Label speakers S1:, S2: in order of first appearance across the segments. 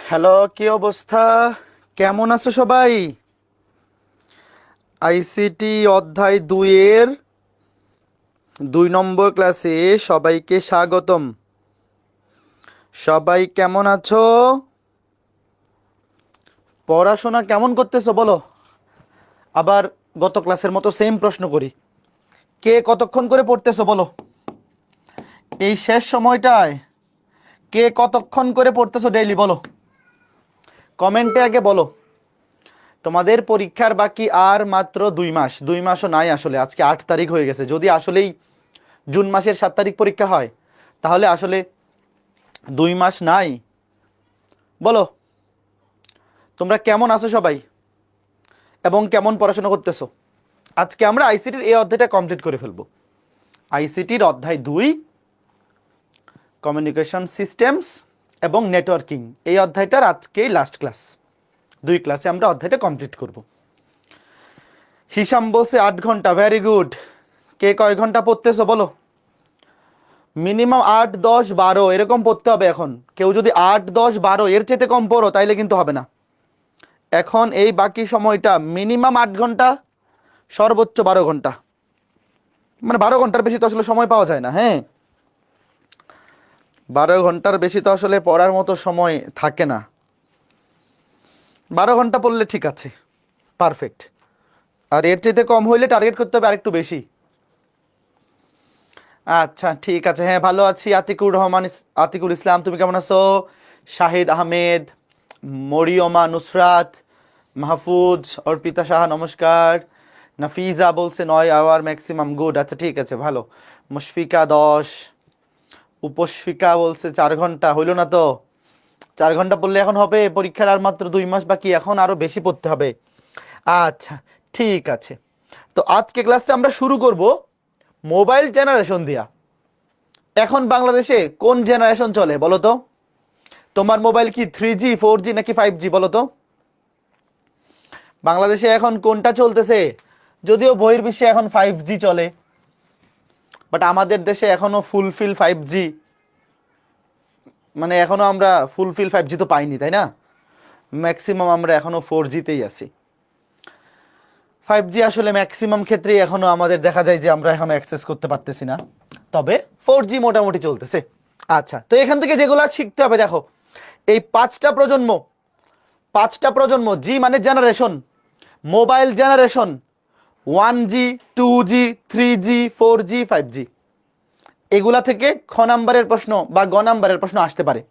S1: Hello, কি অবস্থা? কেমন আছো সবাই? আইসিটি অধ্যায় 2 এর 2 নম্বর ক্লাসে সবাইকে স্বাগতম। সবাই কেমন আছো? পড়াশোনা কেমন করতেছো বলো? আবার গত ক্লাসের মতো সেম প্রশ্ন করি, কে কতক্ষণ করে পড়তেছো বলো? এই শেষ সময়টায় কে কতক্ষণ করে পড়তেছো ডেইলি বলো? কমেন্টে আগে বলো। তোমাদের পরীক্ষার বাকি আর মাত্র 2 মাস, 2 মাসও নাই আসলে। আজকে 8 তারিখ হয়ে গেছে। যদি আসলেই জুন মাসের 7 তারিখ পরীক্ষা হয়, তাহলে আসলে 2 মাস নাই। বলো তোমরা কেমন আছো সবাই, এবং কেমন পড়াশোনা করতেছো? আজকে আমরা আইসিটির এই অধ্যায়টা কমপ্লিট করে ফেলবো। আইসিটির অধ্যায় 2, কমিউনিকেশন সিস্টেমস এবং নেটওয়ার্কিং, এই অধ্যায়টার আজকেই লাস্ট ক্লাস। 2 ক্লাসে আমরা অধ্যায়টা কমপ্লিট করব। হিসাম বলছে 8 ঘন্টা, ভেরি গুড। কে কয় ঘন্টা পড়তেছো বলো? মিনিমাম 8, 10, 12 এরকম পড়তে হবে। এখন কেউ যদি 8, 10, 12 এর চেয়ে কম পড়ো তাইলে কিন্তু হবে না। এখন এই বাকি সময়টা মিনিমাম 8 ঘন্টা, সর্বোচ্চ 12 ঘন্টা, মানে 12 ঘন্টার বেশি তো আসলে সময় পাওয়া যায় না। হ্যাঁ, 12 ঘন্টার বেশি তো আসলে পড়ার মতো সময় থাকে না। 12 ঘন্টা পড়লে ঠিক আছে, পারফেক্ট। আর এর চেয়ে কম হইলে টার্গেট করতে হবে আরেকটু বেশি। আচ্ছা ঠিক আছে, হ্যাঁ ভালো আছি। আতিকুল ইসলাম, তুমি কেমন আছো? শাহিদ আহমেদ, মরিয়মা নুসরাত, মাহফুজ, অর্পিতা সাহা, নমস্কার। নাফিজা বলছে 9 আওয়ার ম্যাক্সিমাম, গুড। আচ্ছা ঠিক আছে, ভালো। মুশফিকা 10, উপস্ফিকা বলছে 4 ঘন্টা, হইল না তো? 4 ঘন্টা পড়লে এখন হবে? পরীক্ষার আর মাত্র 2 মাস বাকি, এখন আরো বেশি পড়তে হবে। আচ্ছা ঠিক আছে, তো আজকে ক্লাসটা আমরা শুরু করব মোবাইল জেনারেশন দিয়া। এখন বাংলাদেশে কোন জেনারেশন চলে বলো তো? তোমার মোবাইল কি 3G, 4G নাকি 5G বলো তো? বাংলাদেশে এখন কোনটা চলতেছে? যদিও বহির্বিশ্বে এখন 5G চলে, বাট আমাদের দেশে এখনো ফুলফিল 5G, মানে এখনো আমরা ফুলফিল 5G তো পাইনি, তাই না? ম্যাক্সিমাম আমরা এখনো 4G-তেই আছি। 5G আসলে ম্যাক্সিমাম ক্ষেত্রেই এখনো আমাদের দেখা যায় যে আমরা এখনো অ্যাক্সেস করতে পারতেছি না, তবে 4G মোটামুটি চলতেছে। আচ্ছা, তো এখান থেকে যেগুলো শিখতে হবে দেখো, এই 5টা প্রজন্ম, জি মানে generation, mobile generation, 1G, 2G, 3G, 4G, 5G, এগুলা থেকে খ নাম্বারের প্রশ্ন বা গ নাম্বারের প্রশ্ন আসতে পারে।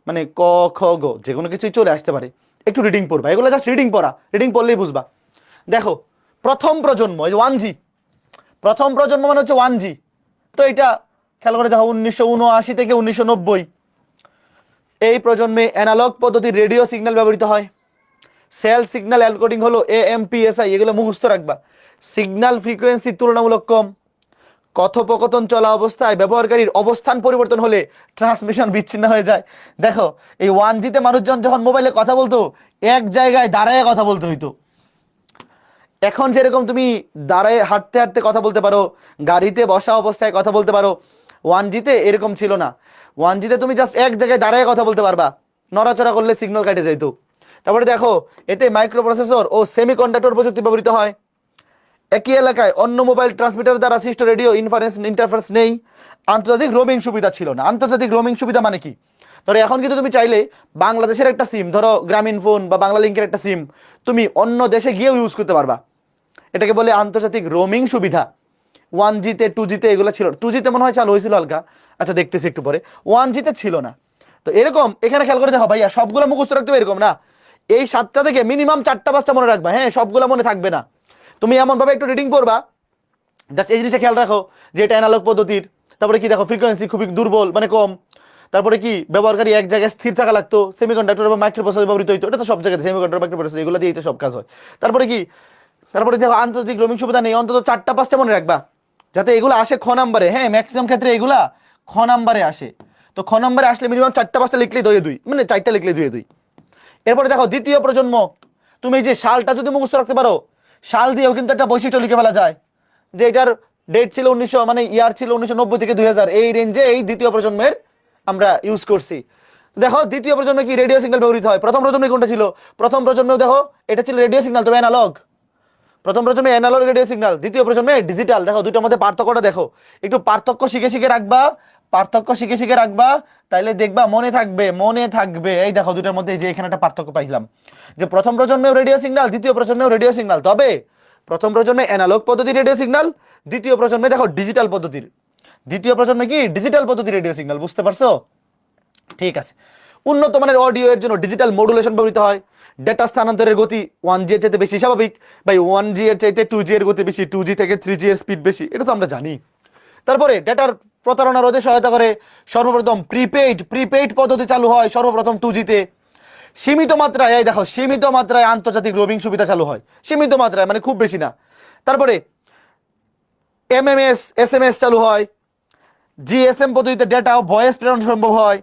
S1: মানে ক, খ, গ যে কোনো কিছুই চলে আসতে পারে। একটু রিডিং পড়বা, এগুলো জাস্ট রিডিং পড়া, রিডিং পড়লেই বুঝবা। দেখো, প্রথম প্রজন্ম এই 1G, প্রথম প্রজন্ম মানে হচ্ছে 1G। তো এটা খেয়াল করে দেখো, 1979 থেকে 1990 এই প্রজন্মে অ্যানালগ পদ্ধতির রেডিও সিগন্যাল ব্যবহৃত হয়। সেল সিগন্যাল এনকোডিং হলো AMPSI, এগুলো মুখস্থ রাখবা। সিগন্যাল ফ্রিকোয়েন্সি তুলনামূলক কম। কথোপকথন চলা অবস্থায় ব্যবহারকারীর অবস্থান পরিবর্তন হলে ট্রান্সমিশন বিচ্ছিন্ন হয়ে যায়। দেখো, এই 1G-তে মানুষজন যখন মোবাইলে কথা বলতো, এক জায়গায় দাঁড়ায় কথা বলতে হইতো। এখন যেরকম তুমি দাঁড়ায় হাঁটতে হাঁটতে কথা বলতে পারো, গাড়িতে বসা অবস্থায় কথা বলতে পারো, 1G-তে এরকম ছিল না। 1G-তে তুমি জাস্ট এক জায়গায় দাঁড়ায় কথা বলতে পারবা, নড়াচড়া করলে সিগন্যাল কেটে যেত। তারপরে দেখো, এতে মাইক্রো প্রসেসর ও সেমিকন্ডাক্টর প্রযুক্তি ব্যবহৃত হয়। একই এলাকায় অন্য মোবাইল ট্রান্সমিটার দ্বারা সৃষ্ট রেডিও ইন্টারফারেন্স নেই। আন্তর্জাতিক রোমিং সুবিধা ছিল না। আন্তর্জাতিক রোমিং সুবিধা মানে কি? ধরো এখন কিন্তু তুমি চাইলে বাংলাদেশের একটা সিম, ধরো গ্রামীণ ফোন বা বাংলা লিঙ্কের একটা সিম, তুমি অন্য দেশে গিয়েও ইউজ করতে পারবা। এটাকে বলে আন্তর্জাতিক রোমিং সুবিধা। 1G-তে 2G-তে এগুলো ছিল। 2G-তে মনে হয় চালু হয়েছিল হালকা, আচ্ছা দেখতেছি একটু পরে। 1G-তে ছিল না। তো এরকম এখানে খেয়াল করে দেখো ভাইয়া, সবগুলো মুখস্থ রাখতে হবে এরকম না। এই 7টা থেকে মিনিমাম 4টা 5টা মনে রাখবা। হ্যাঁ, সবগুলো মনে থাকবে না। তুমি এমন ভাবে একটু রিডিং পড়বা, জাস্ট এই জিনিসটা খেয়াল রাখো যে এটা অ্যানালগ পদ্ধতির। তারপরে কি দেখো, ফ্রিকোয়েন্সি খুবই দুর্বল, মানে কম। তারপরে কি, ব্যবহারকারী এক জায়গায় স্থির থাকা লাগতো। সেমিকন্ডাক্টর বা মাইক্রোপ্রসেসর ব্যবহৃত হইতো। এটা তো সব জায়গায় সেমিকন্ডাক্টর, মাইক্রোপ্রসেসর এগুলো দিয়েই তো সব কাজ হয়। তারপরে কি, তারপরে দেখো আন্তর্জাতিক রোমিং সুবিধা নেই। অন্তত 4টা 5টা মনে রাখবা, যাতে এগুলো আসে খ নাম্বারে। হ্যাঁ, ম্যাক্সিমাম ক্ষেত্রে এগুলা খ নাম্বারে আসে। তো খ নাম্বারে আসলে মিনিমাম 4টা 5টা লিখলেই 2-2, মানে 4টা লিখলেই 2-2। এরপরে দেখো দ্বিতীয় প্রজন্ম, তুমি এই যে সালটা যদি মুখস্থ রাখতে পারো, সাল দিয়েও কিন্তু একটা বৈশিষ্ট্য লিখে ফেলা যায়, যে এটার ডেট ছিল 1900, মানে ইয়ার ছিল 1990 থেকে 2000, এই রেঞ্জে এই দ্বিতীয় প্রজন্মের আমরা ইউজ করছি। দেখো দ্বিতীয় প্রজন্মে কি রেডিও সিগন্যাল ব্যবহৃত হয়, প্রথম প্রজন্মে কোনটা ছিল, প্রথম প্রজন্মেও দেখো এটা ছিল রেডিও সিগন্যাল, তবে অ্যানালগ। প্রথম প্রজন্মে অ্যানালগ রেডিও সিগন্যাল, দ্বিতীয় প্রজন্মে ডিজিটাল। দেখো দুটোর মধ্যে পার্থক্যটা দেখো, একটু পার্থক্য শিখে শিখে রাখবা, পার্থক্য শিখে শিখে রাখবা, তাইলে দেখবা মনে থাকবে, মনে থাকবে। এই দেখো দুটোর মধ্যে যে এখানে একটা পার্থক্য পাইলাম, যে প্রথম প্রজন্মেও রেডিও সিগন্যাল, দ্বিতীয় প্রজন্মেও রেডিও সিগন্যাল, তবে প্রথম প্রজন্মে অ্যানালগ পদ্ধতির রেডিও সিগন্যাল, দ্বিতীয় প্রজন্মে দেখো ডিজিটাল পদ্ধতির, দ্বিতীয় প্রজন্মে কি ডিজিটাল পদ্ধতির রেডিও সিগন্যাল। বুঝতে পারছো? ঠিক আছে। উন্নত মানের অডিও এর জন্য ডিজিটাল মডুলেশন ব্যবহৃত হয়। ডেটা স্থানান্তরের গতি 1G এর চাইতে বেশি, স্বাভাবিক ভাই, 1G এর চাইতে 2G এর গতি বেশি, 2G থেকে 3G এর স্পিড বেশি, এটা তো আমরা জানি। তারপরে ডেটার প্রতারণা রোধে সহায়তা করে। সর্বপ্রথম প্রিপেইড পদ্ধতি চালু হয় সর্বপ্রথম 2G তে। সীমিত মাত্রায়, এই দেখো সীমিত মাত্রায় আন্তর্জাতিক রোমিং সুবিধা চালু হয়, সীমিত মাত্রায় মানে খুব বেশি না। তারপরে SMS চালু হয়। GSM পদ্ধতিতে ডেটা ও ভয়েস প্রেরণ সম্ভব হয়।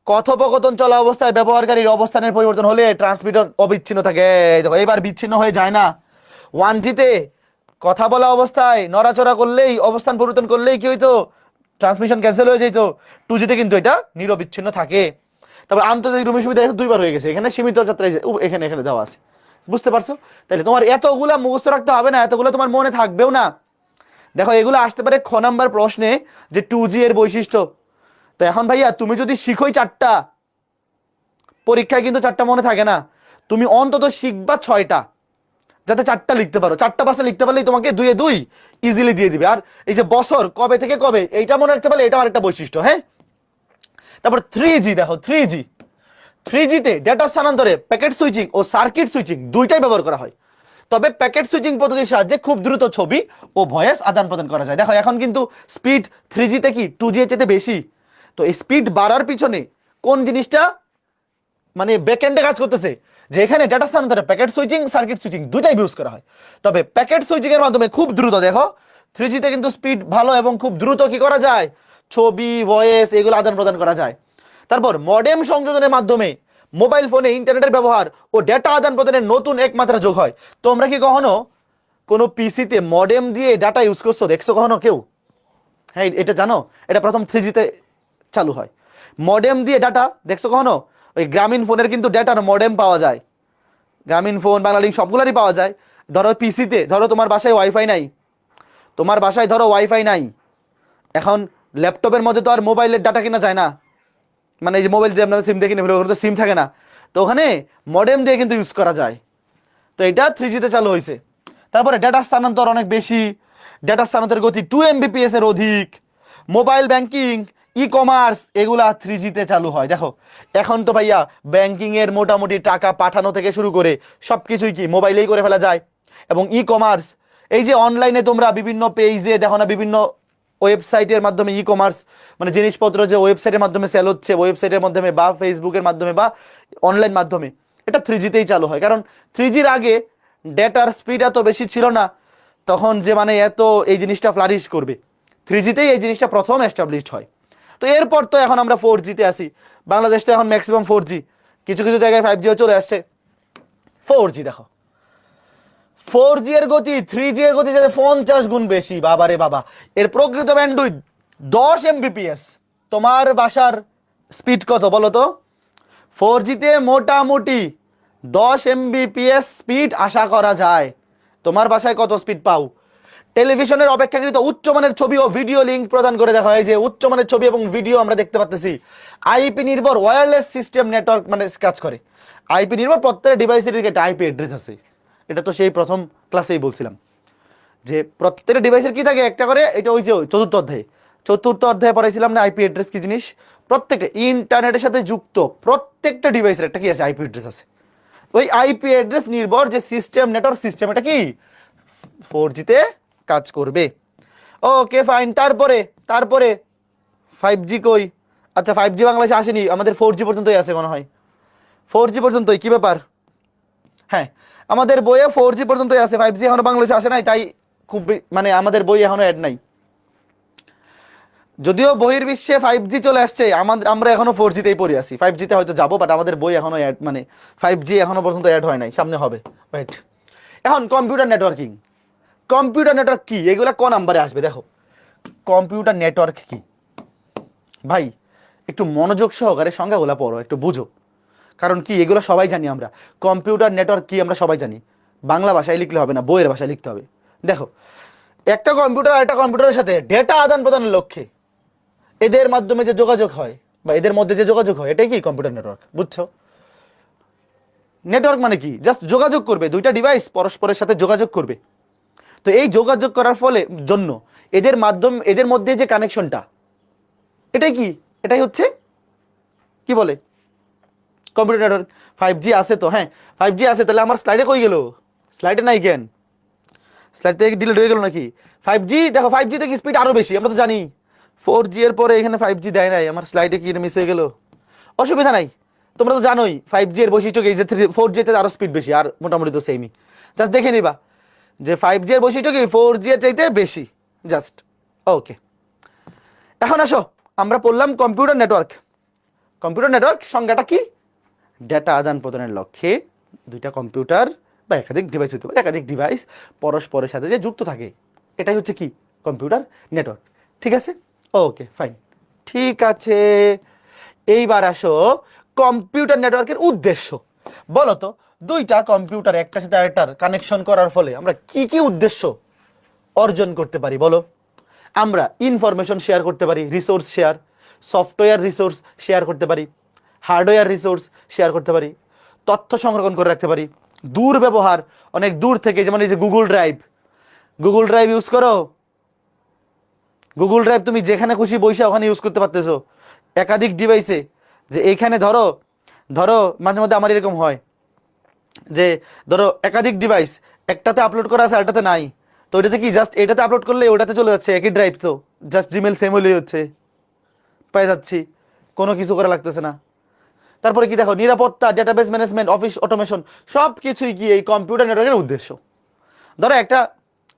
S1: কথোপকথন চলা অবস্থায় ব্যবহারকারীর অবস্থানের পরিবর্তন হলে ট্রান্সমিটার অবিচ্ছিন্ন থাকে। দেখো এবার বিচ্ছিন্ন হয়ে যায় না। 1G তে কথা বলা অবস্থায় নড়াচড়া করলেই, অবস্থান পরিবর্তন করলেই কি হইতো, ট্রান্সমিশন ক্যান্সেল হয়ে যেত। 2G তে কিন্তু এটা নিরবিচ্ছিন্ন থাকে। তবে আন্তর্জাতিক রোমিং সুবিধা এখানে দুইবার হয়ে গেছে, এখানে সীমিত যাত্রায় এখানে এখানে দেওয়া আছে। বুঝতে পারছো? তাহলে তোমার এতগুলা মুখস্থ রাখতে হবে না, এতগুলো তোমার মনে থাকবেও না। দেখো এগুলো আসতে পারে খ নাম্বার প্রশ্নে, যে 2G এর বৈশিষ্ট্য। তো এখন ভাইয়া তুমি যদি শিখোই 4টা, পরীক্ষায় কিন্তু 4টা মনে থাকে না, তুমি অন্তত শিখবা 6টা, যাতে 4টা লিখতে পারো। 4টা 5টা লিখতে পারলেই তোমাকে 2 এ 2 ইজিলি দিয়ে দিবে। আর এই যে বছর কবে থেকে কবে, এইটা মনে রাখতে পারলে এটাও আরেকটা বৈশিষ্ট্য। হ্যাঁ, তারপর 3G দেখো, 3G তে ডেটা স্থানান্তরে প্যাকেট সুইচিং ও সার্কিট সুইচিং দুইটাই ব্যবহার করা হয়। তবে প্যাকেট সুইচিং পদ্ধতির সাহায্যে খুব দ্রুত ছবি ও ভয়েস আদান প্রদান করা যায়। দেখো এখন কিন্তু স্পিড 3G তে কি 2G এর চেয়ে বেশি। তো এই স্পিড বাড়ার পিছনে কোন জিনিসটা মানে ব্যাকএন্ডে কাজ করতেছে, যে এখানে ডেটা স্থানান্তরে প্যাকেট সুইচিং সার্কিট সুইচিং দুইটাই ইউজ করা হয়। তবে প্যাকেট সুইচিং এর মাধ্যমে খুব দ্রুত, দেখো 3G তে কিন্তু স্পিড ভালো এবং খুব দ্রুত কি করা যায়, ছবি ভয়েস এগুলো আদান প্রদান করা যায়। তারপর মডেম সংযোজনের মাধ্যমে মোবাইল ফোনে ইন্টারনেটের ব্যবহার ও ডেটা আদান প্রদানের নতুন এক মাত্রা যোগ হয়। তোমরা কি কখনো কোনো পিসিতে মডেম দিয়ে ডাটা ইউজ করছো, দেখছো কখনো কেউ? হ্যাঁ এটা জানো, এটা প্রথম 3G তে চালু হয়। মডেম দিয়ে ডাটা দেখছো কখনো? ওই গ্রামীণ ফোনের কিন্তু ডেটার মডেম পাওয়া যায়, গ্রামীণ ফোন, বাংলালিংক সবগুলোরই পাওয়া যায়। ধরো পিসিতে, ধরো তোমার বাসায় ওয়াইফাই নাই, তোমার বাসায় ধরো ওয়াইফাই নাই, এখন ল্যাপটপের মধ্যে তো আর মোবাইলের ডাটা কেনা যায় না, মানে এই যে মোবাইল যে আমরা সিম দেখি না, সিম থাকে না, তো ওখানে মডেম দিয়ে কিন্তু ইউজ করা যায়। তো এটা 3G তে চালু হয়েছে। তারপরে ডেটা স্থানান্তর অনেক বেশি, ডেটা স্থানান্তরের গতি 2 Mbps এর অধিক। মোবাইল ব্যাংকিং, ই কমার্স এগুলা 3G তে চালু হয়। দেখো এখন তো ভাইয়া ব্যাংকিং এর মোটামুটি টাকা পাঠানো থেকে শুরু করে সবকিছুই কি মোবাইলেই করে ফেলা যায়। এবং ই কমার্স, এই যে অনলাইনে তোমরা বিভিন্ন পেজে দেখো না, বিভিন্ন ওয়েবসাইটের মাধ্যমে ই কমার্স মানে জিনিসপত্র যে ওয়েবসাইটের মাধ্যমে সেল হচ্ছে, ওয়েবসাইটের মাধ্যমে বা ফেসবুকের মাধ্যমে বা অনলাইন মাধ্যমে, এটা 3G তেই চালু হয়। কারণ 3Gর আগে ডেটার স্পিড এত বেশি ছিল না, তখন যে মানে এত এই জিনিসটা ফ্লারিশ করবে, 3G তেই এই জিনিসটা প্রথম এস্টাবলিশড হয়। তো এরপর তো এখন আমরা 4G তে আসি। বাংলাদেশ তো এখন ম্যাক্সিমাম 4G, কিছু কিছু জায়গায় 5Gও চলে আসছে। 4G দেখো, 4G এর গতি 3G এর গতি যাতে 50 গুণ বেশি, বাবারে বাবা। এর প্রকৃত ব্যান্ডউইথ 10 Mbps। তোমার বাসার স্পিড কত বলো তো? 4G তে মোটামুটি 10 Mbps স্পিড আশা করা যায়। তোমার বাসায় কত স্পিড পাও? টেলিভিশনের অপেক্ষাকৃত উচ্চমানের ছবি ও ভিডিও লিঙ্ক প্রদান করে দেখা হয়, যে উচ্চমানের ছবি এবং ভিডিও আমরা দেখতে পাচ্ছি। আইপি নির্ভর ওয়্যারলেস সিস্টেম নেটওয়ার্ক মানে কাজ করে। আইপি নির্ভর প্রত্যেকটা ডিভাইসের একটা আইপি অ্যাড্রেস আছে, এটা তো সেই প্রথম ক্লাসেই বলছিলাম যে প্রত্যেকটা ডিভাইসের কি থাকে একটা করে, এটা ওই যে চতুর্থ অধ্যায়ে পড়াইছিলাম না আইপি অ্যাড্রেস কি জিনিস। প্রত্যেকটা ইন্টারনেটের সাথে যুক্ত প্রত্যেকটা ডিভাইসের একটা কি আছে, আইপি অ্যাড্রেস আছে। ওই আইপি অ্যাড্রেস নির্ভর যে সিস্টেম নেটওয়ার্ক সিস্টেম, এটা কি 4G তে কাজ করবে। Okay fine. তারপরে 5G কই? আচ্ছা 5G বাংলাদেশে আসেনি, আমাদের 4G পর্যন্তই আছে মনে হয়। 4G পর্যন্তই, কি ব্যাপার? হ্যাঁ আমাদের বইয়ে 4G পর্যন্তই আছে, 5G এখনো বাংলাদেশে আসে নাই, তাই খুব মানে আমাদের বই এখনো অ্যাড নাই। যদিও বহির্বিশ্বে 5G চলে আসছে, আমরা এখনো 4G তেই পড়ে আছি। 5G তে হয়তো যাবো, বাট আমাদের বই এখনো অ্যাড মানে 5G এখনো পর্যন্ত অ্যাড হয় নাই, সামনে হবে। রাইট। এখন কম্পিউটার নেটওয়ার্কিং, কম্পিউটার নেটওয়ার্ক কি, এগুলা কোন নাম্বারে আসবে? দেখো কম্পিউটার নেটওয়ার্ক কি ভাই, একটু মনোযোগ সহকারে সংজ্ঞাগুলো পড়ো, একটু বুঝো। কারণ কি, এগুলো সবাই জানি আমরা। কম্পিউটার নেটওয়ার্ক কি আমরা সবাই জানি, বাংলা ভাষায় লিখলে হবে না, বইয়ের ভাষায় লিখতে হবে। দেখো, একটা কম্পিউটার আর একটা কম্পিউটারের সাথে ডেটা আদান প্রদানের লক্ষ্যে এদের মাধ্যমে যে যোগাযোগ হয় বা এদের মধ্যে যে যোগাযোগ হয়, এটাই কি কম্পিউটার নেটওয়ার্ক। বুঝছো? নেটওয়ার্ক মানে কি, জাস্ট যোগাযোগ করবে, দুইটা ডিভাইস পরস্পরের সাথে যোগাযোগ করবে। তো এই যোগাযোগ করার ফলে জন্য এদের মধ্যে যে কানেকশনটা, এটাই কি, এটাই হচ্ছে কি বলে কম্পিউটার নেটওয়ার্ক। 5G আছে তো, হ্যাঁ 5G আছে, তাহলে আমার স্লাইডে কই গেল? স্লাইডে নাই কেন? স্লাইড থেকে ডিলিট হয়ে গেল নাকি? 5G দেখো, 5G থেকে স্পিড আরো বেশি, আমরা তো জানি। 4G এর পরে এখানে 5G দেয় নাই, আমার স্লাইডে কি মিস হয়ে গেল? অসুবিধা নাই, তোমরা তো জানোই 5G এর বৈশিষ্ট্য কি, যে 4G তে আরো স্পিড বেশি, আর মোটামুটি তো সেমই। জাস্ট দেখে নিবা যে 5G এর বৈশিষ্ট্য কি 4G এর চাইতে বেশি, জাস্ট। ওকে, এখন আসো, আমরা পড়লাম কম্পিউটার নেটওয়ার্ক। কম্পিউটার নেটওয়ার্ক সংজ্ঞাটা কি? ডেটা আদান প্রদানের লক্ষ্যে দুইটা কম্পিউটার বা একাধিক ডিভাইস হতে পারে, একাধিক ডিভাইস পরস্পরের সাথে যে যুক্ত থাকে, এটাই হচ্ছে কি কম্পিউটার নেটওয়ার্ক। ঠিক আছে, ওকে ফাইন, ঠিক আছে। এইবার আসো কম্পিউটার নেটওয়ার্কের উদ্দেশ্য। বলো তো, দুইটা কম্পিউটার একটার সাথে আরেকটার কানেকশন করার ফলে আমরা কি কি উদ্দেশ্য অর্জন করতে পারি বলো? আমরা ইনফরমেশন শেয়ার করতে পারি, resource share, software resource share করতে পারি, হার্ডওয়্যার রিসোর্স শেয়ার করতে পারি, তথ্য সংরক্ষণ করে রাখতে পারি। দূর ব্যবহার, অনেক দূর থেকে, যেমন এই যে Google drive, Google drive use করো। গুগল ড্রাইভ তুমি যেখানে খুশি বসে ওখানে ইউজ করতে পারতেছো, একাধিক ডিভাইসে। যে এইখানে ধরো ধরো মাঝে মধ্যে আমার এরকম হয় যে ধরো একাধিক ডিভাইস, একটাতে আপলোড করা আছে আরেকটাতে নাই, তো ওইটাতে কি জাস্ট এটাতে আপলোড করলে ওটাতে চলে যাচ্ছে, একই ড্রাইভ তো, জাস্ট জিমেল সেম হলেই হচ্ছে, পেয়ে যাচ্ছি, কোনো কিছু করা লাগতেছে না। তারপরে কি দেখো, নিরাপত্তা, ডেটাবেস ম্যানেজমেন্ট, অফিস অটোমেশন, সব কিছুই কি এই কম্পিউটার নেটওয়ার্কের উদ্দেশ্য। ধরো একটা,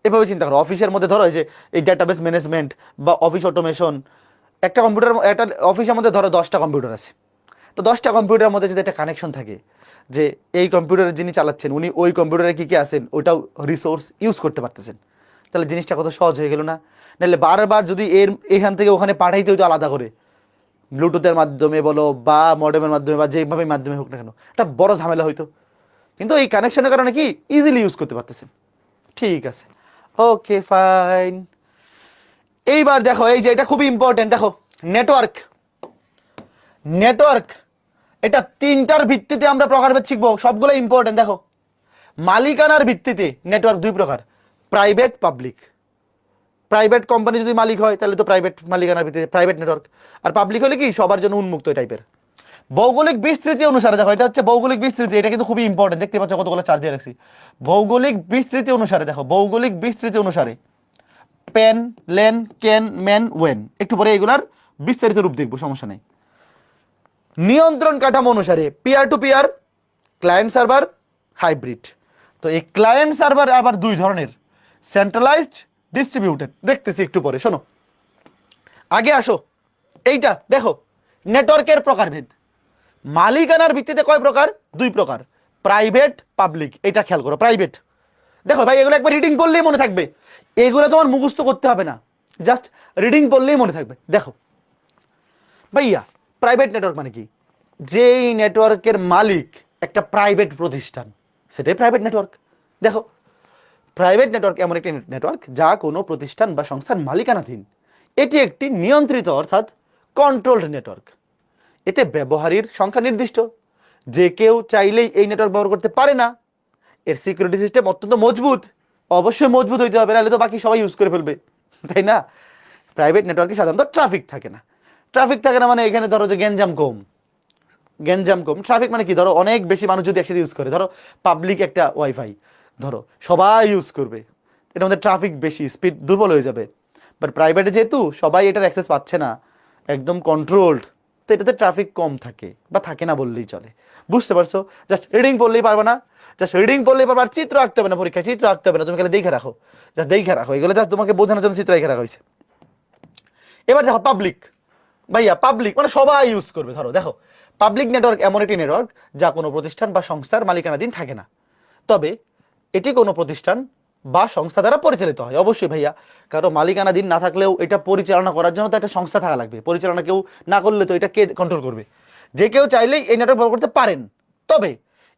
S1: এভাবে চিন্তা করো, অফিসের মধ্যে ধরো যে এই ডেটাবেস ম্যানেজমেন্ট বা অফিস অটোমেশন, একটা কম্পিউটার, একটা অফিসের মধ্যে ধরো 10টা কম্পিউটার আছে। তো 10টা কম্পিউটারের মধ্যে যদি একটা কানেকশন থাকে, যে এই কম্পিউটারে যিনি চালাচ্ছেন উনি ওই কম্পিউটারে কী কী আছেন ওইটাও রিসোর্স ইউজ করতে পারতেছেন, তাহলে জিনিসটা কত সহজ হয়ে গেল না? নাহলে বারবার যদি এখান থেকে ওখানে পাঠাইতে হইতো আলাদা করে, ব্লুটুথের মাধ্যমে বলো বা মডেমের মাধ্যমে বা যেভাবে মাধ্যমে হোক না কেন, একটা বড় ঝামেলা হইতো। কিন্তু এই কানেকশনের কারণে কি ইজিলি ইউজ করতে পারতেছেন। ঠিক আছে, ওকে ফাইন। এইবার দেখো, এই যে এটা খুবই ইম্পর্টেন্ট, দেখো নেটওয়ার্ক। নেটওয়ার্ক এটা তিনটার ভিত্তিতে আমরা প্রকারভেদ শিখবো, সবগুলো ইম্পর্টেন্ট। দেখো, মালিকানার ভিত্তিতে নেটওয়ার্ক দুই প্রকার, প্রাইভেট, পাবলিক। প্রাইভেট কোম্পানি যদি মালিক হয় তাহলে তো প্রাইভেট মালিকানার ভিত্তিতে প্রাইভেট নেটওয়ার্ক, আর পাবলিক হলে কি সবার জন্য উন্মুক্ত টাইপের। ভৌগোলিক বিস্তৃতি অনুসারে, দেখো এটা হচ্ছে ভৌগোলিক বিস্তৃতি, এটা কিন্তু খুবই ইম্পর্টেন্ট, দেখতে পাচ্ছ কতগুলো চার্জ দিয়ে রাখছি। ভৌগোলিক বিস্তৃতি অনুসারে, দেখো ভৌগোলিক বিস্তৃতি অনুসারে পেন, লেন, কেন, ম্যান, ওয়েন, একটু পরে এগুলার বিস্তারিত রূপ দেখবো, সমস্যা নেই। নিয়ন্ত্রণ কাঠামো অনুসারে peer to peer, client server, hybrid. তো এই ক্লায়েন্ট সার্ভার আবার দুই ধরনের, সেন্ট্রালাইজড, ডিস্ট্রিবিউটেড, দেখতেছি একটু পরে। শোনো, আগে আসো এইটা দেখো, নেটওয়ার্কের প্রকারভেদ। মালিকানার ভিত্তিতে কয় প্রকার? দুই প্রকার, প্রাইভেট, পাবলিক। এটা খেয়াল করো, প্রাইভেট। দেখো ভাই, এগুলো একবার রিডিং পড়লেই মনে থাকবে, এগুলো তোমার মুখস্থ করতে হবে না, জাস্ট রিডিং পড়লেই মনে থাকবে। দেখো ভাইয়া, প্রাইভেট নেটওয়ার্ক মানে কি? যেই নেটওয়ার্কের মালিক একটা প্রাইভেট প্রতিষ্ঠান, সেটাই প্রাইভেট নেটওয়ার্ক। দেখো, প্রাইভেট নেটওয়ার্ক এমন একটি নেটওয়ার্ক যা কোনো প্রতিষ্ঠান বা সংস্থার মালিকানাধীন। এটি একটি নিয়ন্ত্রিত অর্থাৎ কন্ট্রোলড নেটওয়ার্ক। এতে ব্যবহারীর সংখ্যা নির্দিষ্ট, যে কেউ চাইলেই এই নেটওয়ার্ক ব্যবহার করতে পারে না। এর সিকিউরিটি সিস্টেম অত্যন্ত মজবুত, অবশ্যই মজবুত হইতে হবে, নাহলে তো বাকি সবাই ইউজ করে ফেলবে, তাই না? প্রাইভেট নেটওয়ার্কে সাধারণত ট্রাফিক থাকে না। ট্রাফিক থাকে না মানে এখানে ধরো যে গ্যাঞ্জাম কম, গ্যাঞ্জাম কম। ট্রাফিক মানে কি, ধরো অনেক বেশি মানুষ যদি একসাথে ইউজ করে, ধরো পাবলিক একটা ওয়াইফাই ধরো সবাই ইউজ করবে, এটার মধ্যে ট্রাফিক বেশি, স্পিড দুর্বল হয়ে যাবে। বাট প্রাইভেটে যেহেতু সবাই এটার অ্যাক্সেস পাচ্ছে না, একদম কন্ট্রোলড, তো এটাতে ট্রাফিক কম থাকে বা থাকে না বললেই চলে। বুঝতে পারছো? জাস্ট রিডিং পড়লেই পারবে না, জাস্ট রিডিং পড়লেই পারবে, আর চিত্র আঁকতে হবে না পরীক্ষায়, চিত্র আঁকতে হবে না, তুমি খালি দেখে রাখো, জাস্ট দেখে রাখো, এগুলো জাস্ট তোমাকে বোঝানোর জন্য চিত্র রেখে রাখা হয়েছে। এবার দেখো পাবলিক, ভাইয়া পাবলিক মানে সবাই ইউজ করবে। ধরো দেখো, পাবলিক নেটওয়ার্ক এমন একটি নেটওয়ার্ক যা কোনো প্রতিষ্ঠান বা সংস্থার মালিকানাধীন থাকে না, তবে এটি কোনো প্রতিষ্ঠান বা সংস্থা দ্বারা পরিচালিত হয়। অবশ্যই ভাইয়া, কারো মালিকানাধীন না থাকলেও এটা পরিচালনা করার জন্য তো একটা সংস্থা থাকা লাগবে। পরিচালনা কেউ না করলে তো এটা কে কন্ট্রোল করবে? যে কেউ চাইলেই এই নেটওয়ার্ক ব্যবহার করতে পারেন, তবে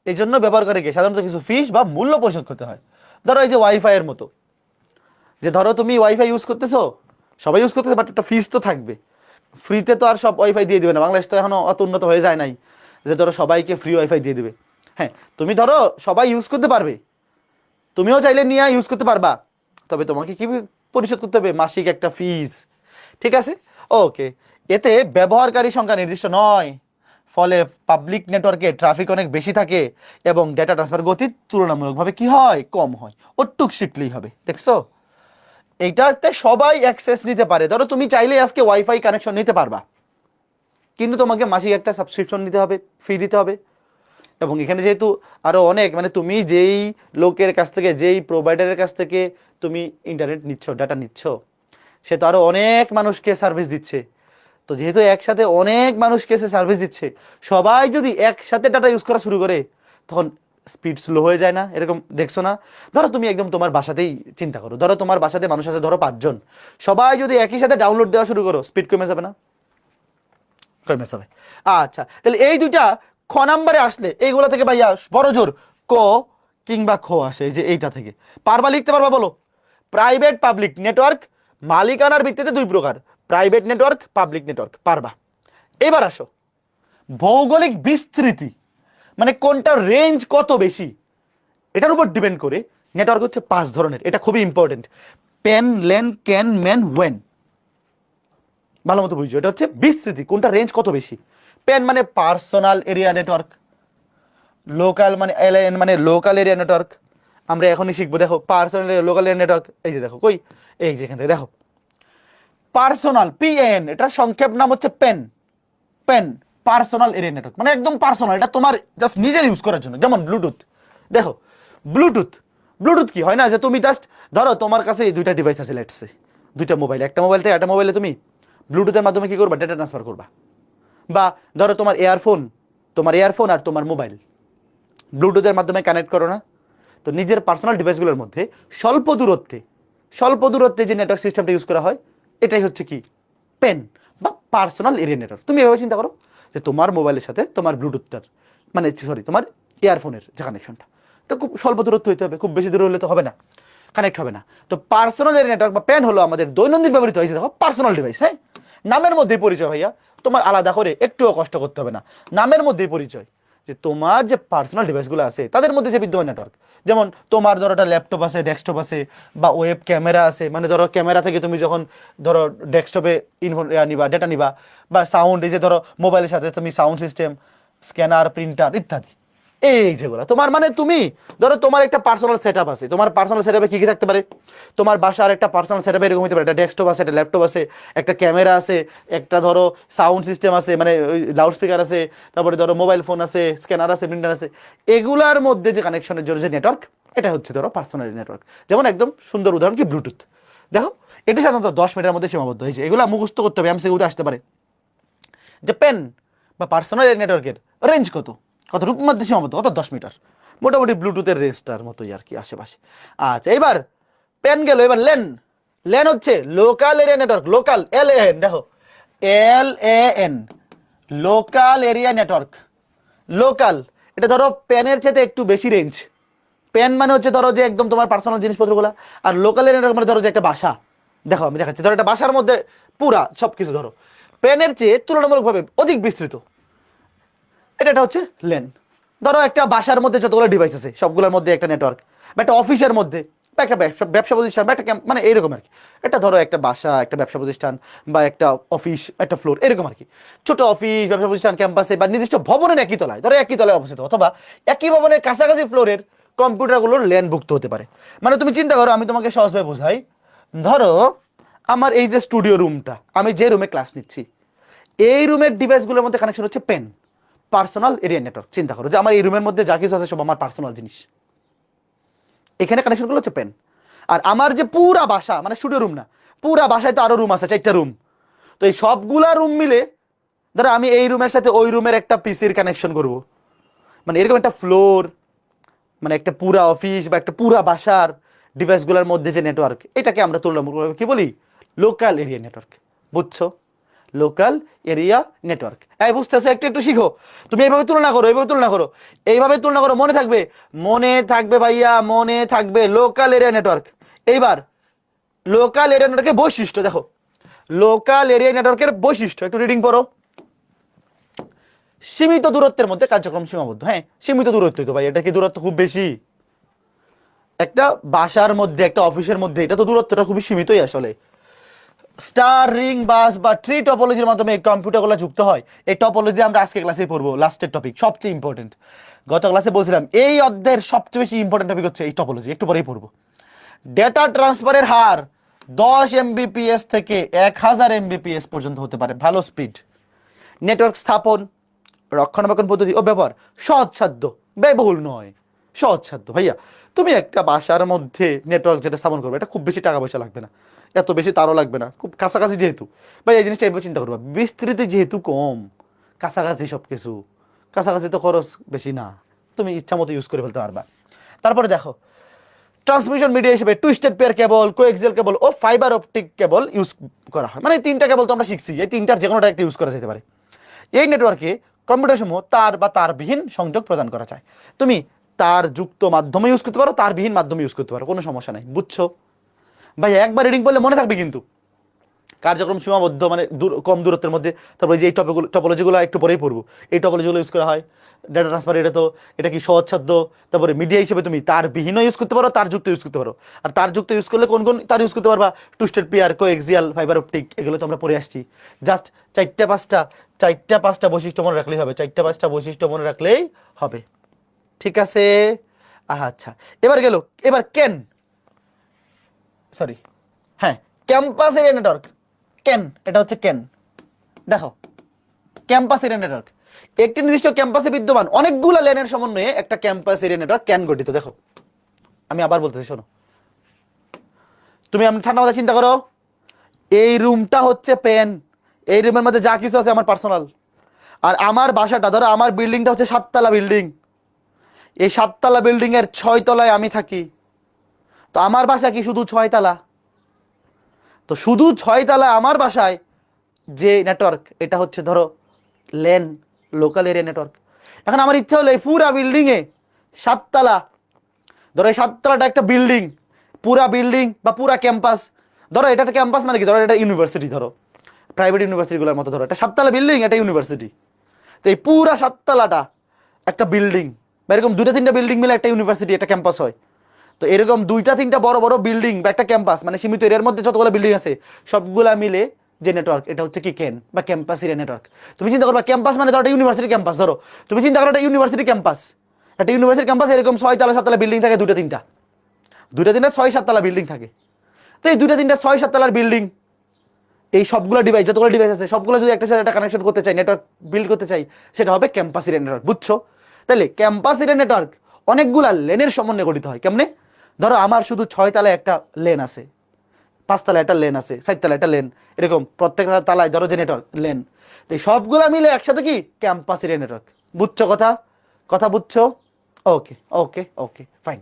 S1: এই জন্য ব্যবহারকারীকে সাধারণত কিছু ফিস বা মূল্য পরিশোধ করতে হয়। ধরো এই যে ওয়াইফাই এর মতো, যে ধরো তুমি ওয়াইফাই ইউজ করতেছো, সবাই ইউজ করতেছে, বাট একটা ফিস তো থাকবে। ফ্রিতে তো আর সব ওয়াইফাই দিয়ে দিবে না, বাংলাদেশ তো এখনো অত উন্নত হয়ে যায় নাই যে ধরো সবাইকে ফ্রি ওয়াইফাই দিয়ে দিবে। হ্যাঁ, তুমি ধরো সবাই ইউজ করতে পারবে, তুমিও চাইলে নিয়ে ইউজ করতে পারবা, তবে তোমাকে কি পরিশোধ করতে হবে? মাসিক একটা ফিস। ঠিক আছে, ওকে। এতে ব্যবহারকারী সংখ্যা নির্দিষ্ট নয়, ফলে পাবলিক নেটওয়ার্কে ট্রাফিক অনেক বেশি থাকে এবং ডেটা ট্রান্সফার গতি তুলনামূলকভাবে কি হয়? কম হয়। ওটুক শিখলেই হবে, দেখছো? এইটাতে সবাই অ্যাক্সেস নিতে পারে। ধরো তুমি চাইলে আজকে ওয়াইফাই কানেকশন নিতে পারবা, কিন্তু তোমাকে মাসিক একটা সাবস্ক্রিপশন নিতে হবে, ফি দিতে হবে। এবং এখানে যেহেতু আরো অনেক, মানে তুমি যেই লোকের কাছ থেকে, যেই প্রোভাইডারের কাছ থেকে তুমি ইন্টারনেট নিচ্ছ, ডাটা নিচ্ছ, সে তো আরো অনেক মানুষকে সার্ভিস দিচ্ছে। তো যেহেতু একসাথে অনেক মানুষকে সে সার্ভিস দিচ্ছে, সবাই যদি একসাথে ডাটা ইউজ করা শুরু করে, তখন স্পিড স্লো হয়ে যায় না? এরকম দেখছো না? ধরো তুমি একদম তোমার বাসাতেই চিন্তা করো, ধরো তোমার বাসাতে মানুষ আছে ধরো 5 জন, সবাই যদি একই সাথে ডাউনলোড দেওয়া শুরু করো, স্পিড কমে যাবে না? কমে যাবে। আচ্ছা, তাহলে এই দুইটা খ নাম্বারে আসলে এইগুলা থেকে ভাইয়া বড় জোর ক কিংবা খ আসে, এই যে এইটা থেকে পারবা লিখতে পারবা? বলো। প্রাইভেট পাবলিক নেটওয়ার্ক মালিকানার ভিত্তিতে দুই প্রকার, প্রাইভেট নেটওয়ার্ক, পাবলিক নেটওয়ার্ক। পারবা। এবার আসো ভৌগোলিক বিস্তৃতি, মানে কোনটার রেঞ্জ কত বেশি, এটার উপর ডিপেন্ড করে নেটওয়ার্ক হচ্ছে 5 ধরনের। এটা খুবই important. PAN, LAN, CAN, MAN, ওয়েন। ভালো মতো বুঝছো, এটা হচ্ছে বিস্তৃতি, কোনটা রেঞ্জ কত বেশি। পেন মানে পার্সোনাল এরিয়া নেটওয়ার্ক, লোকাল মানে এলএন মানে লোকাল এরিয়া নেটওয়ার্ক। আমরা এখনই শিখবো, দেখো পার্সোনাল লোকাল এরিয়া নেটওয়ার্ক, এই যে দেখো কই, এই যে এখান থেকে দেখো পার্সোনাল, পিএন, এটার সংক্ষেপ নাম হচ্ছে PAN. PAN personal area network, মানে একদম পার্সোনাল, এটা তোমার জাস্ট নিজের ইউজ করার জন্য। যেমন ব্লুটুথ, দেখো ব্লুটুথ, ব্লুটুথ কি হয় না, যে তুমি জাস্ট ধরো তোমার কাছে এই দুইটা ডিভাইস আছে, লেটস সে দুইটা মোবাইল, একটা মোবাইল থেকে একটা মোবাইলে তুমি ব্লুটুথের মাধ্যমে কি করবা? ডেটা ট্রান্সফার করবা। বা ধরো তোমার এয়ারফোন, তোমার এয়ারফোন আর তোমার মোবাইল ব্লুটুথের মাধ্যমে কানেক্ট করো না? তো নিজের পার্সোনাল ডিভাইসগুলোর মধ্যে স্বল্প দূরত্বে যে নেটওয়ার্ক সিস্টেমটা ইউজ করা হয়, এটাই হচ্ছে কি? পেন বা পার্সোনাল এরিয়া নেটওয়ার্ক। তুমি এভাবে চিন্তা করো যে তোমার মোবাইলের সাথে তোমার ব্লুটুথটার, মানে সরি তোমার ইয়ারফোনের যে কানেকশনটা, এটা খুব স্বল্প দূরত্ব হইতে হবে, খুব বেশি দূর হলে তো হবে না, কানেক্ট হবে না। তো পার্সোনাল এরিয়া নেটওয়ার্ক বা পেন হলো আমাদের দৈনন্দিন ব্যবহৃত হয়েছে, দেখো পার্সোনাল ডিভাইস। হ্যাঁ, নামের মধ্যেই পরিচয় ভাইয়া, তোমার আলাদা করে একটুও কষ্ট করতে হবে না, নামের মধ্যেই পরিচয় যে তোমার যে পার্সোনাল ডিভাইসগুলো আছে তাদের মধ্যে যে বিদ্যমান নেটওয়ার্ক। যেমন তোমার ধরো একটা ল্যাপটপ আছে, ডেস্কটপ আছে, বা ওয়েব ক্যামেরা আছে, মানে ধরো ক্যামেরা থেকে তুমি যখন ধরো ডেস্কটপে নিবা, ডেটা নিবা, বা সাউন্ড, এই যে ধরো মোবাইলের সাথে তুমি সাউন্ড সিস্টেম, স্ক্যানার, প্রিন্টার ইত্যাদি, এই যেগুলো তোমার, মানে তুমি ধরো তোমার একটা পার্সোনাল সেটআপ আছে, তোমার পার্সোনাল সেটআপে কি কি থাকতে পারে? তোমার বাসার একটা পার্সোনাল সেটআপে এরকম হতে পারে, একটা ডেস্কটপ আছে, একটা ল্যাপটপ আছে, একটা ক্যামেরা আছে, একটা ধরো সাউন্ড সিস্টেম আছে, মানে লাউড স্পিকার আছে, তারপরে ধরো মোবাইল ফোন আছে, স্ক্যানার আছে, প্রিন্টার আছে। এগুলার মধ্যে যে কানেকশনের জন্য যে নেটওয়ার্ক, এটা হচ্ছে ধরো পার্সোনাল নেটওয়ার্ক। যেমন একদম সুন্দর উদাহরণ কি ব্লুটুথ, দেখো এটি সাধারণত 10 মিটারের মধ্যে সীমাবদ্ধ হয়েছে। এগুলো মুখস্থ করতে হবে, এমসিকিউতে আসতে পারে যে পেন বা পার্সোনাল নেটওয়ার্কের রেঞ্জ কত, কতটুকুর মধ্যে সীমাবদ্ধ, কত? 10 মিটার। মোটামুটি ব্লুটুথের রেঞ্জটার মতোই আর কি, আশেপাশে। আচ্ছা, এবার পেন গেল, এবার লেন। লেন হচ্ছে local area network, local, L N, দেখো L A N, local area network. Local, এটা ধরো পেনের চেয়ে একটু বেশি রেঞ্জ। পেন মানে হচ্ছে ধরো যে একদম তোমার পার্সোনাল জিনিসপত্রগুলো, আর লোকাল এরিয়া নেটওয়ার্ক মানে ধরো যে একটা বাসা। দেখো আমি দেখাচ্ছি, ধরো একটা বাসার মধ্যে পুরা সবকিছু ধরো পেনের চেয়ে তুলনামূলকভাবে অধিক বিস্তৃত, এটা হচ্ছে লেন। ধরো একটা বাসার মধ্যে যতগুলো ডিভাইস আছে সবগুলোর মধ্যে একটা নেটওয়ার্ক, বা একটা অফিসের মধ্যে, বা একটা ব্যবসা প্রতিষ্ঠান, বা একটা মানে এইরকম আর কি। এটা ধরো একটা বাসা, একটা ব্যবসা প্রতিষ্ঠান, বা একটা অফিস, একটা ফ্লোর, এরকম আর কি। ছোট অফিস, ব্যবসা প্রতিষ্ঠান, ক্যাম্পাসে বা নির্দিষ্ট ভবনের একই তলায়, ধরো একই তলায় অবস্থিত, অথবা একই ভবনের কাছাকাছি ফ্লোরের কম্পিউটারগুলোর ল্যানভুক্ত হতে পারে। মানে তুমি চিন্তা করো, আমি তোমাকে সহজভাবে বোঝাই। ধরো আমার এই যে স্টুডিও রুমটা, আমি যে রুমে ক্লাস নিচ্ছি, এই রুমের ডিভাইসগুলোর মধ্যে কানেকশন হচ্ছে পেন, পার্সোনাল এরিয়া নেটওয়ার্ক। চিন্তা করো যে আমার এই রুমের মধ্যে যা কিছু আছে সব আমার পার্সোনাল জিনিস, এখানে কানেকশনগুলো হচ্ছে পেন। আর আমার যে পুরা বাসা, মানে স্টুডিও রুম না, পুরা বাসায় তো আরো রুম আছে, 4টা রুম। তো এই সবগুলা রুম মিলে ধরো আমি এই রুমের সাথে ওই রুমের একটা পিসির কানেকশন করব, মানে এরকম একটা ফ্লোর, মানে একটা পুরা অফিস বা একটা পুরা বাসার ডিভাইসগুলোর মধ্যে যে নেটওয়ার্ক, এটাকে আমরা তুলনামূলকভাবে কি বলি? Local area network. বুঝছো? Local area network. এই বুঝতেছো? একটু একটু শিখো। তুমি এইভাবে তুলনা করো, এইভাবে তুলনা করো, এইভাবে তুলনা করো, মনে থাকবে, মনে থাকবে ভাইয়া, মনে থাকবে লোকাল এরিয়া নেটওয়ার্ক। এইবার লোকাল এরিয়া নেটওয়ার্কের বৈশিষ্ট্য দেখো, লোকাল এরিয়া নেটওয়ার্কের বৈশিষ্ট্য একটু রিডিং পড়ো। সীমিত দূরত্বের মধ্যে কার্যক্রম সীমাবদ্ধ। হ্যাঁ, সীমিত দূরত্বই তো ভাই, এটা কি দূরত্ব খুব বেশি? একটা বাসার মধ্যে, একটা অফিসের মধ্যে, এটা তো দূরত্বটা খুবই সীমিতই আসলে। স্টার, রিং, বাস বা ট্রি টপোলজির মাধ্যমে এই কম্পিউটারগুলো যুক্ত হয়। এই টপোলজি আমরা আজকে ক্লাসে পড়বো, লাস্টের টপিক, সবচেয়ে ইম্পর্টেন্ট। গত ক্লাসে বলছিলাম এই অধ্যায়ের সবচেয়ে বেশি ইম্পর্টেন্ট টপিক হচ্ছে এই টপোলজি, একটু পরেই পড়বো। ডেটা ট্রান্সফারের হার 10 MBPS থেকে 1000 MBPS পর্যন্ত হতে পারে, ভালো স্পিড। নেটওয়ার্ক স্থাপন, রক্ষণাবেক্ষণ পদ্ধতি ও ব্যবহার সহজসাধ্য, ব্যয়বহুল নয়, সহজসাধ্য। ভাইয়া তুমি একটা বাসার মধ্যে নেটওয়ার্ক যেটা স্থাপন করবে, এটা খুব বেশি টাকা পয়সা লাগবে না, এত বেশি তারও লাগবে না, খুব কাছাকাছি যেহেতু। ভাই এই জিনিসটা এভাবে চিন্তা করবা, বিস্তৃতি যেহেতু কম, কাছাকাছি সব কিছু, কাছাকাছি তো খরচ বেশি না, তুমি ইচ্ছা মতো ইউজ করে ফেলতে পারবা। তারপরে দেখো ট্রান্সমিশন মিডিয়া হিসেবে twisted pair cable, coaxial cable ও ফাইবার অপটিক কেবল ইউজ করা হয়। মানে তিনটা কেবল তো আমরা শিখছি, এই তিনটার যে কোনোটা একটা ইউজ করা যেতে পারে। এই নেটওয়ার্কে কম্পিউটার সমূহ তার বা তারবিহীন সংযোগ প্রদান করা যায়। তুমি তার যুক্ত মাধ্যমে ইউজ করতে পারো, তারবিহীন মাধ্যমে ইউজ করতে পারো, কোনো সমস্যা নাই। বুঝছো ভাই? একবার রিডিং বললে মনে থাকবে কিন্তু। কার্যক্রম সীমাবদ্ধ মানে কম দূরত্বের মধ্যে। তারপরে যে এই টপোলজিগুলো একটু পরেই পড়বো, এই টপোলজিগুলো ইউজ করা হয় ডেটা ট্রান্সফার। এটা তো, এটা কি সহজসাধ্য। তারপরে মিডিয়া হিসেবে তুমি তার বিহীনও ইউজ করতে পারো, তার যুক্ত ইউজ করতে পারো। আর তার যুক্ত ইউজ করলে কোন কোন তার ইউজ করতে পারবা? Twisted pair, coaxial, fibre optic, এগুলো তো আমরা পড়ে আসছি। জাস্ট চারটা পাঁচটা বৈশিষ্ট্য মনে রাখলেই হবে, চারটা পাঁচটা বৈশিষ্ট্য মনে রাখলেই হবে। ঠিক আছে? আচ্ছা, এবার গেল, এবার কেন, সরি, হ্যাঁ, ক্যাম্পাস এরিয়া নেটওয়ার্ক। কেন, এটা হচ্ছে কেন। দেখো ক্যাম্পাস এরিয়া নেটওয়ার্ক, একটি নির্দিষ্ট ক্যাম্পাসে বিদ্যমান অনেকগুলো লেনের সমন্বয়ে একটা ক্যাম্পাস এরিয়া নেটওয়ার্ক ক্যান গঠিত। দেখো আমি আবার বলতেছি, শোনো, তুমি আমি ঠান্ডা মাথায় চিন্তা করো, এই রুমটা হচ্ছে পেন, এই রুমের মধ্যে যা কিছু আছে আমার পার্সোনাল। আর আমার বাসাটা, ধরো আমার বিল্ডিংটা হচ্ছে 7 তলা বিল্ডিং, এই 7 তলা বিল্ডিং এর 6 তলায় আমি থাকি। তো আমার বাসা কি শুধু 6 তলা? তো শুধু 6 তলা আমার বাসায় যে নেটওয়ার্ক, এটা হচ্ছে ধরো লেন, লোকাল এরিয়া নেটওয়ার্ক। এখন আমার ইচ্ছা হলো এই পুরা বিল্ডিং এ 7 তলা, ধরো এই 7 তলাটা একটা বিল্ডিং, পুরা বিল্ডিং বা পুরা ক্যাম্পাস, ধরো এটা একটা ক্যাম্পাস মানে কি, ধরো এটা ইউনিভার্সিটি, ধরো প্রাইভেট ইউনিভার্সিটিগুলোর মতো, ধরো এটা 7 তলা বিল্ডিং, এটা ইউনিভার্সিটি। তো এই পুরা 7 তলাটা একটা বিল্ডিং, বা এরকম 2টা 3টা বিল্ডিং মিলে একটা ইউনিভার্সিটি, একটা ক্যাম্পাস হয়। তো এরকম 2টা 3টা বড় বড় বিল্ডিং বা একটা ক্যাম্পাস, মানে সীমিত এরিয়ার মধ্যে যতগুলো বিল্ডিং আছে সবগুলা মিলে যে নেটওয়ার্ক, এটা হচ্ছে কি কেন বা ক্যাম্পাস এরিয়া নেটওয়ার্ক। তুমি চিন্তা করবা ক্যাম্পাস মানে ধরো একটা ইউনিভার্সিটি ক্যাম্পাস, ধরো তুমি চিন্তা করো একটা ইউনিভার্সিটি ক্যাম্পাস, একটা ইউনিভার্সিটি ক্যাম্পাস এরকম 6 তলা 7 তলা বিল্ডিং থাকে, 2টা 3টা 6 7 তলা বিল্ডিং থাকে। তো এই 2টা 3টা 6 7 তলার বিল্ডিং, এই সবগুলো ডিভাইস, যতগুলো ডিভাইস আছে সবগুলো যদি একটা সাথে একটা কানেকশন করতে চাই, নেটওয়ার্ক বিল্ড করতে চাই, সেটা হবে ক্যাম্পাস এরিয়া নেটওয়ার্ক। বুঝছো? তাহলে ক্যাম্পাস এরিয়া নেটওয়ার্ক অনেকগুলা লেনের সমন্বয়ে গঠিত হয়। কেমনে? ধরো আমার শুধু 6 তলায় একটা লেন আছে, 5 তলায় একটা লেন আছে, 4 তলায় একটা লেন, এরকম প্রত্যেকটা তালায় ধরো যে নেটওয়ার্ক লেন, তো এই সবগুলা মিলে একসাথে কি ক্যাম্পাস এরিয়া নেটওয়ার্ক। বুঝছো কথা? কথা বুঝছো? ওকে ওকে ওকে, ফাইন।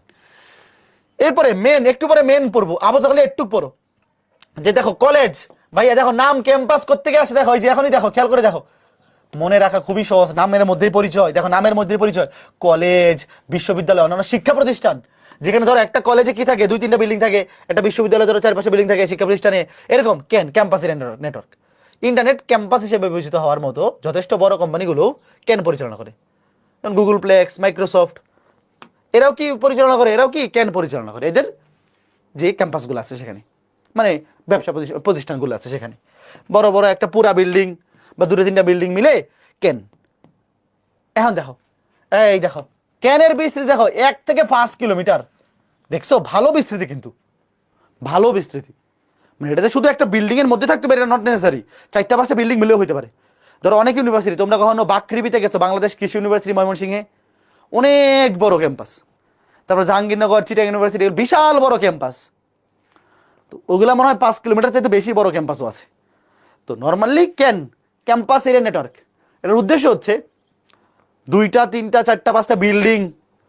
S1: এরপরে মেন, একটু পরে মেন পড়বো, আপাতত তাহলে একটু পড়ো যে দেখো কলেজ, ভাইয়া দেখো নাম ক্যাম্পাস কোত্থেকে আসে, দেখো এই যে এখনই দেখো, খেয়াল করে দেখো, মনে রাখা খুবই সহজ, নামের মধ্যেই পরিচয়। দেখো নামের মধ্যেই পরিচয়, কলেজ, বিশ্ববিদ্যালয়, অন্যান্য শিক্ষা প্রতিষ্ঠান, যেখানে ধরো একটা কলেজে কি থাকে, 2 3টা বিল্ডিং থাকে, একটা বিশ্ববিদ্যালয় ধরো 4 5 বিল্ডিং থাকে, শিক্ষা প্রতিষ্ঠানে এরকম ক্যাম্পাস নেটওয়ার্ক। ইন্টারনেট ক্যাম্পাস হিসেবে বিবেচিত হওয়ার মতো যথেষ্ট বড় কোম্পানিগুলো ক্যান পরিচালনা করে, যেমন গুগল, প্লেক্স, মাইক্রোসফট, এরাও কি পরিচালনা করে, এরাও কি ক্যান পরিচালনা করে, এদের যে ক্যাম্পাসগুলো আছে সেখানে, মানে ব্যবসা প্রতিষ্ঠানগুলো আছে সেখানে, বড় বড় একটা পুরা বিল্ডিং বা 2টা 3টা বিল্ডিং মিলে ক্যান। এখন দেখো, এই দেখো ক্যানের বিস্তৃতি দেখো 1 থেকে 5 কিলোমিটার। দেখছো ভালো বিস্তৃতি, কিন্তু ভালো বিস্তৃতি, মানে এটা শুধু একটা বিল্ডিং এর মধ্যে থাকতে পারে, এটা নট নেসেসারি 4টা 5টা বিল্ডিং মিলেও হতে পারে। ধরো অনেক ইউনিভার্সিটি, তোমরা কখনো বাকৃবিতে গেছো, বাংলাদেশ কৃষি ইউনিভার্সিটি ময়মনসিংহে, অনেক বড় ক্যাম্পাস। তারপর জাহাঙ্গীরনগর, চিটাগাং ইউনিভার্সিটি, বিশাল বড় ক্যাম্পাস। তো ওগুলা মনে হয় 5 কিলোমিটার চাইতে বেশি বড় ক্যাম্পাসও আছে। তো নর্মালি ক্যাম্পাস এরিয়া নেটওয়ার্ক, এটার উদ্দেশ্য হচ্ছে 2টা 3টা 4টা 5টা বিল্ডিং,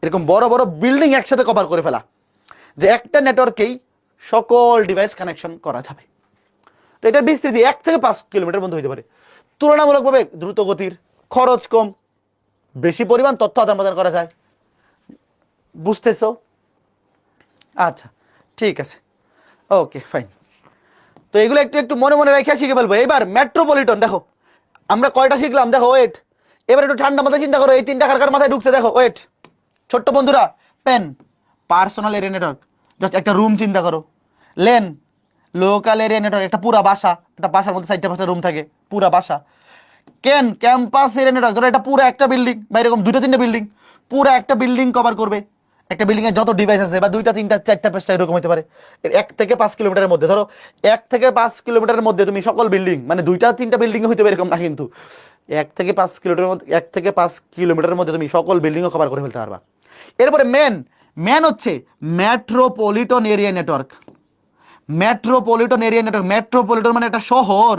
S1: এরকম বড় বড় বিল্ডিং একসাথে কভার করে ফেলা, যে একটা নেটওয়ার্কেই সকল ডিভাইস কানেকশন করা যাবে। তো এটার বিস্তৃতি 1 থেকে 5 কিলোমিটার পর্যন্ত হতে পারে। তুলনামূলকভাবে দ্রুত গতির, খরচ কম, বেশি পরিমাণ তথ্য আদান প্রদান করা যায়। বুঝতেছো? আচ্ছা, ঠিক আছে, ওকে ফাইন। তো এগুলো একটু একটু মনে মনে রেখে শিখে ফেলবো। এবার মেট্রোপলিটন দেখো আমরা কয়টা শিখলাম, দেখো ওয়েট। এবার একটু ঠান্ডা মাথায় চিন্তা করো, এই তিনটা কার মাথায় ঢুকছে দেখো, ওয়েট। ছোট্ট বন্ধুরা, PAN, personal area network, just একটা রুম চিন্তা করো। লেন, লোকাল এরিয়া নেটওয়ার্ক, একটা পুরা বাসা, একটা বাসার মধ্যে 4টা-5টা রুম থাকে, পুরা বাসা। কেন, ক্যাম্পাস এরিয়া নেটওয়ার্ক, ধরো এটা পুরো একটা বিল্ডিং বা এরকম 2টা-3টা বিল্ডিং, পুরো একটা বিল্ডিং কভার করবে। একটা বিল্ডিং এর যত ডিভাইস আছে বা 2টা-3টা-4টা-5টা এরকম হতে পারে। 1 থেকে 5 কিলোমিটারের মধ্যে, ধরো 1 থেকে 5 কিলোমিটারের মধ্যে তুমি সকল বিল্ডিং, মানে 2টা-3টা বিল্ডিং হইতে পারে এরকম না, কিন্তু 1 থেকে 5 কিলোমিটারের মধ্যে, 1 থেকে 5 কিলোমিটারের মধ্যে তুমি সকল বিল্ডিংও কভার করে ফেলতে পারবা। এরপরে মেন হচ্ছে metropolitan area network. Metropolitan area network, metropolitan মানে একটা শহর।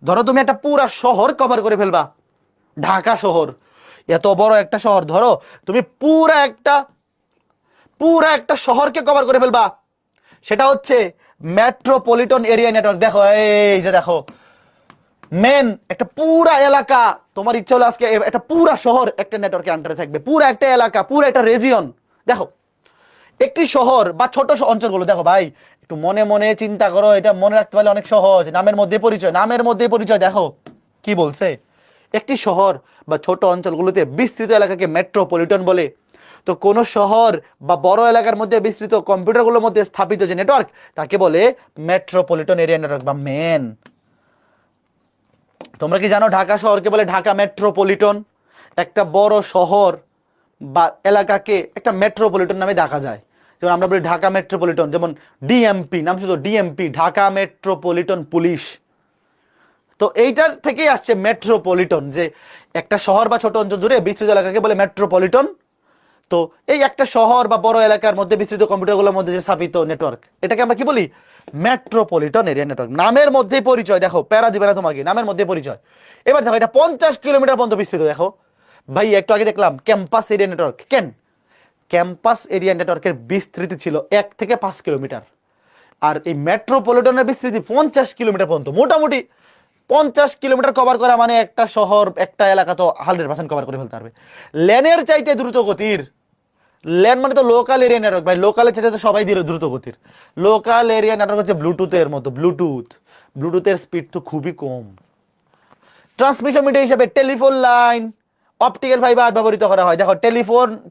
S1: ধরো তুমি একটা পুরা শহর কভার করে ফেলবা, ঢাকা শহর, এত বড় একটা শহর, ধরো তুমি পুরা একটা শহরকে কভার করে ফেলবা, সেটা হচ্ছে মেট্রোপলিটন এরিয়া নেটওয়ার্ক। দেখো এই যে দেখো, মেন একটা পুরা এলাকা, তোমার ইচ্ছা হলো আজকে একটা পুরা শহর একটা নেটওয়ার্কের আন্ডারে থাকবে, পুরা একটা এলাকা, পুরা একটা রিজিয়ন। দেখো একটি শহর বা ছোট অঞ্চলগুলো, দেখো ভাই একটু মনে মনে চিন্তা করো, এটা মনে রাখতে পারলে অনেক সহজ। নামের মধ্যে পরিচয়, নামের মধ্যে পরিচয়। দেখো কি বলছে, একটি শহর বা ছোট অঞ্চলগুলোতে বিস্তৃত এলাকাকে মেট্রোপলিটন বলে। তো কোন শহর বা বড় এলাকার মধ্যে বিস্তৃত কম্পিউটারগুলোর মধ্যে স্থাপিত যে নেটওয়ার্ক, তাকে বলে মেট্রোপলিটন এরিয়া নেটওয়ার্ক বা মেন। তোমরা কি জানো ঢাকা শহরকে বলে ঢাকা মেট্রোপলিটন? একটা বড় শহর বা এলাকাকে একটা মেট্রোপলিটন নামে ডাকা যায়। যেমন আমরা বলি ঢাকা মেট্রোপলিটন, যেমন ডিএমপি নাম শুধু, ডিএমপি ঢাকা মেট্রোপলিটন পুলিশ। তো এইটার থেকেই আসছে মেট্রোপলিটন, যে একটা শহর বা ছোট অঞ্চল জুড়ে বিস্তৃত এলাকাকে বলে মেট্রোপলিটন। তো এই একটা শহর বা বড় এলাকার মধ্যে বিস্তৃত কম্পিউটারগুলোর মধ্যে যে স্থাপিত নেটওয়ার্ক, এটাকে আমরা কি বলি? Metropolitan area network. নামের মধ্যেই পরিচয়, দেখো প্যারা দিবে না তোমাকে, নামের মধ্যে পরিচয়। এবার দেখো এটা 50 কিলোমিটার পর্যন্ত বিস্তৃত। দেখো ভাই একটু আগে দেখলাম ক্যাম্পাস এরিয়া নেটওয়ার্ক, কেন ক্যাম্পাস এরিয়া নেটওয়ার্কের বিস্তৃতি ছিল 1 থেকে 5 কিলোমিটার, আর এই মেট্রোপলিটনের বিস্তৃতি 50 কিলোমিটার পর্যন্ত। মোটামুটি 50 কিলোমিটার কভার করা মানে একটা শহর, একটা এলাকা তো 100% কভার করে ফেলতে পারবে। লেনের চাইতে দ্রুত গতির, ল্যান মানে তো লোকাল এরিয়া নেটওয়ার্ক ভাই, লোকালের চাইতে তো সবাই দ্রুত গতির। লোকাল এরিয়া নেটওয়ার্ক হচ্ছে ব্লুটুথের মতো, ব্লুটুথের স্পিড তো খুবই কম। ট্রান্সমিশন মিডিয়া হিসেবে টেলিফোন লাইন, অপটিক্যাল ফাইবার ব্যবহৃত করা হয়। দেখো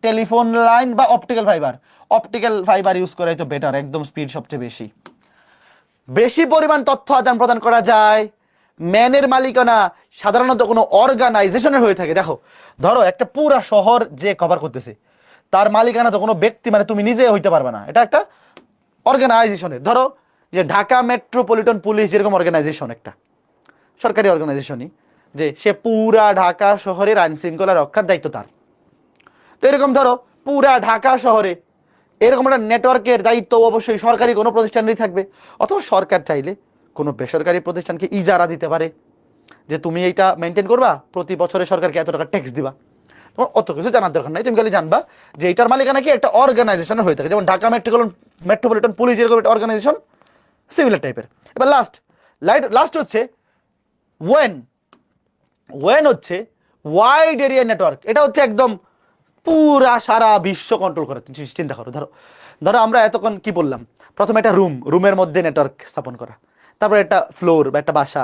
S1: টেলিফোন লাইন বা অপটিক্যাল ফাইবার ইউজ করা তো বেটার, একদম স্পিড সবচেয়ে বেশি, বেশি পরিমাণ তথ্য আদান প্রদান করা যায়। ম্যানের মালিকানা সাধারণত কোনো অর্গানাইজেশনের হয়ে থাকে। দেখো ধরো একটা পুরা শহর যে কভার করতেছে, তার মালিকানা তো কোনো ব্যক্তি, মানে তুমি নিজে হইতে পারবে না, এটা একটা অর্গানাইজেশনের। ধরো যে ঢাকা মেট্রোপলিটন পুলিশ যেরকম অর্গানাইজেশন, একটা সরকারি অর্গানাইজেশনই, যে সে পুরা ঢাকা শহরের আইন শৃঙ্খলা রক্ষার দায়িত্ব তার। তো এরকম ধরো পুরা ঢাকা শহরে এরকম একটা নেটওয়ার্কের দায়িত্ব অবশ্যই সরকারি কোনো প্রতিষ্ঠানেরই থাকবে, অথবা সরকার চাইলে কোনো বেসরকারি প্রতিষ্ঠানকে ইজারা দিতে পারে, যে তুমি এইটা মেনটেন করবা, প্রতি বছরে সরকারকে এত টাকা ট্যাক্স দিবা। তোমার অত কিছু জানার দরকার নাই, তুমি খালি জানবা যে এটার মালিকানা কি একটা অর্গানাইজেশনের হয়ে থাকে। যেমন ঢাকা মেট্রোপলিটন পুলিশ এরকম একটা অর্গানাইজেশন, সিমিলার টাইপের। এবার লাস্ট হচ্ছে ওয়েন হচ্ছে ওয়াইড এরিয়া নেটওয়ার্ক। এটা হচ্ছে একদম পুরা সারা বিশ্ব কন্ট্রোল করে। চিন্তা করো, ধরো আমরা এতক্ষণ কি বললাম, প্রথমে একটা রুমের মধ্যে নেটওয়ার্ক স্থাপন করা, তারপরে একটা ফ্লোর বা একটা বাসা,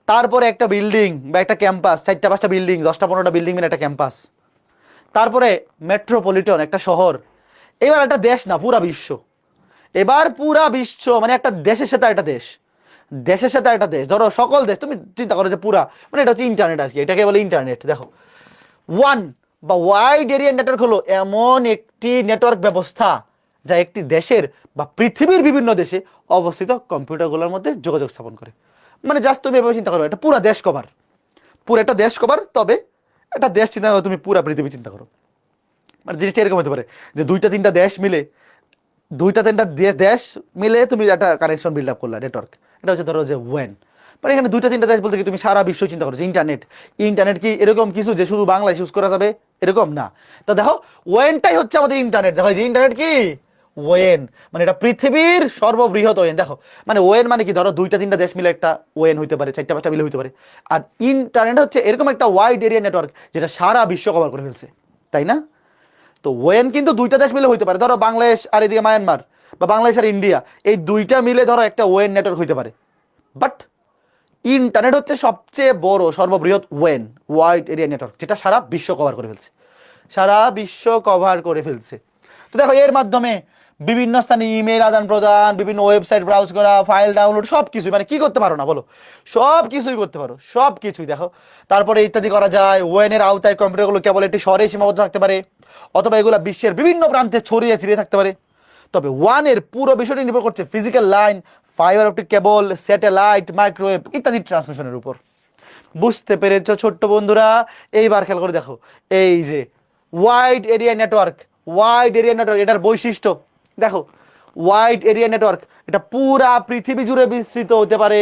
S1: তারপরে একটা বিল্ডিং বা একটা ক্যাম্পাস, 4টা-5টা বিল্ডিং, 10টা-15টা বিল্ডিং মিলে একটা ক্যাম্পাস, তারপরে মেট্রোপলিটন একটা শহর, এবার একটা দেশ, না পুরা বিশ্ব। এবার পুরা বিশ্ব মানে একটা দেশের সাথে একটা দেশ, ধরো সকল দেশ, তুমি চিন্তা করো যে পুরা, মানে এটা হচ্ছে ইন্টারনেট, আজকে এটাকে বলে ইন্টারনেট। দেখো ওয়াইড এরিয়া নেটওয়ার্ক হলো এমন একটি নেটওয়ার্ক ব্যবস্থা যা একটি দেশের বা পৃথিবীর বিভিন্ন দেশে অবস্থিত কম্পিউটারগুলোর মধ্যে যোগাযোগ স্থাপন করে। মানে জাস্ট তুমি এভাবে চিন্তা করো, এটা পুরো একটা দেশ কভার, তবে একটা দেশ চিন্তা করো, তুমি পুরো পৃথিবী চিন্তা করো। মানে জিনিসটা এরকম হতে পারে যে 2টা-3টা দেশ মিলে তুমি একটা কানেকশন বিল্ড আপ করলা, নেটওয়ার্ক। এটা হচ্ছে ধরো যে মানে এখানে 2টা-3টা দেশ বলতে কি তুমি সারা বিশ্ব চিন্তা করছো। ইন্টারনেট কি এরকম কিছু যে শুধু বাংলাদেশ ইউজ করা যাবে এরকম না। তো দেখো ওয়েনটাই হচ্ছে আমাদের ইন্টারনেট। দেখো যে ইন্টারনেট কি ওয়েন, মানে এটা পৃথিবীর সর্ববৃহৎ ওয়েন। দেখো মানে ওয়েন মানে কি, ধরো 2-3টা দেশ মিলে একটা ওয়েন হইতে পারে, 4-5টা মিলে হইতে পারে। আর ইন্টারনেট হচ্ছে এরকম একটা ওয়াইড এরিয়া নেটওয়ার্ক যেটা সারা বিশ্ব কভার করে ফেলছে, তাই না? তো ওয়েন কিন্তু 2টা দেশ মিলে হইতে পারে, ধরো বাংলাদেশ আর এদিকে মায়ানমার, বা বাংলাদেশ আর ইন্ডিয়া, এই 2টা মিলে ধরো একটা ওয়েন নেটওয়ার্ক হইতে পারে। বাট ইন্টারনেট হচ্ছে সবচেয়ে বড় সর্ববৃহৎ ওয়েন, ওয়াইড এরিয়া নেটওয়ার্ক, যেটা সারা বিশ্ব কভার করে ফেলছে, সারা বিশ্ব কভার করে ফেলছে। তো দেখো এর মাধ্যমে বিভিন্ন স্থানে ইমেল আদান প্রদান, বিভিন্ন ওয়েবসাইট ব্রাউজ করা, ফাইল ডাউনলোড, সব কিছুই, মানে কি করতে পারো না বলো, সব কিছুই করতে পারো, সব কিছুই। দেখো তারপরে ইত্যাদি করা যায়। ওয়েনের আওতায় কম্পিউটারগুলো কেবল একটি শহরে সীমাবদ্ধ থাকতে পারে, অথবা এগুলো বিশ্বের বিভিন্ন প্রান্তে ছড়িয়ে ছিটিয়ে থাকতে পারে। তবে ওয়ানের পুরো বিষয়টি নির্ভর করছে ফিজিক্যাল লাইন, ফাইবার অপটিক কেবল, স্যাটেলাইট, মাইক্রোওয়েভ ইত্যাদি ট্রান্সমিশনের উপর। বুঝতে পেরেছো ছোট্ট বন্ধুরা? এইবার খেয়াল করে দেখো, এই যে wide area network, wide area network এটার বৈশিষ্ট্য দেখো। ওয়াইড এরিয়া নেটওয়ার্ক এটা পুরা পৃথিবী জুড়ে বিস্তৃত হতে পারে।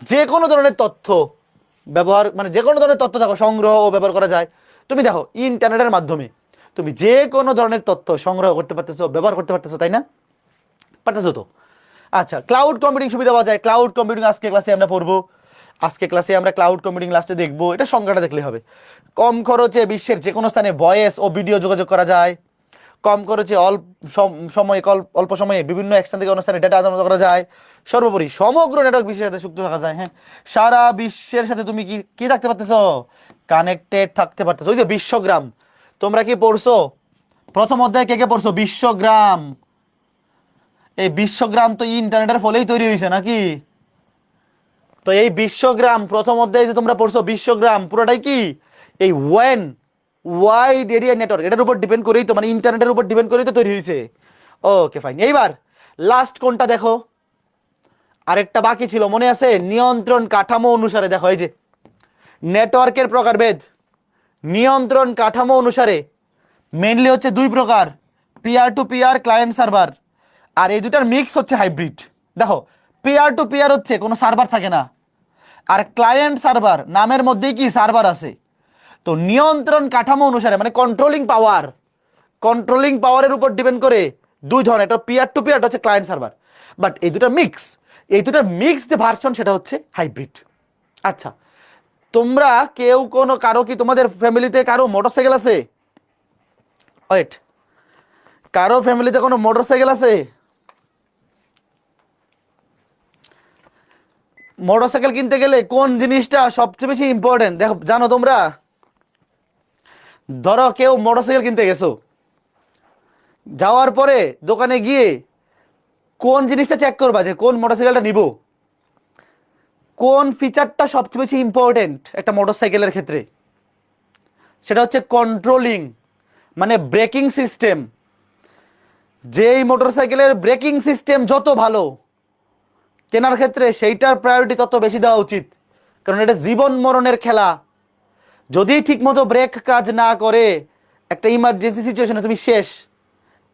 S1: যে কোনো ধরনের তথ্য ব্যবহার, মানে যে কোনো ধরনের তথ্য দেখো সংগ্রহ ও ব্যবহার করা যায়। তুমি দেখো ইন্টারনেটের মাধ্যমে তুমি যে কোনো ধরনের তথ্য সংগ্রহ করতে পারতেছো, ব্যবহার করতে পারতেছো, তাই না? পারতেছো তো? আচ্ছা, ক্লাউড কম্পিউটিং সুবিধা পাওয়া যায়। ক্লাউড কম্পিউটিং আজকে ক্লাসে আমরা পড়বো, আজকে ক্লাসে আমরা ক্লাউড কম্পিউটিং লাস্টে দেখবো, এটা সংখ্যাটা দেখলে হবে। কম খরচে বিশ্বের যে কোনো স্থানে ভয়েস ও ভিডিও যোগাযোগ করা যায়। কম খরচে অল্প সময়ে বিভিন্ন এক স্থান থেকে অন্য স্থানে ডেটা আদান প্রদান করা যায়। সর্বোপরি সমগ্র নেটওয়ার্ক বিশ্বের সাথে যুক্ত থাকা যায়। হ্যাঁ, সারা বিশ্বের সাথে তুমি কি কি থাকতে পারতেছো? কানেক্টেড থাকতে পারতেছো। ওই যে বিশ্বগ্রাম, তোমরা কি পড়ছো? প্রথম অধ্যায়ে কে কে পড়ছো বিশ্বগ্রাম? এই বিশ্বগ্রাম তো ইন্টারনেটের ফলেই তৈরি হয়েছে নাকি? তো এই বিশ্বগ্রাম প্রথম অধ্যায়ে যে তোমরা পড়ছো বিশ্বগ্রাম, পুরোটাই কি এই ওয়েন, ওয়াইড এরিয়া নেটওয়ার্ক, এটার উপর ডিপেন্ড করেই তো, মানে ইন্টারনেটের উপর ডিপেন্ড করেই তো তৈরি হয়েছে। Okay fine. এইবার লাস্ট কোনটা দেখো, আরেকটা বাকি ছিল মনে আছে? নিয়ন্ত্রণ কাঠামো অনুসারে দেখো, এই যে নেটওয়ার্কের প্রকারভেদ, নিয়ন্ত্রণ কাঠামো অনুসারে মেইনলি হচ্ছে দুই প্রকার, peer to peer, client server. আর এই দুটার মিক্স হচ্ছে হাইব্রিড। দেখো পিয়ার টু পিয়ার হচ্ছে কোনো সার্ভার থাকে না, আর ক্লায়েন্ট সার্ভার নামের মধ্যেই কি সার্ভার আছে। তো নিয়ন্ত্রণ কাঠামো অনুসারে মানে কন্ট্রোলিং পাওয়ারের উপর ডিপেন্ড করে দুই ধরনের, এটা পিয়ার টু পিয়ার, হচ্ছে ক্লায়েন্ট সার্ভার। বাট এই দুটা মিক্স, এই দুটার মিক্স যে ভার্সন সেটা হচ্ছে হাইব্রিড। আচ্ছা, তোমরা কেউ কারো কি তোমাদের ফ্যামিলিতে কারো মোটরসাইকেল আছে? ওয়েট, কারো ফ্যামিলিতে কোনো মোটরসাইকেল আছে? মোটরসাইকেল কিনতে গেলে কোন জিনিসটা সবচেয়ে বেশি ইম্পর্টেন্ট দেখো, জানো তোমরা? ধরো কেউ মোটরসাইকেল কিনতে গেছো, যাওয়ার পরে দোকানে গিয়ে কোন জিনিসটা চেক করবা যে কোন মোটরসাইকেলটা নিব? কোন ফিচারটা সবচেয়ে বেশি ইম্পর্টেন্ট একটা মোটরসাইকেলের ক্ষেত্রে? সেটা হচ্ছে কন্ট্রোলিং, মানে ব্রেকিং সিস্টেম। যেই মোটরসাইকেলের ব্রেকিং সিস্টেম যত ভালো, কেনার ক্ষেত্রে সেইটার প্রায়োরিটি তত বেশি দেওয়া উচিত, কারণ এটা জীবন মরণের খেলা। যদি ঠিকমতো ব্রেক কাজ না করে, একটা ইমার্জেন্সি সিচুয়েশনে তুমি শেষ,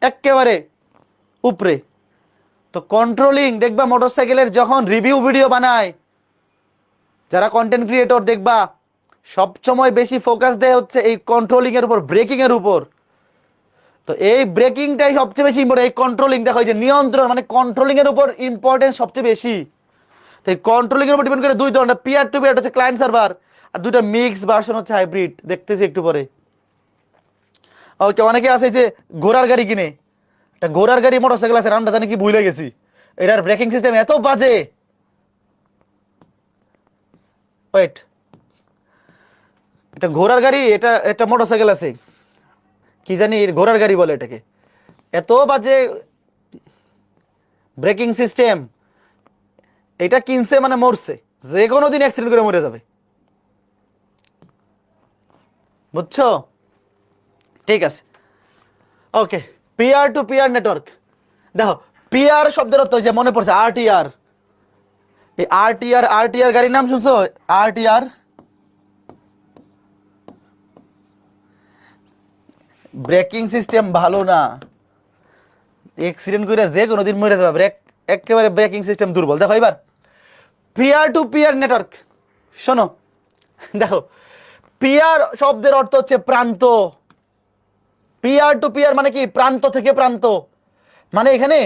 S1: একেবারে উপরে। তো কন্ট্রোলিং দেখবা মোটরসাইকেলের যখন রিভিউ ভিডিও বানায় যারা কন্টেন্ট ক্রিয়েটর, দেখবা সবসময় বেশি ফোকাস দেয় হচ্ছে এই কন্ট্রোলিং এর উপর, ব্রেকিং এর উপর। তো এই ব্রেকিংটাই সবচেয়ে বেশি ইম্পর্টেন্ট। এই কন্ট্রোলিং দেখো, এই যে নিয়ন্ত্রণ, মানে কন্ট্রোলিং এর উপর ইম্পর্টেন্স সবচেয়ে বেশি। তো এই কন্ট্রোলিং এর উপর ডিপেন্ড করে দুই ধরনের, পিয়ার টু পিয়ার হচ্ছে ক্লায়েন্ট সার্ভার, আর দুইটা মিক্স ভার্সন হচ্ছে হাইব্রিড। দেখতেছি একটু পরে। ওকে, অনেকে আছে যে ঘোড়ার গাড়ি কিনে, একটা ঘোড়ার গাড়ি মোটরসাইকেল আছে, নামটা জানি কি ভুলে গেছি, এটার ব্রেকিং সিস্টেম এত বাজে। ওয়েট, এটা ঘোড়ার গাড়ি, এটা একটা মোটরসাইকেল আছে, কি জানি ঘোড়ার গাড়ি বলে এটাকে, এত বাজে ব্রেকিং সিস্টেম। এটা কিনছে মানে মরছে, যে কোনো দিন অ্যাক্সিডেন্ট করে মরে যাবে, বুঝছো? ঠিক আছে, ওকে। পিয়ার টু পিয়ার নেটওয়ার্ক দেখো, পিয়ার শব্দের অর্থ যে মনে পড়ছে আরটিআর। এই আরটিআর গাড়ির নাম শুনছো? আরটিআর ব্রেকিং সিস্টেম ভালো না, অ্যাক্সিডেন্ট করে যে কোনো দিন মরে যাবে, একেবারে ব্রেকিং সিস্টেম দুর্বল। দেখো এবার পিয়ার টু পিয়ার নেটওয়ার্ক, শোনো দেখো, পিয়ার শব্দের অর্থ হচ্ছে প্রান্ত। পিয়ার টু পিয়ার মানে কি? প্রান্ত থেকে প্রান্ত। মানে এখানে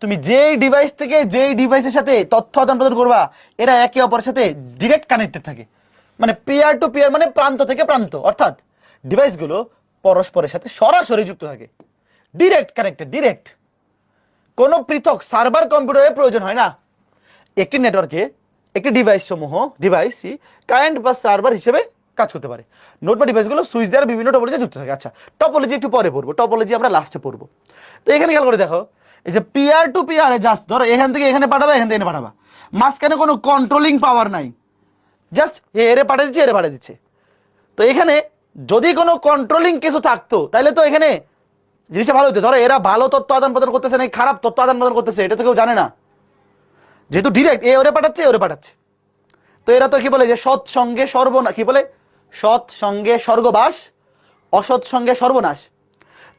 S1: তুমি যেই ডিভাইস থেকে যেই ডিভাইসের সাথে তথ্য আদান প্রদান করবা এরা একে অপরের সাথে ডিরেক্ট কানেক্টেড থাকে। মানে পিয়ার টু পিয়ার মানে প্রান্ত থেকে প্রান্ত, অর্থাৎ ডিভাইসগুলো পরস্পরের সাথে সরাসরি যুক্ত থাকে, ডিরেক্ট কানেক্টেড, ডিরেক্ট। কোনো পৃথক সার্ভার কম্পিউটারের প্রয়োজন হয় না। একটি নেটওয়ার্কে একটি ডিভাইসই ক্লায়েন্ট বা সার্ভার হিসেবে কাজ করতে পারে। নোট বা ডিভাইসগুলো সুইচ দ্বারা বিভিন্ন টপোলজি যুক্ত থাকে। আচ্ছা, টপোলজি একটু পরে পড়বো, টপোলজি আমরা লাস্টে পড়বো। তো এখানে খেয়াল করে দেখো, এই যে পিয়ার টু পিয়ার, জাস্ট ধরো এখান থেকে এখানে পাঠাবা, এখান থেকে এখানে পাঠাবা, মাঝখানে কোনো কন্ট্রোলিং পাওয়ার নাই, জাস্ট এরে পাঠিয়ে দিচ্ছে, এরে পাঠিয়ে দিচ্ছে। তো এখানে যদি কোনো কন্ট্রোলিং কিছু থাকতো তাহলে তো এখানে জিনিসটা ভালো হতো। ধরো এরা ভালো তথ্য আদান প্রদান করতেছে না খারাপ তথ্য আদান প্রদান করতেছে, এটা তো কেউ জানে না, যেহেতু ডিরেক্ট এ ওরে পাঠাচ্ছে, এ ওরে পাঠাচ্ছে। তো এরা তো কি বলে যে সৎ সঙ্গে সর্বনাশ, কি বলে সৎ সঙ্গে স্বর্গবাস, অসৎ সঙ্গে সর্বনাশ।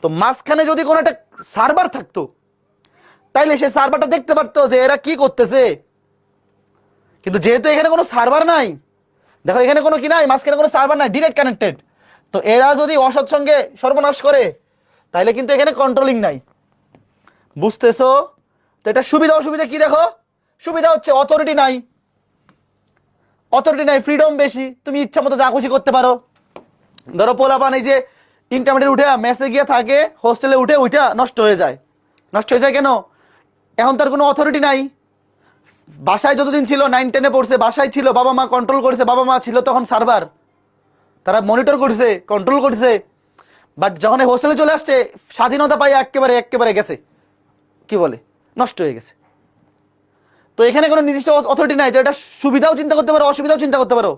S1: তো মাঝখানে যদি কোনো একটা সার্ভার থাকতো তাইলে সে সার্ভারটা দেখতে পারতো যে এরা কি করতেছে। কিন্তু যেহেতু এখানে কোনো সার্ভার নাই, দেখো এখানে কোনো কি নাই, মাঝখানে কোনো সার্ভার নাই, ডিরেক্ট কানেক্টেড। তো এরা যদি অসৎ সঙ্গে সর্বনাশ করে তাইলে কিন্তু এখানে কন্ট্রোলিং নাই। বুঝতেছো? তো এটা সুবিধা অসুবিধা কি দেখো, সুবিধা হচ্ছে অথরিটি নাই, ফ্রিডম বেশি, তুমি ইচ্ছা মতো যা খুশি করতে পারো। ধরো পোলাপান এই যে ইন্টারমিডিয়েট উঠে মেসে গিয়ে থাকে, হোস্টেলে উঠে ওইটা নষ্ট হয়ে যায়। নষ্ট হয়ে যায় কেন? এখন তার কোনো অথরিটি নাই। বাসায় যতদিন ছিল, 9-10-এ পড়ছে, বাসায় ছিল, বাবা মা কন্ট্রোল করেছে, বাবা মা ছিল তখন সার্ভার, তারা মনিটর করছে, কন্ট্রোল করছে। বাট যখন হোস্টেলে চলে আসছে, স্বাধীনতা পাই একেবারে গেছে, কি বলে নষ্ট হয়ে গেছে। তো এখানে কোনো নির্দিষ্ট অথরিটি নাই, তো এটা সুবিধাও চিন্তা করতে পারো, অসুবিধাও চিন্তা করতে পারো,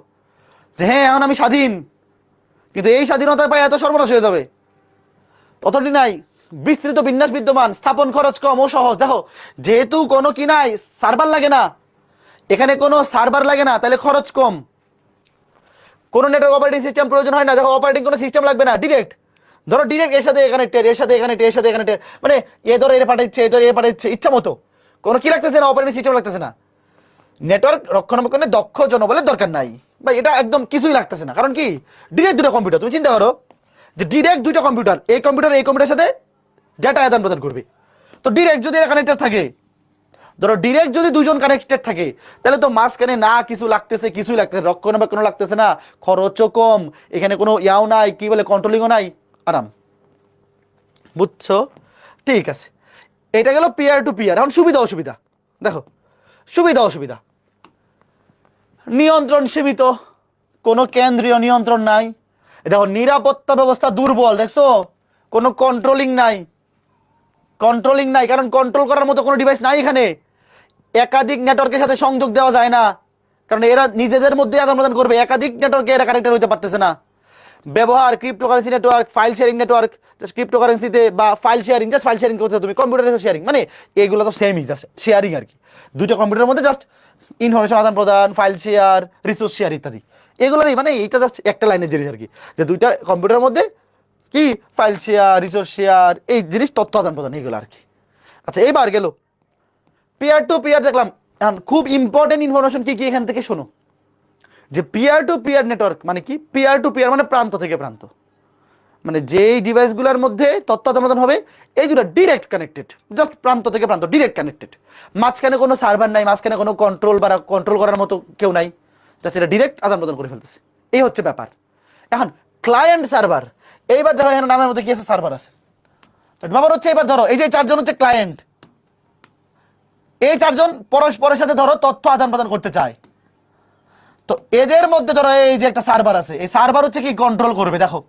S1: যে হ্যাঁ এখন আমি স্বাধীন, কিন্তু এই স্বাধীনতা পাই এত সর্বনাশ হয়ে যাবে। অথরিটি নাই, বিস্তৃত বিন্যাস বিদ্যমান, স্থাপন খরচ কম ও সহজ। দেখো যেহেতু কোনো কি নাই, সার্ভার লাগে না, এখানে কোনো সার্ভার লাগে না, তাহলে খরচ কম। কোনো নেটওয়ার্ক অপারেটিং সিস্টেম প্রয়োজন হয় না, দেখো অপারেটিং কোনো সিস্টেম লাগবে না, ডিরেক্ট ধরো ডিরেক্ট এর সাথে কানেক্টেড, এর সাথে কানেক্টেড, এর সাথে কানেক্টেড, মানে এ ধরো এর পাঠাচ্ছে, এ ধরো এর পাঠাচ্ছে, ইচ্ছা মতো, কোনো কি লাগতেছে না, অপারেটিং সিস্টেম লাগতেছে না, নেটওয়ার্ক রক্ষণাবেক্ষণে দক্ষ জনবলের দরকার নাই, বা এটা একদম কিছুই লাগতেছে না। কারণ কি ডিরেক্ট দুটো কম্পিউটার, তুমি চিন্তা করো যে ডিরেক্ট দুইটা কম্পিউটার, এই কম্পিউটারের সাথে ডেটা আদান প্রদান করবে। তো ডিরেক্ট যদি কানেক্টেড থাকে, ধরো ডিরেক্ট যদি দুজন কানেক্টেড থাকে, তাহলে তো মাঝখানে না কিছু লাগতেছে, কিছুই লাগতেছে, রক্ষণাবেক্ষণ লাগতেছে না, খরচও কম, এখানে কোনো ইয়াও নাই, কি বলে কন্ট্রোলিংও নাই, আরাম। বুঝছো? ঠিক আছে, এটা গেল পিয়ার টু পিয়ার। এখন সুবিধা অসুবিধা দেখো, সুবিধা অসুবিধা, নিয়ন্ত্রণ সীমিত, কোনো কেন্দ্রীয় নিয়ন্ত্রণ নাই। দেখো নিরাপত্তা ব্যবস্থা দুর্বল, দেখছো কোনো কন্ট্রোলিং নাই, কারণ কন্ট্রোল করার মতো কোনো ডিভাইস নাই এখানে। একাধিক নেটওয়ার্কের সাথে সংযোগ দেওয়া যায় না, কারণ এরা নিজেদের মধ্যে আদান প্রদান করবে, একাধিক নেটওয়ার্কে এরা কানেক্টেড হতে পারতেছে না। ব্যবহার cryptocurrency network, file sharing network, ক্রিপ্টোকারেন্সিতে বা file sharing, just file sharing করতে তুমি কম্পিউটারের শেয়ারিং, মানে এগুলো তো সেমই, জাস্ট শেয়ারিং আর কি, দুইটা কম্পিউটারের মধ্যে জাস্ট ইনফরমেশন আদান প্রদান, ফাইল শেয়ার, রিসোর্স শেয়ার ইত্যাদি, এগুলো নেই, মানে এইটা জাস্ট একটা লাইনের জিনিস আর কি, যে দুইটা কম্পিউটারের মধ্যে কি ফাইল শেয়ার, রিসোর্স শেয়ার, এই জিনিস তথ্য আদান প্রদান, এইগুলো আর কি। আচ্ছা এইবার গেল পিয়ার টু পিয়ার, দেখলাম খুব ইম্পর্টেন্ট ইনফরমেশন কি কি এখান থেকে শোনো, যে পিয়ার টু পিয়ার নেটওয়ার্ক মানে কি, পিয়ার টু পিয়ার মানে প্রান্ত থেকে প্রান্ত, মানে যেই ডিভাইসগুলোর মধ্যে তথ্য আদান হবে এই দুটো ডিরেক্ট কানেক্টেড, জাস্ট প্রান্ত থেকে প্রান্ত ডিরেক্ট কানেক্টেড, মাঝখানে কোনো সার্ভার নাই, মাঝখানে কোনো কন্ট্রোল করার মতো কেউ নাই, জাস্ট এটা ডিরেক্ট আদান প্রদান করে ফেলতেছে, এই হচ্ছে ব্যাপার। এখন ক্লায়েন্ট সার্ভার, এইবার দেখো এখানে নামের মধ্যে কি আছে, সার্ভার আছে, ব্যাপার হচ্ছে এবার ধরো এই যে চারজন হচ্ছে ক্লায়েন্ট, এই চারজন পরস্পরের সাথে ধরো তথ্য আদান প্রদান করতে চায়। তো এদের মধ্যে ধরো এই যে একটা সার্ভার আছে, এই সার্ভার হচ্ছে কি কন্ট্রোল করবে, দেখো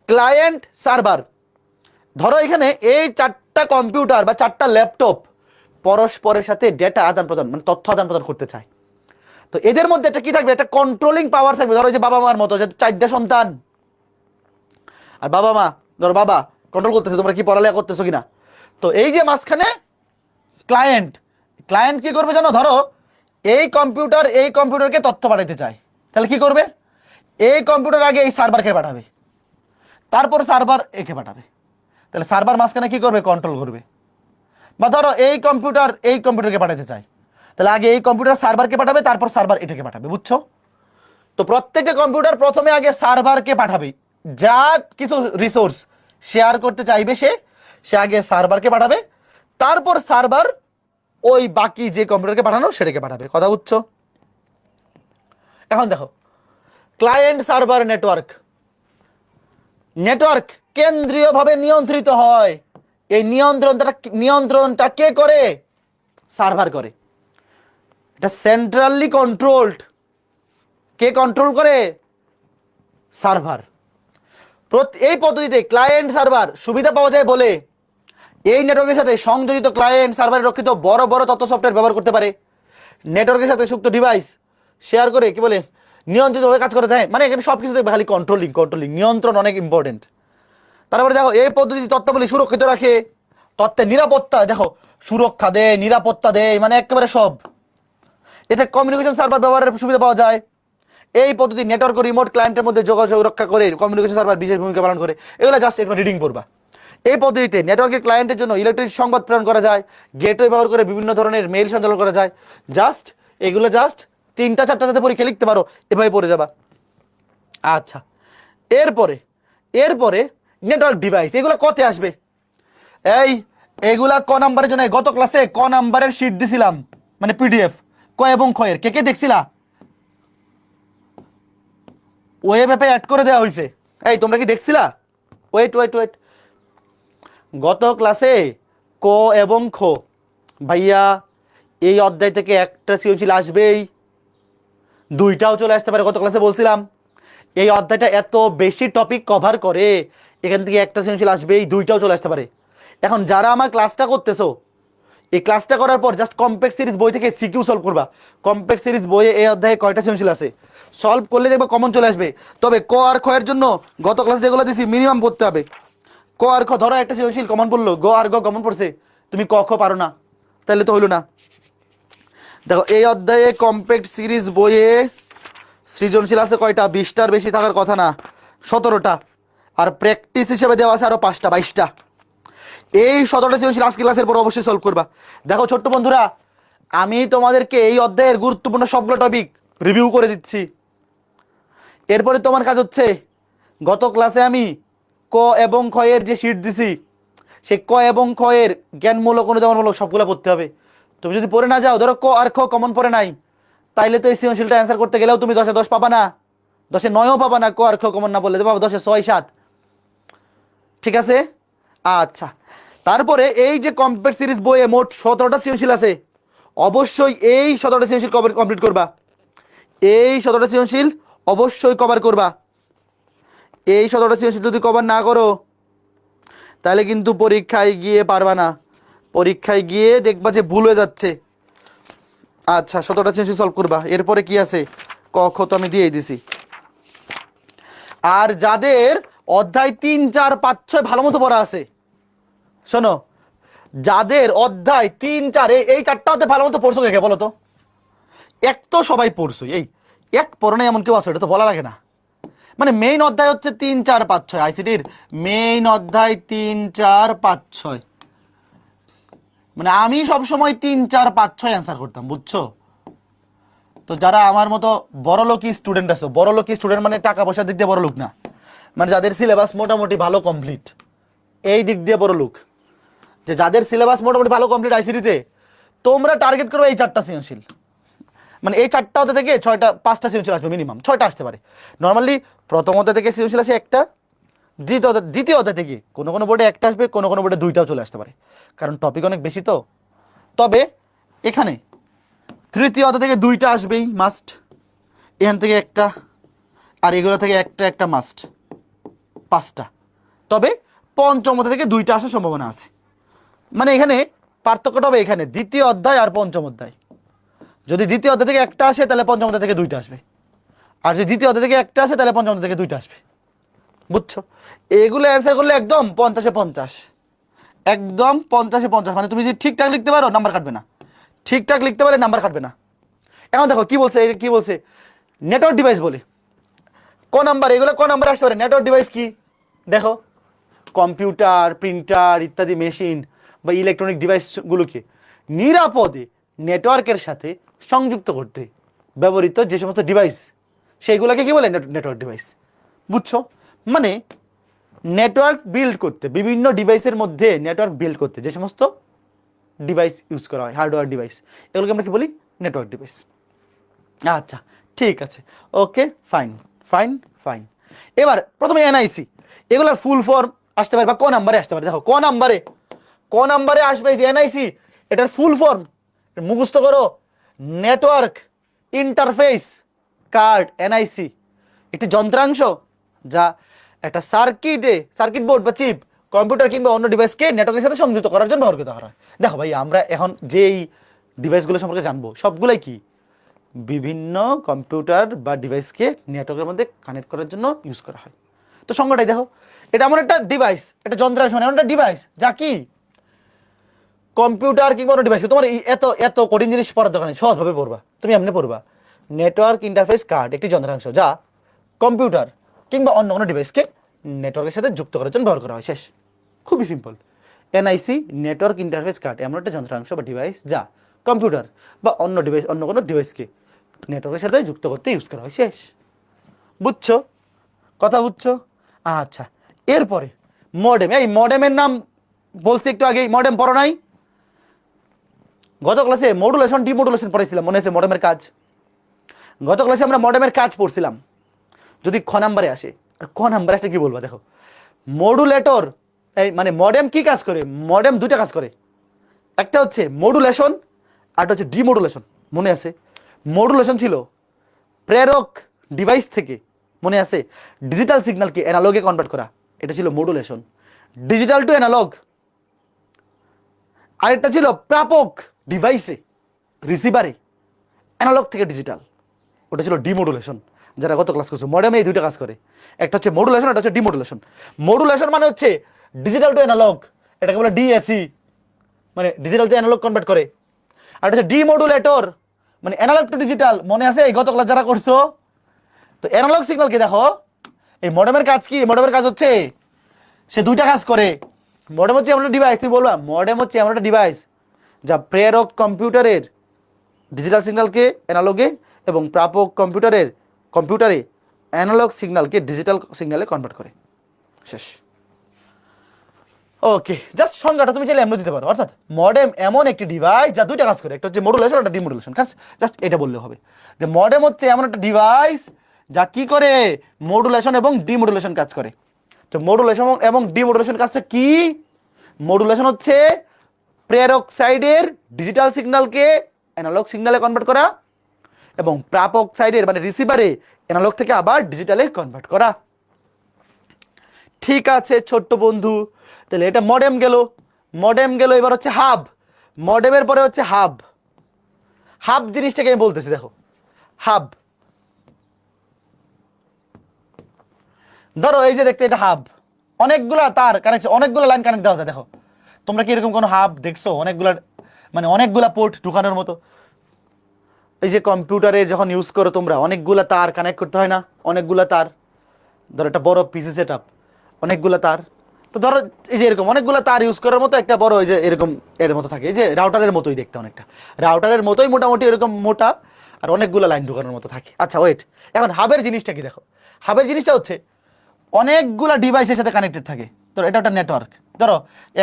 S1: ক্লায়েন্ট সার্ভার, ধরো এখানে এই চারটা কম্পিউটার বা চারটা ল্যাপটপ পরস্পরের সাথে ডেটা আদান প্রদান মানে তথ্য আদান প্রদান করতে চায়। তো এদের মধ্যে একটা কি থাকবে, একটা কন্ট্রোলিং পাওয়ার থাকবে। ধরো যে বাবা মার মতো, যে চারটা সন্তান আর বাবা মা, ধরো বাবা কন্ট্রোল করতেছে তোমরা কি পড়ালেখা করতেছো কিনা। তো এই যে মাঝখানে ক্লায়েন্ট, ক্লায়েন্ট কি করবে জানো, ধরো এই কম্পিউটারকে তথ্য পাঠাতে চায়, তাহলে কি করবে, এই কম্পিউটার আগে এই সার্ভারকে পাঠাবে, তারপর সার্ভার একে পাঠাবে, তাহলে সার্ভার মাঝখানে কি করবে, কন্ট্রোল করবে। বা ধরো এই কম্পিউটারকে পাঠাতে চায়, তাহলে আগে এই কম্পিউটার সার্ভারকে পাঠাবে, তারপর সার্ভার এটাকে পাঠাবে, বুঝছো? তো প্রত্যেকটা কম্পিউটার প্রথমে আগে সার্ভারকে পাঠাবে, যা কিছু রিসোর্স শেয়ার করতে চাইবে সে আগে সার্ভারকে পাঠাবে, তারপর সার্ভার ওই বাকি যে কম্পিউটারকে পাঠানো সেটাকে পাঠাবে। কথা বুঝছো? এখন দেখো, ক্লায়েন্ট সার্ভার নেটওয়ার্ক, নেটওয়ার্ক কেন্দ্রীয়ভাবে নিয়ন্ত্রিত হয়। এই নিয়ন্ত্রণটা কে করে? সার্ভার করে। এটা সেন্ট্রালি কন্ট্রোলড। কে কন্ট্রোল করে? সার্ভার। এই পদ্ধতিতে ক্লায়েন্ট সার্ভার সুবিধা পাওয়া যায় বলে এই নেটওয়ার্কের সাথে সংযোজিত ক্লায়েন্ট সার্ভারে রক্ষিত বড় বড় তথ্য সফটওয়্যার ব্যবহার করতে পারে। নেটওয়ার্কের সাথে যুক্ত ডিভাইস শেয়ার করে কি বলে নিয়ন্ত্রিতভাবে কাজ করা যায়। মানে এখানে সবকিছুতে খালি কন্ট্রোলিং, নিয়ন্ত্রণ অনেক ইম্পর্টেন্ট। তারপরে দেখো, এই পদ্ধতি তথ্যাবলী সুরক্ষিত রাখে, তথ্যের নিরাপত্তা, দেখো সুরক্ষা দেয়, নিরাপত্তা দেয়, মানে একেবারে সব। এতে কমিউনিকেশন সার্ভার ব্যবহারের সুবিধা পাওয়া যায়। এই পদ্ধতি নেটওয়ার্ক ও রিমোট ক্লায়েন্টের মধ্যে যোগাযোগ রক্ষা করে কমিউনিকেশন সার্ভার বিশেষ ভূমিকা পালন করে। এগুলো জাস্ট একটু রিডিং করবা। এই পদ্ধতিতে নেটওয়ার্কের ক্লায়েন্টের জন্য ইলেকট্রিক সংবাদ প্রেরণ করা যায়, গেটওয়ে ব্যবহার করে বিভিন্ন ধরনের মেইল সঞ্চালন করা যায়। এগুলো জাস্ট 3-4টা যাতে পরীক্ষা লিখতে পারো, এভাবে পড়ে যাবা। আচ্ছা, এরপরে নেটওয়ার্ক ডিভাইস, এগুলো কতে আসবে? এগুলা ক নাম্বারের জন্য গত ক্লাসে ক নাম্বারের শীট দিছিলাম, মানে পিডিএফ, ক এবং খ এর কে দেখছিলা? ওয়েব অ্যাপে অ্যাড করে দেওয়া হয়েছে। তোমরা কি দেখছিলা? ওয়েট, গত ক্লাসে ক এবং খ, ভাইয়া এই অধ্যায় থেকে একটা সৃজনশীল আসবেই, 2টাও চলে আসতে পারে। গত ক্লাসে বলছিলাম এই অধ্যায়টা এত বেশি টপিক কভার করে, এখান থেকে একটা সৃজনশীল আসবেই, 2টাও চলে আসতে পারে। এখন যারা আমার ক্লাসটা করতেছো, এই ক্লাসটা করার পর জাস্ট কমপ্লেক্স সিরিজ বই থেকে সিকিউ সলভ করবা। কমপ্লেক্স সিরিজ বইয়ে এই অধ্যায়ে কয়টা সৃজনশীল আছে সলভ করলে দেখবে কমন চলে আসবে। তবে ক আর খ এর জন্য গত ক্লাস যেগুলো দিছি মিনিমাম পড়তে হবে। ক আর খ, ধরো একটা সৃজনশীল কমন পড়লো, গ আর গ কমন পড়ছে, তুমি ক খ পারো না, তাহলে তো হইলো না। দেখো, এই অধ্যায়ে কমপ্লেক্স সিরিজ বইয়ে সৃজনশীল আছে কয়টা? 20টার বেশি থাকার কথা না, 17টা। আর প্র্যাকটিস হিসেবে দেওয়া আছে আরো 5টা, 22টা। এই 17টা সৃজনশীল আজকে ক্লাসের পর অবশ্যই সলভ করবা। দেখো ছোট্ট বন্ধুরা, আমি তোমাদেরকে এই অধ্যায়ের গুরুত্বপূর্ণ সবগুলো টপিক রিভিউ করে দিচ্ছি। এরপরে তোমার কাজ হচ্ছে, গত ক্লাসে আমি ক এবং খ এর যে শীট দিছি, সে ক এবং খ এর জ্ঞানমূলক অনুযায়ীমূলক সবগুলো পড়তে হবে। তুমি যদি পড়ে না যাও, ধরো ক আর খ কমন পড়ে নাই, তাইলে তো এই সৃজনশীলটা অ্যান্সার করতে গেলেও তুমি 10-এ 10 পাবা না, 10-এ 9ও পাবা না। ক আর খ কমন না পড়লে পাবা 10-এ 6-7। ঠিক আছে? আচ্ছা, তারপরে এই যে কমপ্লেক্স সিরিজ বইয়ে মোট 17টা সৃজনশীল আছে, অবশ্যই এই 17টা সৃজনশীল কমপ্লিট করবা। এই 17টা সৃজনশীল অবশ্যই কভার করবা। এই 17টা সৃজনশীল যদি কভার না করো, তাহলে কিন্তু পরীক্ষায় গিয়ে পারবা না, পরীক্ষায় গিয়ে দেখবা যে ভুল হয়ে যাচ্ছে। আচ্ছা, 17টা সৃজনশীল সলভ করবা। এরপরে কি আছে? ক খ তো আমি দিয়েই দিছি। আর যাদের অধ্যায় 3, 4, 5, 6 ভালো মতো পড়া আছে, শোনো, যাদের অধ্যায় 3, 4 এই 4টা অধ্যায় ভালো মতো পড়ছো, কে বলো তো? এক তো সবাই পড়ছো, এক পড়ো না এমন কেউ আছে? এটা তো বলা লাগে না। মানে মেইন অধ্যায় হচ্ছে 3, 4, 5, 6, আইসিটির মেইন অধ্যায় 3, 4, 5, 6। মানে আমি সবসময় 3, 4, 5, 6 অ্যান্সার করতাম, বুঝছো? তো যারা আমার মতো বড়লোকি স্টুডেন্ট আছো, বড়লোকি স্টুডেন্ট মানে টাকা পয়সার দিক দিয়ে বড় লোক না, মানে যাদের সিলেবাস মোটামুটি ভালো কমপ্লিট, এই দিক দিয়ে বড় লোক, যে যাদের সিলেবাস মোটামুটি ভালো কমপ্লিট আইসিটিতে, তোমরা টার্গেট করো এই 4টা সৃজনশীল। মানে এই 4টা অধ্যায় থেকে 5টা সৃজনশীল আসবে, মিনিমাম 6টা আসতে পারে। নর্মালি প্রথম অধ্যায় থেকে সৃজনশীল আসে একটা, দ্বিতীয় অধ্যায় থেকে কোনো কোনো বোর্ডে একটা আসবে, কোনো কোনো বোর্ডে 2টাও চলে আসতে পারে, কারণ টপিক অনেক বেশি তো। তবে এখানে তৃতীয় অধ্যায় থেকে 2টা আসবেই মাস্ট, এখান থেকে একটা, আর এগুলো থেকে একটা মাস্ট, 5টা। তবে পঞ্চম অধ্যায় থেকে 2টা আসার সম্ভাবনা আছে। মানে এখানে পার্থক্যটা হবে এখানে দ্বিতীয় অধ্যায় আর পঞ্চম অধ্যায়। যদি দ্বিতীয় অধ্যায় থেকে একটা আসে, তাহলে পঞ্চম অধ্যায় থেকে 2টা আসবে। আর যদি দ্বিতীয় অধ্যায় থেকে একটা আসে, তাহলে পঞ্চম অধ্যায় থেকে 2টা আসবে। বুঝছো? এগুলো অ্যান্সার করলে একদম 50-এ 50, একদম 50-এ 50। মানে তুমি যদি ঠিকঠাক লিখতে পারো নাম্বার কাটবে না, ঠিকঠাক লিখতে পারলে নাম্বার কাটবে না। এখন দেখো কি বলছে, কি বলছে, নেটওয়ার্ক ডিভাইস বলে ক নাম্বার, এগুলো ক নাম্বার আসতে পারে। নেটওয়ার্ক ডিভাইস কি? দেখো, কম্পিউটার, প্রিন্টার ইত্যাদি মেশিন বা ইলেকট্রনিক ডিভাইসগুলোকে নিরাপদে নেটওয়ার্কের সাথে সংযুক্ত করতে ব্যবহৃত যে সমস্ত ডিভাইস, সেইগুলোকে কি বলে? Network device. বুঝছো? মানে নেটওয়ার্ক বিল্ড করতে, বিভিন্ন ডিভাইসের মধ্যে নেটওয়ার্ক বিল্ড করতে যে সমস্ত ডিভাইস ইউজ করা হয়, হার্ডওয়্যার ডিভাইস, এগুলোকে আমরা কি বলি? Network device. আচ্ছা ঠিক আছে, ওকে ফাইন ফাইন ফাইন। এবার প্রথমে এনআইসি, এগুলোর ফুল ফর্ম আসতে পারে বা ক নাম্বারে আসতে পারে। দেখো ক নাম্বারে আসবে যে এনআইসি, এটার ফুল ফর্ম মুখস্থ করো, নেটওয়ার্ক ইন্টারফেস কার্ড। এনআইসি একটি যন্ত্রাংশ যা একটা সার্কিট বোর্ড বা চিপ, কম্পিউটার কিংবা অন্য ডিভাইসকে নেটওয়ার্কের সাথে সংযুক্ত করার জন্য ব্যবহৃত করা হয়। দেখো ভাই, আমরা এখন যেই ডিভাইসগুলো সম্পর্কে জানবো সবগুলাই কি বিভিন্ন কম্পিউটার বা ডিভাইসকে নেটওয়ার্কের মধ্যে কানেক্ট করার জন্য ইউজ করা হয়। তো সংজ্ঞাটাই দেখো, এটা এমন একটা ডিভাইস, একটা যন্ত্রাংশ, এমন একটা ডিভাইস যা কি কম্পিউটার কিংবা অন্য ডিভাইস, তোমার এত এত কঠিন জিনিস পড়ার দরকার নেই, সহজভাবে পড়বা, তুমি এমনি পড়বা। নেটওয়ার্ক ইন্টারফেস কার্ড একটি যন্ত্রাংশ যা কম্পিউটার কিংবা অন্য কোনো ডিভাইসকে নেটওয়ার্কের সাথে যুক্ত করার জন্য ব্যবহার করা হয়। শেষ, খুবই simple. NIC network interface card এমন একটা যন্ত্রাংশ বা ডিভাইস যা কম্পিউটার বা অন্য কোনো ডিভাইসকে নেটওয়ার্কের সাথে যুক্ত করতে ইউজ করা হয়। শেষ, বুঝছো? কথা বুঝছো? আচ্ছা, এরপরে মডেম। এই মডেমের নাম বলছি একটু আগেই, মডেম পড়ো নাই? গত ক্লাসে মডুলেশন ডিমডুলেশন পড়েছিলাম, মনে আছে মডেমের কাজ? গত ক্লাসে আমরা মডেমের কাজ পড়ছিলাম। যদি খ নাম্বারে আসে, আর ক নাম্বারে আসলে কি বলবো? দেখো, মডুলেটর, এই মানে মডেম কি কাজ করে? মডেম দুইটা কাজ করে, একটা হচ্ছে মডুলেশন আর হচ্ছে ডিমডুলেশন। মনে আছে? মডুলেশন ছিল প্রেরক ডিভাইস থেকে, মনে আছে, ডিজিটাল সিগন্যালকে অ্যানালগে কনভার্ট করা, এটা ছিল মডুলেশন, ডিজিটাল টু অ্যানালগ। আরেকটা ছিল প্রাপক ডিভাইসে, রিসিভারে, অ্যানালগ থেকে ডিজিটাল, ওটা ছিল ডিমডুলেশন। যারা গত ক্লাস করছে, মডেমে এই দুইটা কাজ করে, একটা হচ্ছে মডুলেশন, একটা হচ্ছে ডিমডুলেশন। মডুলেশন মানে হচ্ছে ডিজিটাল টু অ্যানালগ, এটাকে বলে ডিএসি, মানে ডিজিটাল টু অ্যানালগ কনভার্ট করে। আর হচ্ছে ডিমডুলেটর, মানে অ্যানালগ টু ডিজিটাল। মনে আছে এই গত ক্লাস যারা করছো? তো অ্যানালগ সিগন্যালকে দেখো, এই মডেমের কাজ কি? মডেমের কাজ হচ্ছে সে দুইটা কাজ করে। মডেম হচ্ছে এমন একটা ডিভাইস, তুমি বলবা মডেম হচ্ছে এমন একটা ডিভাইস যা প্রেরক কম্পিউটারের ডিজিটাল সিগন্যালকে অ্যানালগে এবং প্রাপক কম্পিউটারে অ্যানালগ সিগন্যালকে ডিজিটাল সিগন্যালে কনভার্ট করে। শেষ, ওকে। জাস্ট সংজ্ঞাটা তুমি চাইলে এমন দিতে পারো, অর্থাৎ মডেম এমন একটি ডিভাইস যা দুইটা কাজ করে, একটা হচ্ছে মডুলেশন, একটা ডিমডুলেশন। জাস্ট এটা বললে হবে যে মডেম হচ্ছে এমন একটা ডিভাইস যা কি করে? মডুলেশন এবং ডিমডুলেশন কাজ করে। তো মডুলেশন এবং ডিমডুলেশন কাজটা কি? মডুলেশন হচ্ছে প্রেরক সাইডের ডিজিটাল সিগন্যালকে অ্যানালগ সিগন্যালে কনভার্ট করা এবং প্রাপক সাইডের মানে রিসিভারে অ্যানালগ থেকে আবার ডিজিটালে কনভার্ট করা। ঠিক আছে ছোট্ট বন্ধু, তাহলে এটা মডেম গেল। এবার হচ্ছে হাব। মডেমের পরে হচ্ছে হাব জিনিসটাকে আমি বলতেছি, দেখো হাব। ধরো এই যে দেখতে, এটা হাব, অনেকগুলা তার কানেকশন, অনেকগুলো লাইন কানেক্ট দেওয়া যায়। দেখো তোমরা কি এরকম কোনো হাব দেখছো? অনেকগুলা পোর্ট ঢুকানোর মতো। এই যে কম্পিউটারে যখন ইউজ করো তোমরা, অনেকগুলা তার কানেক্ট করতে হয় না? অনেকগুলা তার, ধরো একটা বড় পিসি সেটআপ, অনেকগুলা তার। তো ধরো এই যে এরকম অনেকগুলো তার ইউজ করার মতো একটা বড়, এই যে এরকম এর মতো থাকে, এই যে রাউটারের মতোই দেখতে, অনেকটা রাউটারের মতোই মোটামুটি এরকম মোটা, আর অনেকগুলো লাইন ঢোকানোর মতো থাকে। আচ্ছা ওয়েট, এখন হাবের জিনিসটা কি? দেখো হাবের জিনিসটা হচ্ছে অনেকগুলা ডিভাইসের সাথে কানেক্টেড থাকে। ধরো এটা একটা নেটওয়ার্ক, ধরো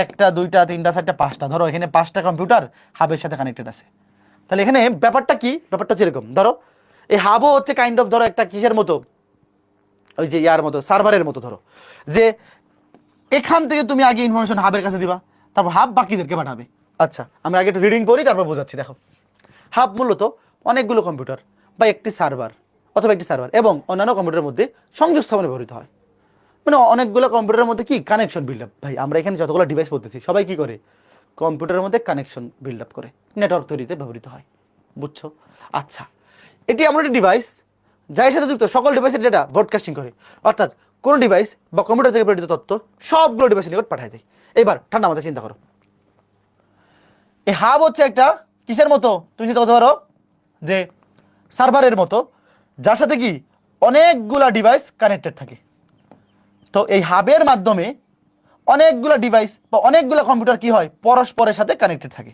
S1: একটা দুইটা তিনটা চারটা পাঁচটা, ধরো এখানে 5টা কম্পিউটার হাবের সাথে কানেক্টেড আছে। তাহলে এখানে ব্যাপারটা কি? ব্যাপারটা হচ্ছে এরকম, ধরো এই হাবও হচ্ছে কাইন্ড অফ, ধরো একটা কিসের মতো, ওই যে ইয়ার মতো, সার্ভারের মতো। ধরো যে এখান থেকে তুমি আগে ইনফরমেশন হাবের কাছে দিবা, তারপর হাব বাকিদেরকে পাঠাবে। আচ্ছা আমরা আগে একটু রিডিং পড়ি, তারপর বোঝাচ্ছি। দেখো হাব মূলত অনেকগুলো কম্পিউটার বা একটি সার্ভার এবং অন্যান্য কম্পিউটারের মধ্যে সংযোগ স্থাপনে ব্যবহৃত হয়। মানে অনেকগুলো কম্পিউটারের মধ্যে কি কানেকশন বিল্ড আপ। ভাই আমরা এখানে যতগুলো ডিভাইস বলতেছি সবাই কি করে? কম্পিউটারের মধ্যে কানেকশন বিল্ড আপ করে নেটওয়ার্ক তৈরিতে ব্যবহৃত হয়। বুঝছো? আচ্ছা, এটি এমন একটি ডিভাইস যার সাথে যুক্ত সকল ডিভাইসের ডেটা ব্রডকাস্টিং করে, অর্থাৎ কোনো ডিভাইস বা কম্পিউটার থেকে প্রেরিত তথ্য সবগুলো ডিভাইসের নিকট পাঠায় দেয়। এবার ঠান্ডা মাথায় চিন্তা করো, এই হাব হচ্ছে একটা কিসের মতো? তুমি চিন্তা করতে পারো যে সার্ভারের মতো, যার সাথে কি অনেকগুলা ডিভাইস কানেক্টেড থাকে। তো এই হাবের মাধ্যমে অনেকগুলা ডিভাইস বা অনেকগুলা কম্পিউটার কি হয়? পরস্পরের সাথে কানেক্টেড থাকে।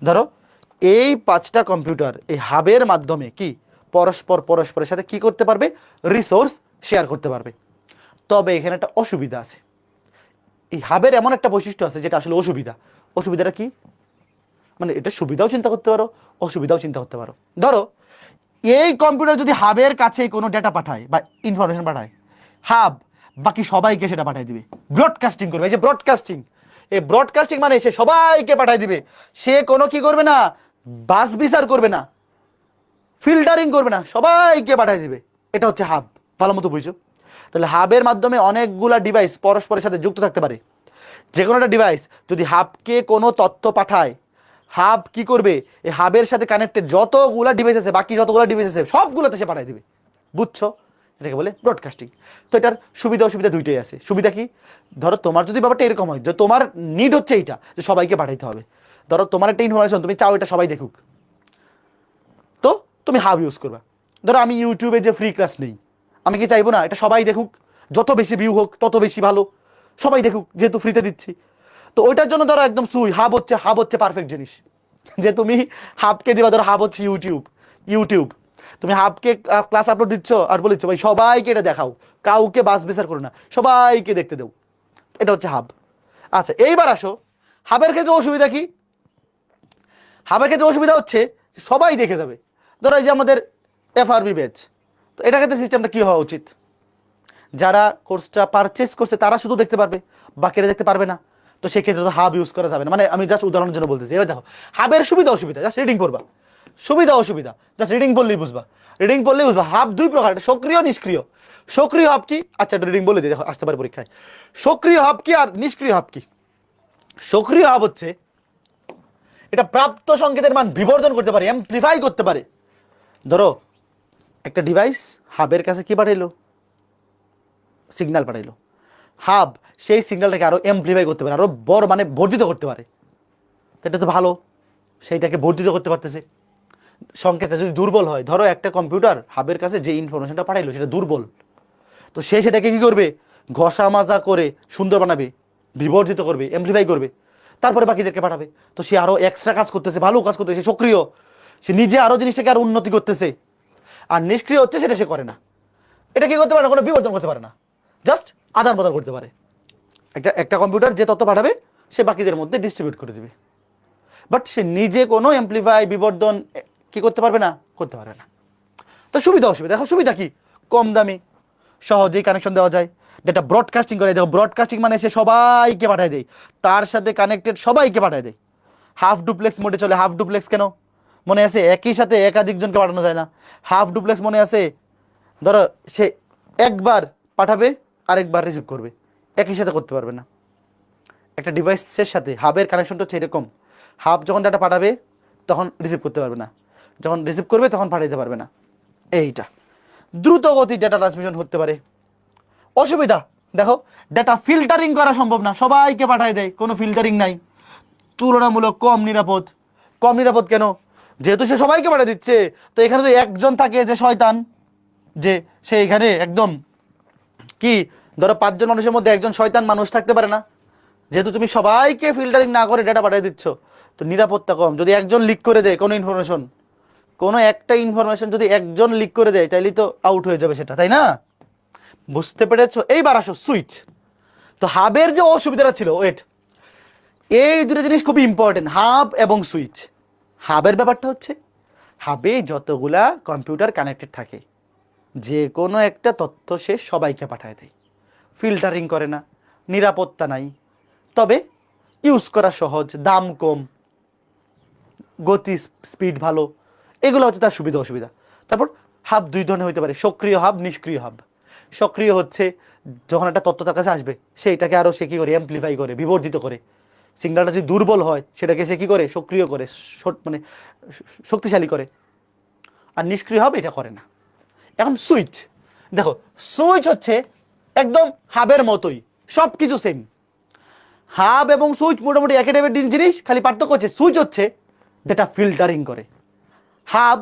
S1: ধরো এই 5টা কম্পিউটার এই হাবের মাধ্যমে কি পরস্পরের সাথে কি করতে পারবে? রিসোর্স শেয়ার করতে পারবে। তবে এখানে একটা অসুবিধা আছে। এই হাবের এমন একটা বৈশিষ্ট্য আছে যেটা আসলে অসুবিধাটা কি? মানে এটা সুবিধাও চিন্তা করতে পারো, অসুবিধাও চিন্তা করতে পারো। ধরো এই কম্পিউটার যদি হাবের কাছে কোনো ডেটা পাঠায় বা ইনফরমেশন পাঠায়, হাব বাকি সবাইকে সেটা পাঠায় দিবে, ব্রডকাস্টিং করবে। এই যে ব্রডকাস্টিং, এই ব্রডকাস্টিং মানে সে সবাইকে পাঠায় দিবে, সে কোনো কি করবে না, বাস বিচার করবে না, ফিল্টারিং করবে না, সবাইকে পাঠায় দিবে। এটা হচ্ছে হাব। ভালো মতো বুঝছো? তাহলে হাবের মাধ্যমে অনেকগুলা ডিভাইস পরস্পরের সাথে যুক্ত থাকতে পারে। যে কোনো একটা ডিভাইস যদি হাবকে কোনো তথ্য পাঠায়, হাব কি করবে, এই হাবের সাথে কানেক্টেড যতগুলা ডিভাইস আছে, বাকি যতগুলা ডিভাইস আছে সবগুলোতে সে পাঠায় দিবে। বুঝছো? এটাকে বলে ব্রডকাস্টিং। তো এটার সুবিধা অসুবিধা দুইটাই আছে। সুবিধা কি, ধরো তোমার যদি ব্যাপারটা এরকম হয় যে তোমার নিড হচ্ছে এইটা, যে সবাইকে পাঠাইতে হবে, ধরো তোমার একটা ইনফরমেশন তুমি চাও এটা সবাই দেখুক, তো তুমি হাব ইউজ করবা। ধরো আমি ইউটিউবে যে ফ্রি ক্লাস নেই, আমি কি চাইবো না এটা সবাই দেখুক, যত বেশি ভিউ হোক তত বেশি ভালো, সবাই দেখুক যেহেতু ফ্রিতে দিচ্ছি। তো ওইটার জন্য ধরো একদম হাব হচ্ছে পারফেক্ট জিনিস। যে তুমি হাবকে দিবা, ধরো হাব হচ্ছে ইউটিউব তুমি হাবকে ক্লাস আপলোড দিচ্ছ আর বলেছো ভাই সবাইকে এটা দেখাও, কাউকে বাস বিচার করো না, সবাইকে দেখতে দেও, এটা হচ্ছে হাব। আচ্ছা এইবার আসো হাবের ক্ষেত্রে অসুবিধা কি। হাবের ক্ষেত্রে অসুবিধা হচ্ছে সবাই দেখে যাবে। ধরো এই যে আমাদের FRB ব্যাচ, তো এটা ক্ষেত্রে সিস্টেমটা কি হওয়া উচিত, যারা কোর্সটা পারচেস করছে তারা শুধু দেখতে পারবে, বাকিরা দেখতে পারবে না। তো সেক্ষেত্রে তো হাব ইউজ করা যাবে না। মানে আমি জাস্ট উদাহরণের জন্য বলতেছি। এবার দেখো হাবের সুবিধা অসুবিধা, জাস্ট রিডিং করবা, সুবিধা অসুবিধা জাস্ট রিডিং পড়লেই বুঝবা, হাব দুই প্রকার, সক্রিয় নিষ্ক্রিয়। সক্রিয় হাব কি, আচ্ছা এটা রিডিং বলে দিই, দেখো আসতে পারে পরীক্ষায়। সক্রিয় হাব কি আর নিষ্ক্রিয় হাব কি। সক্রিয় হাব হচ্ছে এটা প্রাপ্ত সংকেতের মান বিবর্ধন করতে পারে, অ্যামপ্লিফাই করতে পারে। ধরো একটা ডিভাইস হাবের কাছে কি পাঠাইলো, সিগন্যাল পাঠাইলো, হাব সেই সিগন্যালটাকে আরো অ্যামপ্লিফাই করতে পারে, আরো বড় মানে বর্ধিত করতে পারে। এটা তো ভালো, সেইটাকে বর্ধিত করতে পারতেছে। সংকেত যদি দুর্বল হয়, ধরো একটা কম্পিউটার হাবের কাছে যে ইনফরমেশনটা পাঠাইলো সেটা দুর্বল, তো সে সেটাকে কি করবে, ঘষা মাজা করে সুন্দর বানাবে, বিবর্ধিত করবে, অ্যামপ্লিফাই করবে, তারপরে বাকিদেরকে পাঠাবে। তো সে আরো এক্সট্রা কাজ করতেছে, ভালো কাজ করতেছে, সক্রিয়, সে নিজে আরো জিনিসটাকে আরো উন্নতি করতেছে। আর নিষ্ক্রিয় হচ্ছে সেটা সে করে না, এটা কি করতে পারে না, কোনো বিবর্তন করতে পারে না, জাস্ট আদান প্রদান করতে পারে। একটা কম্পিউটার যে তথ্য পাঠাবে সে বাকিদের মধ্যে ডিস্ট্রিবিউট করে দিবে, বাট সে নিজে কোনো অ্যামপ্লিফাই বিবর্ধন কি করতে পারবে না, করতে পারবে না। তো সুবিধা অসুবিধা, দেখো সুবিধা কি, কম দামি, সহজেই কানেকশন দেওয়া যায়, ডেটা ব্রডকাস্টিং করে। দেখো ব্রডকাস্টিং মানে সে সবাইকে পাঠায় দেয়, তার সাথে কানেক্টেড সবাইকে পাঠায় দেয়। হাফ ডুপ্লেক্স মোডে চলে। হাফ ডুপ্লেক্স কেন মনে আছে, একই সাথে একাধিকজনকে পাঠানো যায় না। হাফ ডুপ্লেক্স মনে আছে, ধরো সে একবার পাঠাবে আরেকবার রিসিভ করবে, একই সাথে করতে পারবে না। একটা ডিভাইসের সাথে হাবের কানেকশনটা হচ্ছে এরকম, হাব যখন ডাটা পাঠাবে তখন রিসিভ করতে পারবে না, যখন রিসিভ করবে তখন পাঠাইতে পারবে না। এইটা দ্রুত গতি ডেটা ট্রান্সমিশন হতে পারে। অসুবিধা দেখো, ডেটা ফিল্টারিং করা সম্ভব না, সবাইকে পাঠায় দেয়, কোনো ফিল্টারিং নাই, তুলনামূলক কম নিরাপদ। কম নিরাপদ কেন, যেহেতু সে সবাইকে পাঠিয়ে দিচ্ছে, তো এখানে তো একজন থাকে যে শয়তান, যে সে এখানে একদম কি, ধরো 5 জন মানুষের মধ্যে একজন শয়তান মানুষ থাকতে পারে না। যেহেতু তুমি সবাইকে ফিল্টারিং না করে ডেটা পাঠিয়ে দিচ্ছ, তো নিরাপত্তা কম। যদি একজন লিক করে দেয় কোনো ইনফরমেশন, কোনো একটা ইনফরমেশন যদি একজন লিক করে দেয়, তাইলে তো আউট হয়ে যাবে সেটা, তাই না? বুঝতে পেরেছো? এইবার আসো সুইচ। তো হাবের যে অসুবিধাটা ছিল, ওয়েট, এই দুটো জিনিস খুবই ইম্পর্টেন্ট, হাব এবং সুইচ। হাবের ব্যাপারটা হচ্ছে, হাবে যতগুলা কম্পিউটার কানেক্টেড থাকে, যে কোনো একটা তথ্য সে সবাইকে পাঠায় দেয়, ফিল্টারিং করে না, নিরাপত্তা নাই, তবে ইউজ করা সহজ, দাম কম, গতি স্পিড ভালো, এগুলো হচ্ছে তার সুবিধা অসুবিধা। তারপর হাব দুই ধরনের হতে পারে, সক্রিয় হাব, নিষ্ক্রিয় হাব। সক্রিয় হচ্ছে যখন একটা তথ্য তার কাছে আসবে, সেইটাকে আরও সে কী করে, অ্যামপ্লিফাই করে, বিবর্ধিত করে। সিগন্যালটা যদি দুর্বল হয় সেটাকে সে কী করে, সক্রিয় করে, মানে শক্তিশালী করে। আর নিষ্ক্রিয় হাব এটা করে না। এখন সুইচ, দেখো সুইচ হচ্ছে একদম হাবের মতোই, সব কিছু সেম। হাব এবং সুইচ মোটামুটি একই টাইপের জিনিস, খালি পার্থক্য হচ্ছে সুইচ হচ্ছে ডেটা ফিল্টারিং করে। হাব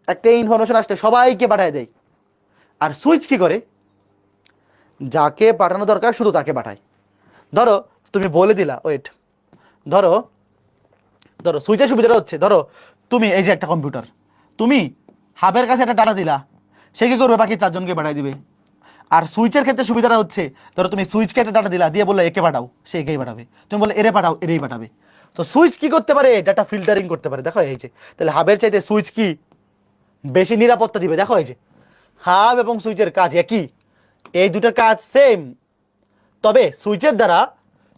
S1: একটা ইনফরমেশন আসলে সবাইকে পাঠায় দেয়, আর সুইচ কি করে, যাকে পাঠানো দরকার শুধু তাকে পাঠায়। ধরো তুমি বলে দিলা, ওয়েট, ধরো সুইচের সুবিধাটা হচ্ছে, ধরো তুমি এই যে একটা কম্পিউটার, তুমি হাবের কাছে একটা ডাটা দিলা, সে কি করবে, বাকি 4 জনকে পাঠাই দিবে। আর সুইচের ক্ষেত্রে সুবিধাটা হচ্ছে, ধরো তুমি সুইচকে একটা ডাটা দিলা, দিয়ে বললে একে পাঠাও, সে একেই পাঠাবে, তুমি বললে এরে পাঠাও, এরেই পাঠাবে। তো সুইচ কি করতে পারে? ডাটা ফিল্টারিং করতে পারে। দেখো এই যে, তাহলে হাবের চাইতে সুইচ কি বেশি নিরাপত্তা দিবে? দেখো এই যে, হাব এবং সুইচের কাজ একই, এই দুটার কাজ সেম। তবে সুইচের দ্বারা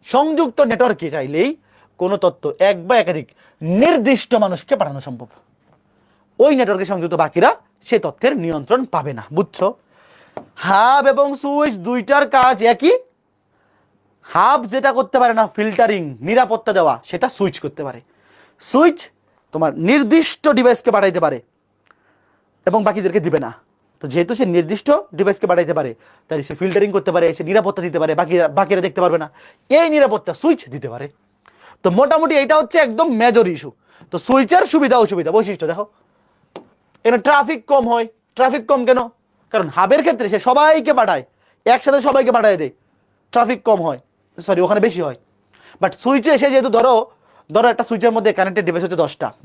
S1: সংযুক্ত নেটওয়ার্কে চাইলেই কোনো তথ্য এক বা একাধিক নির্দিষ্ট মানুষকে পাঠানো সম্ভব। ওই নেটওয়ার্কে সংযুক্ত বাকিরা সে তথ্যের নিয়ন্ত্রণ পাবে না। বুঝছো? হাব এবং সুইচ দুইটার কাজ একই। হাব যেটা করতে পারে না, ফিল্টারিং, নিরাপত্তা দেওয়া, সেটা সুইচ করতে পারে। সুইচ তোমার নির্দিষ্ট ডিভাইসকে পাঠাইতে পারে এবং বাকিদেরকে দিবে না। তো যেহেতু সে নির্দিষ্ট ডিভাইসকে পাঠাইতে পারে, তাই সে ফিল্টারিং করতে পারে, সে নিরাপত্তা দিতে পারে, বাকিরা দেখতে পারবে না। এই নিরাপত্তা সুইচ দিতে পারে। তো মোটামুটি এটা হচ্ছে একদম মেজর ইস্যু। তো সুইচের সুবিধা অসুবিধা বৈশিষ্ট্য দেখো। এখানে ট্রাফিক কম হয়। ট্রাফিক কম কেন? কারণ হাবের ক্ষেত্রে সে সবাইকে পাঠায়, একসাথে সবাইকে পাঠায় দেয়, ট্রাফিক কম হয়, সরি ওখানে বেশি হয়। বাট সুইচে এসে যেহেতু ধরো একটা সুইচের মধ্যে কানেক্টেড ডিভাইস হচ্ছে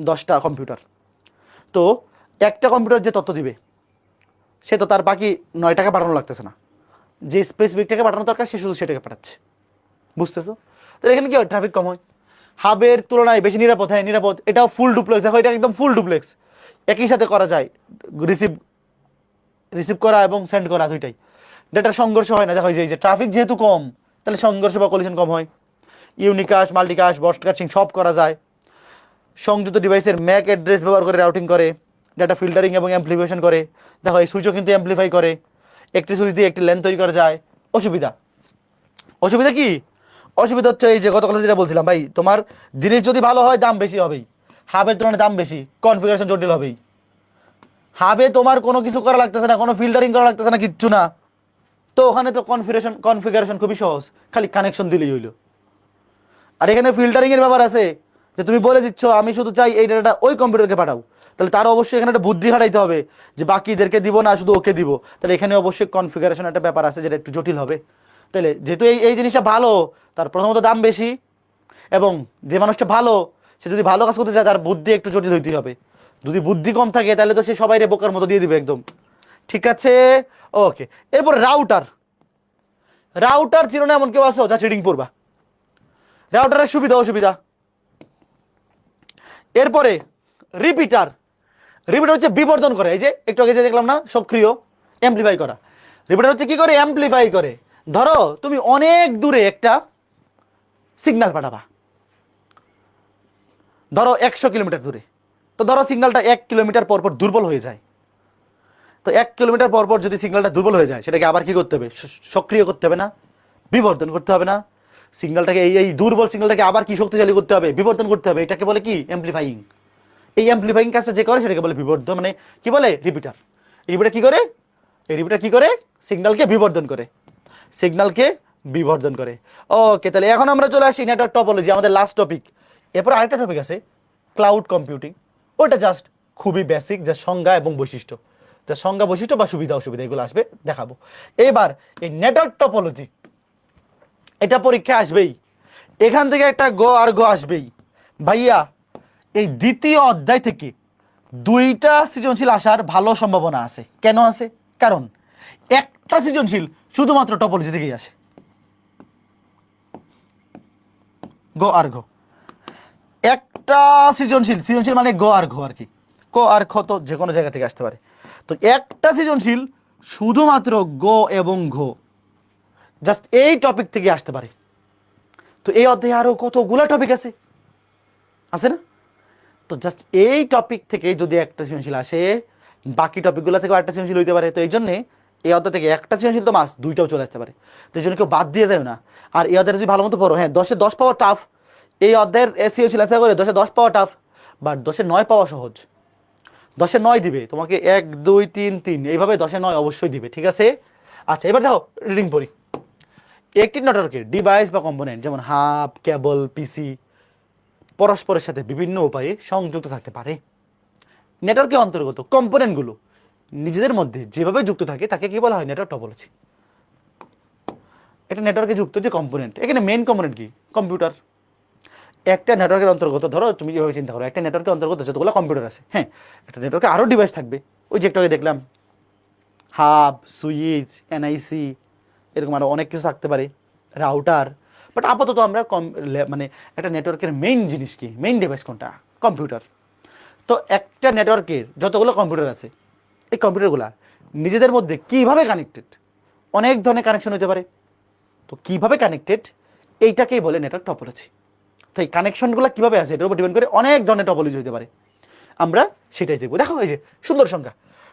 S1: 10টা কম্পিউটার। তো একটা কম্পিউটার যে তথ্য দিবে, সে তো তার বাকি 9টাকে পাঠানো লাগতেছে না। যে স্পেসিফিকটাকে পাঠানো দরকার সে শুধু সেটাকে পাঠাচ্ছে। বুঝতেছো? তো এখানে কি হয়? ট্রাফিক কম হয়, হাবের তুলনায় বেশি নিরাপদ। হ্যাঁ নিরাপদ, এটাও ফুল ডুপ্লেক্স। দেখো এটা একদম ফুল ডুপ্লেক্স, একই সাথে করা যায়, রিসিভ করা এবং সেন্ড করা দুইটাই। ডেটার সংঘর্ষ হয় না। দেখো এই যে ট্রাফিক যেহেতু কম, তাহলে সংঘর্ষ বা কলিশন কম হয়। ইউনিকাস্ট, মাল্টিকাস্ট, ব্রডকাস্টিং সব করা যায়। সংযুক্ত ডিভাইসের ম্যাক অ্যাড্রেস ব্যবহার করে রাউটিং করে, ডাটা ফিল্টারিং এবং অ্যাম্প্লিফিকেশন করে। দেখো এই সুইচও কিন্তু অ্যাম্প্লিফাই করে, একটি সুইচ দিয়ে একটি লেন তৈরি করা যায়। অসুবিধা কি? অসুবিধা হচ্ছে এই যে গতকাল যেটা বলছিলাম ভাই, তোমার জিনিস যদি ভালো হয় দাম বেশি হবেই, হাবের তুলনায় দাম বেশি, কনফিগারেশন জটিল হবেই। হাবে তোমার কোনো কিছু করা লাগতেছে না, কোনো ফিল্টারিং করা লাগতেছে না, কিচ্ছু না। তো ওখানে তো কনফিগারেশন খুবই সহজ, খালি কানেকশন দিলেই হইলো। আর এখানে ফিল্টারিং এর ব্যাপার আছে, যে তুমি বলে দিচ্ছ আমি শুধু চাই এই ডাটাটা ওই কম্পিউটারকে পাঠাও, তাহলে তার অবশ্যই এখানে একটা বুদ্ধি খাটাইতে হবে যে বাকিদেরকে দিব না শুধু ওকে দিব। তাহলে এখানে অবশ্যই কনফিগারেশন একটা ব্যাপার আছে যেটা একটু জটিল হবে। তাহলে যেহেতু এই জিনিসটা ভালো, তার প্রথমত দাম বেশি, এবং যে মানুষটা ভালো সে যদি ভালো কাজ করতে চায় তার বুদ্ধি একটু জটিল হইতে হবে। যদি বুদ্ধি কম থাকে তাহলে তো সে সবাই বোকার মতো দিয়ে দিবে একদম। ঠিক আছে, ওকে। এরপর রাউটার ছিল না এমন কেউ আসো যা ট্রেডিং পড়বা? রাউটারের সুবিধা অসুবিধা। এরপরে রিপিটার হচ্ছে বিবর্ধন করে। এই যে একটু আগে যে দেখলাম না, সক্রিয় অ্যাম্প্লিফাই করা। রিপিটার হচ্ছে কি করে? অ্যাম্প্লিফাই করে। ধরো তুমি অনেক দূরে একটা সিগন্যাল পাঠাবা, ধরো 100 কিলোমিটার দূরে। তো ধরো সিগন্যালটা 1 কিলোমিটার পর পর দুর্বল হয়ে যায়। তো 1 কিলোমিটার পর পর যদি সিগন্যালটা দুর্বল হয়ে যায়, সেটাকে আবার কি করতে হবে? সক্রিয় করতে হবে না? বিবর্ধন করতে হবে না? সিগন্যালটাকে এই দুর্বল সিগন্যালটাকে আবার কি শক্তিশালী করতে হবে? বিবর্ধন করতে হবে। এটাকে বলে কি? অ্যাম্প্লিফাইং। এই অ্যাম্প্লিফাইং কাজটা যে করে সেটাকে বলে বিবর্ধন, মানে কি বলে? রিপিটার। রিপিটার কি করে? এই রিপিটার কি করে? সিগন্যালকে বিবর্ধন করে। ওকে, তাহলে এখন আমরা চলে আসি নেটওয়ার্ক টপোলজি, আমাদের লাস্ট টপিক। এরপর আরেকটা টপিক আছে ক্লাউড কম্পিউটিং। ওটা জাস্ট খুবই বেসিক, যা সংজ্ঞা এবং বৈশিষ্ট্য, যা সংজ্ঞা বৈশিষ্ট্য বা সুবিধা অসুবিধা এগুলো আসবে দেখাবো। এবার এই নেটওয়ার্ক টপোলজি, এটা পরীক্ষা আসবেই। এখান থেকে একটা গ আর গ আসবেই ভাইয়া। এই দ্বিতীয় অধ্যায় থেকে 2টা সৃজনশীল আসার ভালো সম্ভাবনা আছে। কেন আছে? কারণ একটা সৃজনশীল শুধুমাত্র টপোলজি থেকেই আসে, গ আর ঘ। একটা সৃজনশীল মানে গ আর ঘ আর কি। ক আর খ তো যে কোনো জায়গা থেকে আসতে পারে। তো একটা সৃজনশীল শুধুমাত্র গ এবং ঘ, জাস্ট এই টপিক থেকে আসতে পারে। তো এই অধ্যায়ে আরো কতগুলা টপিক আছে না? তো জাস্ট এই টপিক থেকে যদি একটা সৃজনশীল আসে, বাকি টপিকগুলো থেকে একটা সৃজনশীল হইতে পারে। তো এই জন্যে এই অধ্যায় থেকে একটা সৃজনশীল তো মাস 2টাও চলে আসতে পারে। তো এই জন্য কেউ বাদ দিয়ে যায় না। আর এই অধ্যায় যদি ভালো মতো পড়ো, হ্যাঁ 10-এ 10 পাওয়া টাফ। এই অধ্যায়ের সৃজনশীল আসা করে 10-এ 10 পাওয়া টাফ, বাট 10-এ 9 পাওয়া সহজ। 10-এ 9 দিবে তোমাকে, 1 2 3 3 এইভাবে 10-এ 9 অবশ্যই দিবে। ঠিক আছে, আচ্ছা এবার দেখো রিডিং পড়ি। একটি নেটওয়ার্কের ডিভাইস বা কম্পোনেন্ট যেমন হাব, কেবল, পিসি পরস্পরের সাথে বিভিন্ন উপায়ে সংযুক্ত থাকতে পারে। নেটওয়ার্কের অন্তর্গত কম্পোনেন্টগুলো নিজেদের মধ্যে যেভাবে যুক্ত থাকে তাকে কি বলা হয়? Network topology. এটা নেটওয়ার্কে যুক্ত যে কম্পোনেন্ট, এখানে মেইন কম্পোনেন্ট কি? কম্পিউটার। একটা নেটওয়ার্কের অন্তর্গত, ধরো তুমি যেভাবে চিন্তা করো, একটা নেটওয়ার্কের অন্তর্গত যতগুলো কম্পিউটার আছে, হ্যাঁ একটা নেটওয়ার্কে আরও ডিভাইস থাকবে। ওই যে একটু আগে দেখলাম হাব, সুইচ, এনআইসি, এরকম আরও অনেক কিছু থাকতে পারে, রাউটার। বাট আপাতত আমরা মানে একটা নেটওয়ার্কের মেইন জিনিস কি, মেইন ডিভাইস কোনটা, কম্পিউটার। তো একটা নেটওয়ার্কের যতগুলো কম্পিউটার আছে, এই কম্পিউটারগুলো নিজেদের মধ্যে কিভাবে কানেক্টেড, অনেক ধরনের কানেকশন হতে পারে। তো কিভাবে কানেক্টেড, এইটাকেই বলে নেটওয়ার্ক টপোলজি। তো এই কানেকশনগুলো কীভাবে আছে এটার উপর ডিপেন্ড করে অনেক ধরনের টপোলজি হতে পারে, আমরা সেটাই দেখবো। দেখো এই যে সুন্দর সংখ্যা,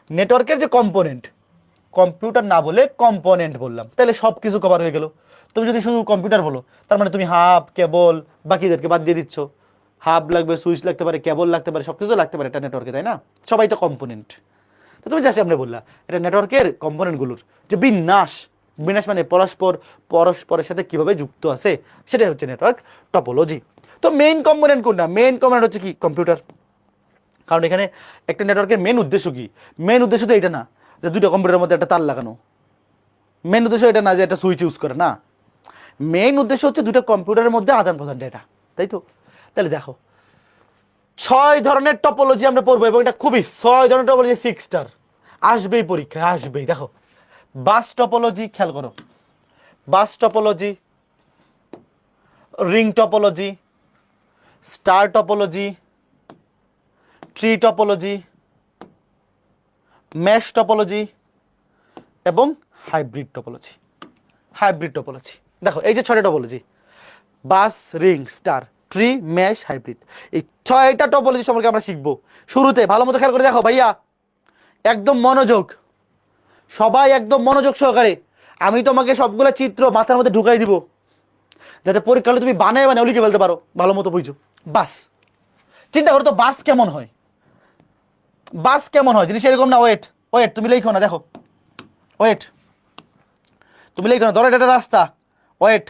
S1: নেটওয়ার্কের যে কম্পোনেন্ট, কম্পিউটার না বলে কম্পোনেন্ট বললাম, তাহলে সব কিছু কভার হয়ে গেল। তুমি যদি শুধু কম্পিউটার বলো, তার মানে তুমি হাব, কেবল, বাকিদেরকে বাদ দিয়ে দিচ্ছ। হাব লাগবে, সুইচ লাগতে পারে, কেবল লাগতে পারে, সব কিছু লাগতে পারে একটা নেটওয়ার্কে, তাই না? সবাই তো কম্পোনেন্ট। তো তুমি জাস্ট আমরা বললা এটা নেটওয়ার্কের কম্পোনেন্টগুলোর যে বিন্যাস, বিন্যাস মানে পরস্পরের সাথে কিভাবে যুক্ত আছে, সেটাই হচ্ছে নেটওয়ার্ক টপোলজি। তো মেইন কম্পোনেন্ট কোনটা? মেইন কম্পোনেন্ট হচ্ছে কি, কম্পিউটার। কারণ এখানে একটা নেটওয়ার্কের মেন উদ্দেশ্য কি? মেন উদ্দেশ্য তো এটা না যে দুটো কম্পিউটারের মধ্যে একটা তার লাগানো, মেন উদ্দেশ্য এটা না যে একটা সুইচ ইউজ করে, না। মেইন উদ্দেশ্য হচ্ছে দুটো কম্পিউটারের মধ্যে আদান প্রদান ডেটা, তাই তো? তাহলে দেখো 6 ধরনের টপোলজি আমরা পড়বো, এবং এটা খুবই 6 ধরনের টপোলজি 6 স্টার আসবেই পরীক্ষায়, আসবেই। দেখো বাস টপোলজি, খেয়াল করো, bus topology, ring topology, star topology, tree topology, mesh topology এবং হাইব্রিড টপোলজি। হাইব্রিড টপোলজি দেখো এই যে 6টা topology, bus, ring, star, tree, mesh, hybrid, এই 6টা টপোলজি সম্পর্কে আমরা শিখবো। শুরুতে ভালো মতো খেয়াল করে দেখো ভাইয়া, একদম মনোযোগ, সবাই একদম মনোযোগ সহকারে। আমি তোমাকে সবগুলো চিত্র মাথার মধ্যে ঢুকাই দিব, যাতে পরীক্ষা হলে তুমি বানায় বানায় লিখে ফেলতে পারো, ভালো মতো বুঝছো। বাস, চিন্তা করো তো বাস কেমন হয়, বাস কেমন হয় জিনিস এরকম না। ওয়েট ওয়েট, তুমি লেখো না, দেখো ওয়েট, তুমি লেখো না। ধরো এটা একটা রাস্তা, ওয়েট,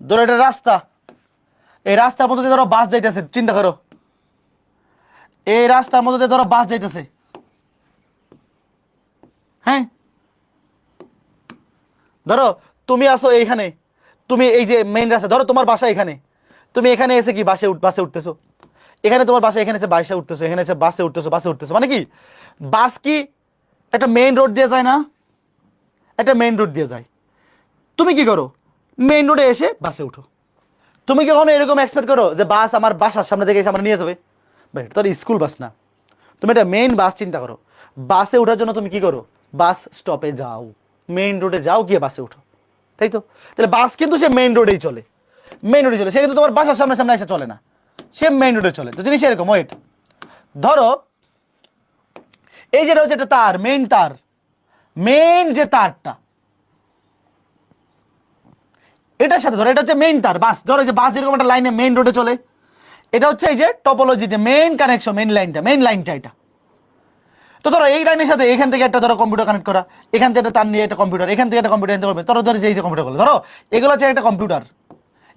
S1: ধরো এটা রাস্তা, এই রাস্তার মধ্যে দিয়ে ধরো বাস যাইতেছে, চিন্তা করো এই রাস্তার মধ্যে দিয়ে ধরো বাস যাইতেছে, হ্যাঁ। ধরো তুমি আসো এইখানে, তুমি এই যে মেইন রাস্তা, ধরো তোমার বাসা এখানে, তুমি এখানে এসে কি বাসে উঠতেছো, এখানে তোমার বাসা, এখানে এসে বাসে উঠতেছো, এখানে এসে বাসে উঠতেছো, বাসে উঠতেছো, মানে কি বাস কি একটা মেইন রোড দিয়ে যায় না, একটা মেইন রোড দিয়ে যায়। তুমি কি করো, মেইন রোডে এসে বাসে উঠো। তুমি কি কখনো এরকম এক্সপেক্ট করো যে বাস আমার বাসার সামনে থেকে এসে আমার নিয়ে যাবে? ভাই এটা তো স্কুল বাস না, তুমি একটা মেইন বাস চিন্তা করো। বাসে ওঠার জন্য তুমি কি করো, বাস স্টপে যাও, মেইন রোডে যাও, গিয়ে বাসে উঠো, তাই তো? তাহলে বাস কিন্তু সে মেইন রোডেই চলে, মেইন রোডে চলে, সে কিন্তু তোমার বাসার সামনে সামনে এসে চলে না, সে মেইন রোডে চলে। তো জিনিস এরকম। ওয়েট, ধরো এই যে রয়েছে একটা তার, মেইন তার, মেইন যে তারটা, এটার সাথে ধরো এটা হচ্ছে মেইন তার, বাস, ধরো যে বাস যেরকম একটা লাইনে মেইন রোডে চলে, এটা হচ্ছে এই যে টপোলজি, যে মেইন কানেকশন, মেইন লাইনটা এটা। তো ধরো এই লাইনের সাথে এখান থেকে একটা ধরো কম্পিউটার কানেক্ট করা, এখান থেকে একটা তার নিয়ে একটা কম্পিউটার, এখান থেকে একটা কম্পিউটার নিতে পারবে। ধরো ধরো এই যে কম্পিউটারগুলো, ধরো এগুলো হচ্ছে একটা কম্পিউটার,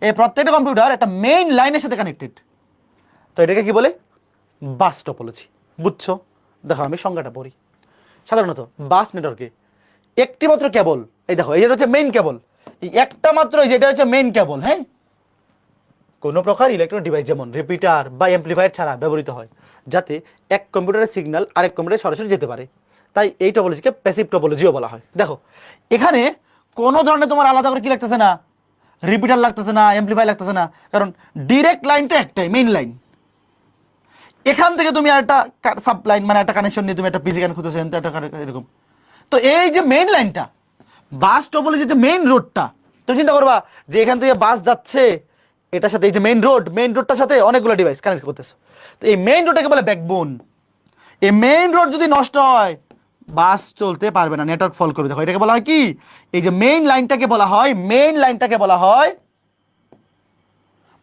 S1: এই প্রত্যেকটা কম্পিউটার একটা মেইন লাইনের সাথে কানেক্টেড। তো এটাকে কি বলে, বাস টপোলজি, বুঝছো? দেখো আমি সংজ্ঞাটা পড়ি। সাধারণত বাস নেটওয়ার্কে একটি মাত্র কেবল, এই দেখো এই যেটা হচ্ছে মেইন কেবল, এই একটা মাত্র, যেটা হচ্ছে মেইন কেবল, হ্যাঁ, কোনো প্রকার ইলেকট্রনিক ডিভাইস যেমন রিপিটার বা অ্যাম্প্লিফায়ার ছাড়া ব্যবহৃত হয়, যাতে এক কম্পিউটারের সিগন্যাল আরেক কম্পিউটারে সরাসরি যেতে পারে। তাই এই টপোলজিকে প্যাসিভ টপোলজিও বলা হয়। দেখো এখানে কোনো ধরনের তোমার আলাদা করে কি লাগতেছে না, রিপিটার লাগতেছে না, অ্যাম্প্লিফায়ার লাগতেছে না, কারণ ডিরেক্ট লাইন তো একটাই, মেইন লাইন। এখান থেকে তুমি আর একটা সাব লাইন, মানে একটা কানেকশন নিয়ে তুমি একটা পিসি কানেক্ট করতেছো, এরকম। তো এই যে মেইন লাইনটা, বাস টপোলজির যে মেইন রোডটা, তুমি চিন্তা করবা যে এখান থেকে বাস যাচ্ছে, এটার সাথে এই যে মেইন রোডটার সাথে অনেকগুলো ডিভাইস কানেক্ট করতেছে। তো এই মেইন রোডটাকে বলে ব্যাকবোন। এই মেইন রোড যদি নষ্ট হয়, বাস চলতে পারবে না, নেটওয়ার্ক ফল করবে। দেখো এটাকে বলা হয় কি, এই যে মেইন লাইনটাকে বলা হয়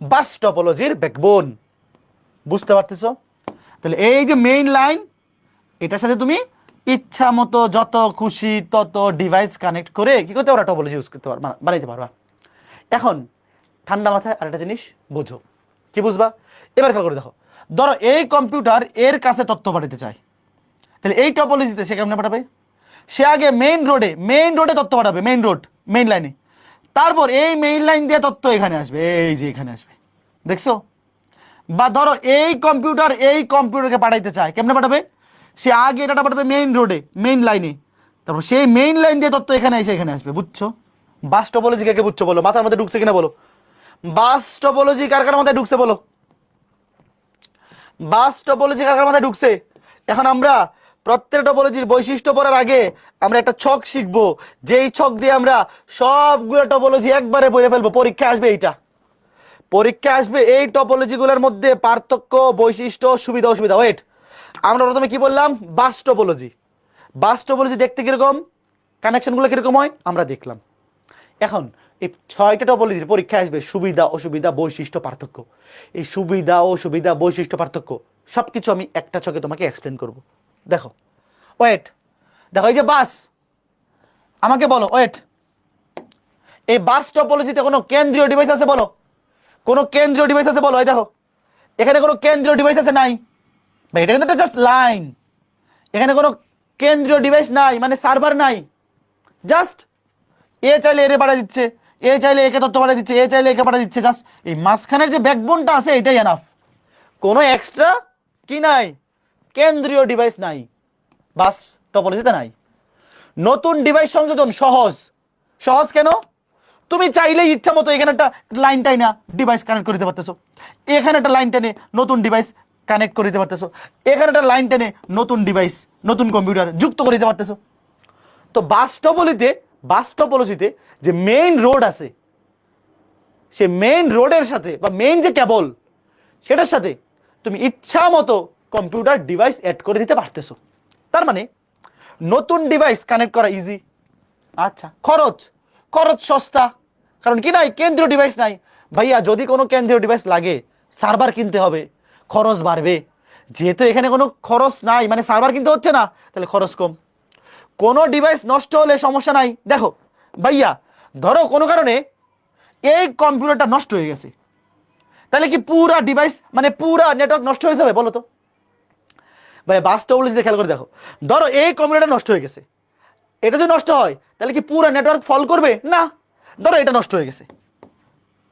S1: বাস টপোলজির ব্যাকবোন। বুঝতে পারতেছো? তাহলে এই যে মেইন লাইন, এটার সাথে তুমি ইচ্ছা মতো যত খুশি তত ডিভাইস কানেক্ট করে কি করতে পারবা, টপোলজি ইউজ করতে পারবা, বানাইতে পারবা। এখন ঠান্ডা মাথায় আরেকটা জিনিস বোঝো, কি বুঝবা এবার খেয়াল করে দেখো। ধরো এই কম্পিউটার এর কাছে তথ্য পাঠাতে চায়, তাহলে এই টপোলজিতে সে কেমনে পাঠাবে? সে আগে মেইন রোডে তথ্য পাঠাবে, মেইন লাইনে, তারপর এই মেইন লাইন দিয়ে তথ্য এখানে আসবে, এই যে এখানে আসবে, দেখছো? বা ধরো এই কম্পিউটারকে পাঠাইতে চায়, কেমনে পাঠাবে? সে আগে এটা পাঠাবে মেইন লাইনে, তারপর সেই মেইন লাইন দিয়ে তথ্য এখানে আসবে, বুঝছো? বাস টপোলজি কে বুঝছো বলো, মাথার মধ্যে ঢুকছে কিনা বলো। বাস টপোলজি কার কার মাথায় ঢুকছে বলো? বাস টপোলজি কার কার মাথায় ঢুকছে? এখন আমরা প্রত্যেক টপোলজির বৈশিষ্ট্য পড়ার আগে আমরা একটা ছক শিখবো, যেই ছক দিয়ে আমরা সবগুলো টপোলজি একবারে পড়ে ফেলবো। পরীক্ষা আসবে এইটা, পরীক্ষা আসবে এই টপোলজিগুলোর মধ্যে পার্থক্য, বৈশিষ্ট্য, সুবিধা অসুবিধা। ওয়েট, আমরা প্রথমে কি বললাম? Bus topology. বাস টপোলজি দেখতে কিরকম, কানেকশনগুলো কিরকম হয় আমরা দেখলাম। এখন এই 6টা টপোলজির পরীক্ষা আসবে সুবিধা অসুবিধা বৈশিষ্ট্য পার্থক্য। এই সুবিধা অসুবিধা বৈশিষ্ট্য পার্থক্য সবকিছু আমি একটা ছকে তোমাকে এক্সপ্লেন করব। দেখো, ওয়েট, দেখো এই যে বাস, আমাকে বলো ওয়েট, এই বাস টপোলজিতে কোনো কেন্দ্রীয় ডিভাইস আছে বলো? কোনো কেন্দ্রীয় ডিভাইস আছে বলো? এই দেখো, এখানে কোনো কেন্দ্রীয় ডিভাইস আছে? নাই ভাই, এটা কিন্তু জাস্ট লাইন। এখানে কোনো কেন্দ্রীয় ডিভাইস নাই, মানে সার্ভার নাই। জাস্ট এ চাইলে এরে পাঠিয়ে দিচ্ছে, এ চাইলে একে তথ্য পাঠিয়ে দিচ্ছে, এ চাইলে একে পাঠিয়ে দিচ্ছে। জাস্ট এই মাঝখানের যে ব্যাকবোনটা আছে এটাই এনাফ। কোনো এক্সট্রা কি নাই, কেন্দ্রীয় ডিভাইস নাই, বাস টপোলজিতে নাই। নতুন ডিভাইস সংযোজন সহজ। সহজ কেন? তুমি চাইলেই ইচ্ছা মতো এখানে একটা লাইন টাইনা ডিভাইস কানেক্ট করে দিতে পারতেছো, এখানে একটা লাইন টেনে নতুন ডিভাইস কানেক্ট করে দিতে পারতেছো, এখানে একটা লাইন টেনে নতুন ডিভাইস নতুন কম্পিউটার যুক্ত করে দিতে পারতেছো। তো বাস টপোলজিতে যে মেইন রোড আছে, সে মেইন রোডের সাথে বা মেইন যে কেবল, সেটার সাথে তুমি ইচ্ছা মতো কম্পিউটার ডিভাইস অ্যাড করে দিতে পারতেছো। তার মানে নতুন ডিভাইস কানেক্ট করা ইজি। আচ্ছা, খরচ, খরচ সস্তা, কারণ কি নাই, কেন্দ্রীয় ডিভাইস নাই। ভাইয়া যদি কোনো কেন্দ্রীয় ডিভাইস লাগে সার্ভার কিনতে হবে, খরচ বাড়বে। যেহেতু এখানে কোনো খরচ নাই, মানে সার্ভার কিনতে হচ্ছে না, তাহলে খরচ কম। কোনো ডিভাইস নষ্ট হলে সমস্যা নাই। দেখো ভাইয়া, ধরো কোনো কারণে এই কম্পিউটারটা নষ্ট হয়ে গেছে, তাহলে কি পুরা ডিভাইস মানে পুরা নেটওয়ার্ক নষ্ট হয়ে যাবে বলো তো? ভাই বাস টপোলজিতে খেয়াল করে দেখো, ধরো এই কম্পিউটারটা নষ্ট হয়ে গেছে, এটা যদি নষ্ট হয় তাহলে কি পুরো নেটওয়ার্ক ফল করবে? না। ধরো এটা নষ্ট হয়ে গেছে,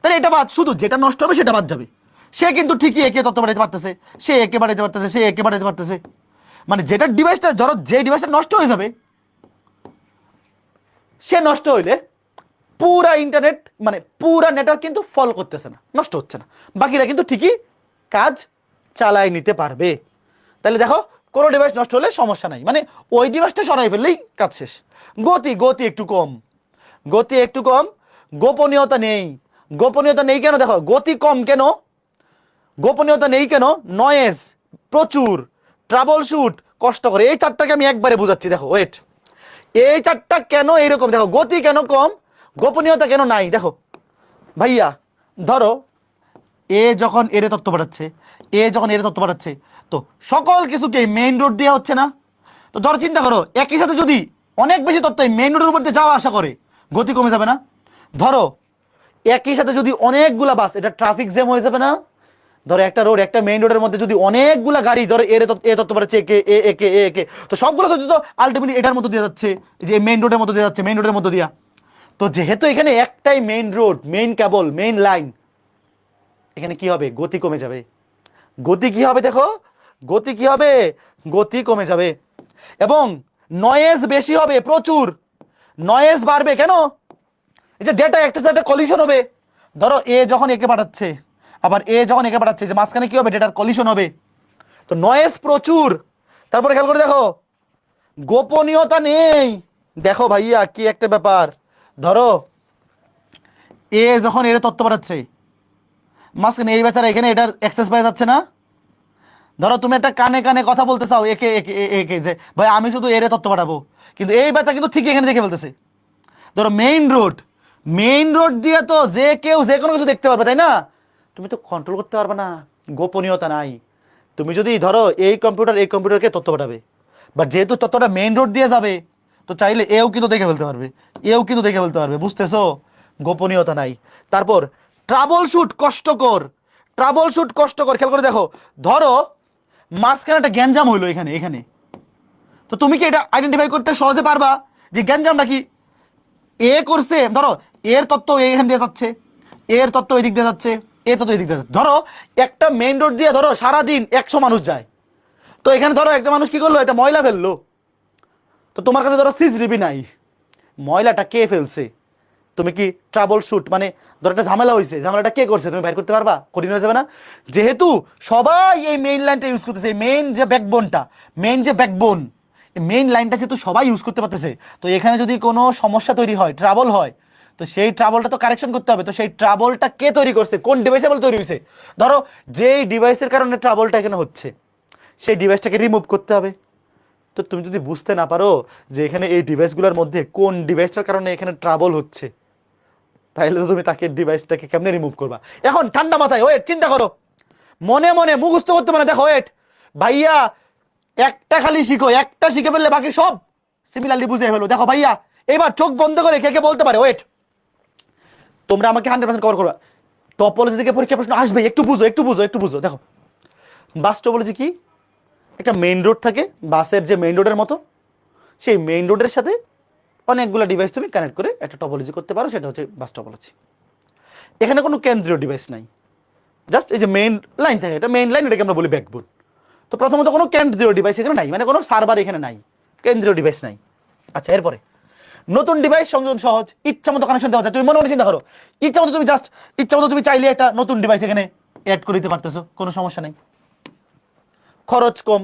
S1: তাহলে এটা বাদ, শুধু যেটা নষ্ট হবে সেটা বাদ যাবে। সে কিন্তু ঠিকই একে তথ্য পাঠাতে পারতেছে, সে একে পাঠাতে পারতেছে, সে একে পাঠাতে পারতেছে। মানে যেটা ডিভাইসটা, ধরো যে ডিভাইসটা নষ্ট হয়ে যাবে, সে নষ্ট হইলে পুরা ইন্টারনেট মানে পুরা নেটওয়ার্ক কিন্তু ফল করতেছে না, নষ্ট হচ্ছে না, বাকিরা কিন্তু ঠিকই কাজ চালায় নিতে পারবে। তাহলে দেখো, কোনো ডিভাইস নষ্ট হলে সমস্যা নাই, মানে ওই ডিভাইসটা সরাই ফেললেই কাজ শেষ। গতি, গতি একটু কম, গতি একটু কম, গোপনীয়তা নেই। গোপনীয়তা নেই কেন? দেখো গতি কম কেন, গোপনীয়তা নেই কেন? নয়েজ প্রচুর, ট্রাবল শুট কষ্ট করে। এই চারটাকে আমি একবারে বুঝাচ্ছি, দেখো ওয়েট, এই চারটা কেন এইরকম। দেখো গতি কেন কম, গোপনীয়তা কেন নাই। দেখো ভাইয়া, ধরো এ যখন এর তথ্য পাঠাচ্ছে, এ যখন এর তথ্য পাঠাচ্ছে, তো সকল কিছুকে মেইন রোড দেওয়া হচ্ছে না? তো ধরো চিন্তা করো, একই সাথে যদি অনেক বেশি তথ্য মেইন রোডের উপর দিয়ে যাওয়া আসা করে, গতি কমে যাবে না? ধরো একই সাথে যদি অনেকগুলা বাস, এটা ট্রাফিক জ্যাম হয়ে যাবে না? ধরো একটা রোড, একটা মেইন রোডের মধ্যে যদি অনেকগুলা গাড়ি, ধরো এ তথ্য পাঠাচ্ছে একে, একে, তো সবগুলো তথ্য তো আলটিমেটলি এটার মধ্যে দিয়ে যাচ্ছে, যে মেইন রোডের মধ্যে দিয়ে যাচ্ছে, মেইন রোডের মধ্যে দিয়া। তো যেহেতু এখানে একটাই মেইন রোড, মেইন কেবল, মেইন লাইন, এখানে কি হবে? গতি কমে যাবে। গতি কি হবে? দেখো গতি কি হবে? গতি কমে যাবে। এবং নয়েজ বেশি হবে, প্রচুর নয়েজ বাড়বে। কেন? এই যে ডেটা একটা সাথে কলিশন হবে, ধরো এ যখন একে পাঠাচ্ছে, আবার এ যখন একে পাঠাচ্ছে, যে মাঝখানে কি হবে? ডেটার কলিশন হবে, তো নয়েজ প্রচুর। তারপরে খেয়াল করে দেখো, গোপনীয়তা নেই। দেখো ভাইয়া কি একটা ব্যাপার, ধরো এ যখন এর তথ্য পাঠাচ্ছে, মাঝখানে এই বেচারা এখানে এটার অ্যাক্সেস পাওয়া যাচ্ছে না। ধরো তুমি একটা কানে কানে কথা বলতে চাও একে একে একে, যে ভাই আমি শুধু এর তথ্য পাঠাবো, কিন্তু এই বাচ্চা কিন্তু ঠিক এখানে দেখে বলতেছে। ধরো মেইন রোড, মেইন রোড দিয়ে তো যে কেউ যে কোনো কিছু দেখতে পারবে, তাই না? তুমি তো কন্ট্রোল করতে পারবে না, গোপনীয়তা নাই। তুমি যদি ধরো এই কম্পিউটারকে তথ্য পাঠাবে, বাট যেহেতু তথ্যটা মেইন রোড দিয়ে যাবে, তো চাইলে এও কিন্তু দেখে ফেলতে পারবে, এও কিন্তু দেখে ফেলতে পারবে, বুঝতেছো? গোপনীয়তা নাই। তারপর ট্রাবল শুট কষ্টকর, ট্রাবল শুট কষ্টকর। খেয়াল করে দেখো, ধরো মাঝখানে একটা গ্যাঞ্জাম হইলো এখানে এখানে, তো তুমি কি এটা আইডেন্টিফাই করতে সহজে পারবা যে গ্যাঞ্জামটা কি? এ করছে, ধরো এর তথ্য এখান দিয়ে যাচ্ছে, এর তথ্য ওই দিক দিয়ে যাচ্ছে, এর তথ্য এই দিক দিয়ে যাচ্ছে। ধরো একটা মেইন রোড দিয়ে ধরো সারাদিন 100 মানুষ যায়, তো এখানে ধরো একটা মানুষ কি করলো? এটা ময়লা ফেললো, তো তোমার কাছে ধরো সিসিটিভি নাই, ময়লাটা কে ফেলছে তুমি কি ট্রাবল শুট মানে ধর একটা ঝামেলা হয়েছে, ঝামেলাটা কে করছে তুমি বাইর করতে পারবা? কঠিন হয়ে যাবে না? যেহেতু সবাই এই মেইন লাইনটা ইউজ করতেছে, মেইন যে ব্যাকবোনটা, মেইন যে ব্যাকবোন, মেইন লাইনটা যেহেতু সবাই ইউজ করতে পারতেছে, তো এখানে যদি কোনো সমস্যা তৈরি হয়, ট্রাবল হয়, তো সেই ট্রাবলটা তো কারেকশন করতে হবে। তো সেই ট্রাবলটা কে তৈরি করছে, কোন ডিভাইসে বলে তৈরি হয়েছে? ধরো যেই ডিভাইসের কারণে ট্রাবলটা এখানে হচ্ছে, সেই ডিভাইসটাকে রিমুভ করতে হবে। তো তুমি যদি বুঝতে না পারো যে এখানে এই ডিভাইসগুলোর মধ্যে কোন ডিভাইসটার কারণে এখানে ট্রাবল হচ্ছে, তাহলে তো তুমি তাকে ডিভাইসটাকে কেমনে রিমুভ করবা? এখন ঠান্ডা মাথায় ওয়েট চিন্তা করো, মনে মনে মুখস্থ করতে পারে। দেখো ওয়েট ভাইয়া, একটা খালি শিখো, একটা শিখে ফেললে বাকি সব সিমিলারলি বুঝে ফেলো। দেখো ভাইয়া, এবার চোখ বন্ধ করে কে কে বলতে পারে? ওয়েট, তোমরা আমাকে 100% কভার করবা। টপোলজি থেকে পরীক্ষা প্রশ্ন আসবে, একটু বুঝো একটু বুঝো একটু বুঝো। দেখো বাস টপোলজি কি? একটা মেইন রোড থাকে, বাসের যে মেইন রোডের মতো, সেই মেইন রোডের সাথে অনেকগুলো ডিভাইস তুমি কানেক্ট করে একটা টপোলজি করতে পারো, সেটা হচ্ছে বাস টপোলজি। এখানে কোনো কেন্দ্রীয় ডিভাইস নাই, জাস্ট এই যে মেইন লাইন থাকে, এটা মেইন লাইন, এটাকে আমরা বলি ব্যাকবোন। তো প্রথমত কোনো কেন্দ্রীয় ডিভাইস এখানে নাই, মানে কোনো সার্ভার এখানে নাই, কেন্দ্রীয় ডিভাইস নাই। আচ্ছা, এরপরে নতুন ডিভাইস সংযোজন সহজ, ইচ্ছা মতো কানেকশন দেওয়া যায়। তুমি মনে মনে চিন্তা করো, ইচ্ছা মতো তুমি জাস্ট ইচ্ছা মতো তুমি চাইলে একটা নতুন ডিভাইস এখানে অ্যাড করে দিতে পারতেছো, কোনো সমস্যা নেই। খরচ কম,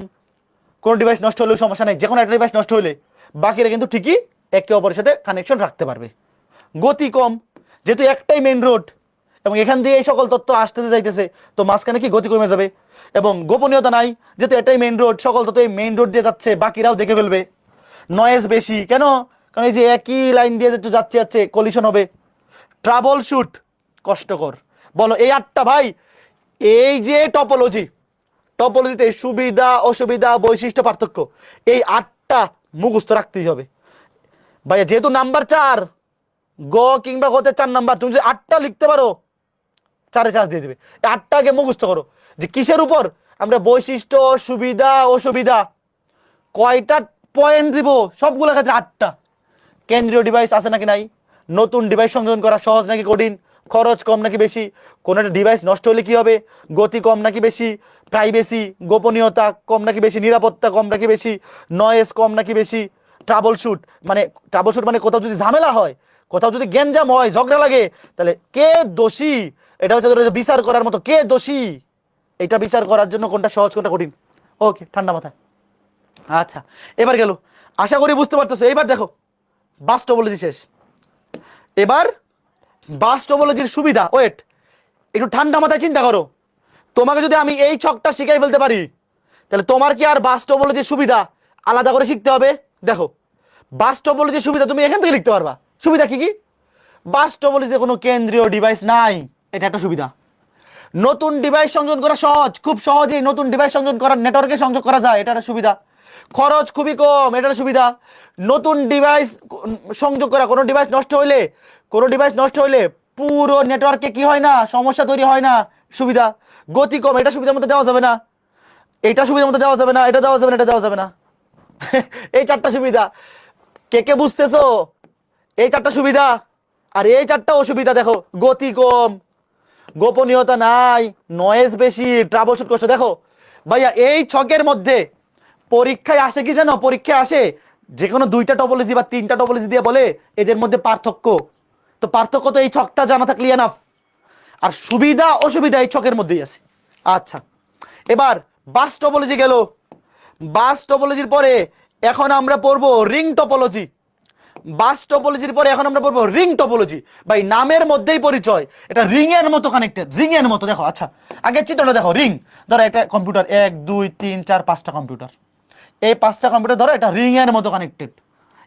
S1: কোনো ডিভাইস নষ্ট হলেও সমস্যা নেই, যে কোনো একটা ডিভাইস নষ্ট হলে বাকিরা কিন্তু ঠিকই একে অপরের সাথে কানেকশন রাখতে পারবে। গতি কম, যেহেতু একটাই মেইন রোড এবং এখান দিয়ে এই সকল তথ্য আসতে যাইতেছে, তো মাঝখানে কি গতি কমে যাবে। এবং গোপনীয়তা নাই, যেহেতু এটাই মেইন রোড, সকল তথ্য এই মেইন রোড দিয়ে যাচ্ছে, বাকিরাও দেখে ফেলবে। নয়েজ বেশি কেন? কারণ এই যে একই লাইন দিয়ে যাচ্ছে যাচ্ছে কলিশন হবে। ট্রাবল শুট কষ্টকর। বলো এই 8টা ভাই, এই যে টপোলজি, টপোলজিতে সুবিধা অসুবিধা বৈশিষ্ট্য পার্থক্য, এই 8টা মুখস্থ রাখতেই হবে ভাইয়া। যেহেতু নাম্বার 4, গ কিংবা গতে 4 নাম্বার, তুমি যদি 8টা লিখতে পারো 4-এ 4 দিয়ে দেবে। 8টা আগে মুখস্থ করো যে কিসের উপর আমরা বৈশিষ্ট্য সুবিধা অসুবিধা কয়টা পয়েন্ট দিব, সবগুলো ক্ষেত্রে 8টা। কেন্দ্রীয় ডিভাইস আছে নাকি নাই, নতুন ডিভাইস সংযোজন করা সহজ নাকি কঠিন, খরচ কম নাকি বেশি, কোন একটা ডিভাইস নষ্ট হলে কি হবে, গতি কম নাকি বেশি, প্রাইভেসি গোপনীয়তা কম নাকি বেশি, নিরাপত্তা কম নাকি বেশি, নয়েজ কম নাকি বেশি, ট্রাবল শুট মানে কোথাও যদি ঝামেলা হয়, কোথাও যদি গ্যাঞ্জাম হয়, ঝগড়া লাগে, তাহলে কে দোষী, এটা হচ্ছে ধরো বিচার করার মতো, কে দোষী এটা বিচার করার জন্য কোনটা সহজ কোনটা কঠিন। ওকে, ঠান্ডা মাথায়। আচ্ছা, এবার গেল, আশা করি বুঝতে পারতেছো। এইবার দেখো বাস টপোলজি শেষ, এবার বাস টপোলজির সুবিধা। ওয়েট, একটু ঠান্ডা মাথায় চিন্তা করো, তোমাকে যদি আমি এই ছকটা শিখাই ফেলতে পারি, তাহলে তোমার কি আর বাস টপোলজির সুবিধা আলাদা করে শিখতে হবে? দেখো বাস টপোলজির সুবিধা তুমি এখান থেকে লিখতে পারবা। সুবিধা কি কি? বাস টপোলজিতে কোনো কেন্দ্রীয় ডিভাইস নাই, এটা একটা সুবিধা। নতুন ডিভাইস সংযোজন করা সহজ, খুব সহজেই নতুন ডিভাইস সংযোজন করা, নেটওয়ার্কে সংযোগ করা যায়, এটা একটা সুবিধা। খরচ খুবই কম, এটা একটা সুবিধা। নতুন ডিভাইস সংযোগ করা, কোনো ডিভাইস নষ্ট হইলে পুরো নেটওয়ার্কে কি হয় না, সমস্যা তৈরি হয় না, সুবিধা। গতি কম, এটা সুবিধার মধ্যে দেওয়া যাবে না, এটা সুবিধার মধ্যে দেওয়া যাবে না, এটা দেওয়া যাবে না, এটা দেওয়া যাবে না। এই 4টা সুবিধা, কে কে বুঝতেছো? এই 4টা সুবিধা আর এই 4টা অসুবিধা। দেখো গতি কম, গোপনীয়তা নাই, নয়েজ বেশি, ট্রাবল শুট কষ্ট। দেখো ভাইয়া এই ছকের মধ্যে পরীক্ষায় আসে কি জানো, পরীক্ষায় আসে যে কোনো 2টা টপোলজি বা 3টা টপোলজি দিয়ে বলে এদের মধ্যে পার্থক্য। তো পার্থক্য তো এই ছকটা জানা থাকলে এনাফ, আর সুবিধা অসুবিধা এই ছকের মধ্যেই আছে। আচ্ছা, এবার বাস টপোলজি গেল। বাস টপোলজির পরে এখন আমরা পড়বো রিং টপোলজি। বাস টপোলজির পরে এখন আমরা পড়বো রিং টপোলজি। ভাই নামের মধ্যেই পরিচয়, এটা রিং এর মতো কানেক্টেড, রিং এর মতো। দেখো আচ্ছা, আগে চিত্রটা দেখো। রিং ধরো একটা কম্পিউটার, 1 2 3 4 5টা কম্পিউটার, এই 5টা কম্পিউটার ধরো এটা রিং এর মতো কানেক্টেড।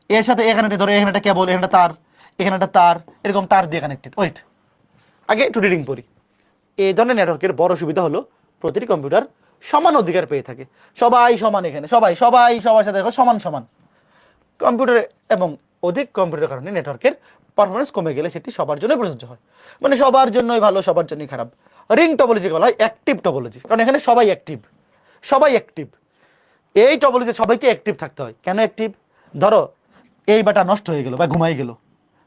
S1: এর সাথে এখানে ধরো এখানে একটা কেবল, এখানে তার, এখানে একটা তার, এরকম তার দিয়ে কানেক্টেড। ওয়েট, আগে একটু রিডিং পড়ি। এই ধরনের নেটওয়ার্কের বড় সুবিধা হলো প্রতিটি কম্পিউটার সমান অধিকার পেয়ে থাকে, সবাই সমান, এখানে সবাই সবাই সবার সাথে সমান সমান। কম্পিউটার এবং অধিক কম্পিউটারের কারণে নেটওয়ার্কের পারফরমেন্স কমে গেলে সেটি সবার জন্যই প্রযোজ্য হয়, মানে সবার জন্যই ভালো, সবার জন্যই খারাপ। রিং টপোলজি বলা হয় অ্যাক্টিভ টপোলজি, কারণ এখানে সবাই অ্যাক্টিভ, সবাই অ্যাক্টিভ। এই টপোলজিতে সবাইকে অ্যাক্টিভ থাকতে হয়। কেন অ্যাক্টিভ? ধরো এই বাটা নষ্ট হয়ে গেল বা ঘুমাই গেল,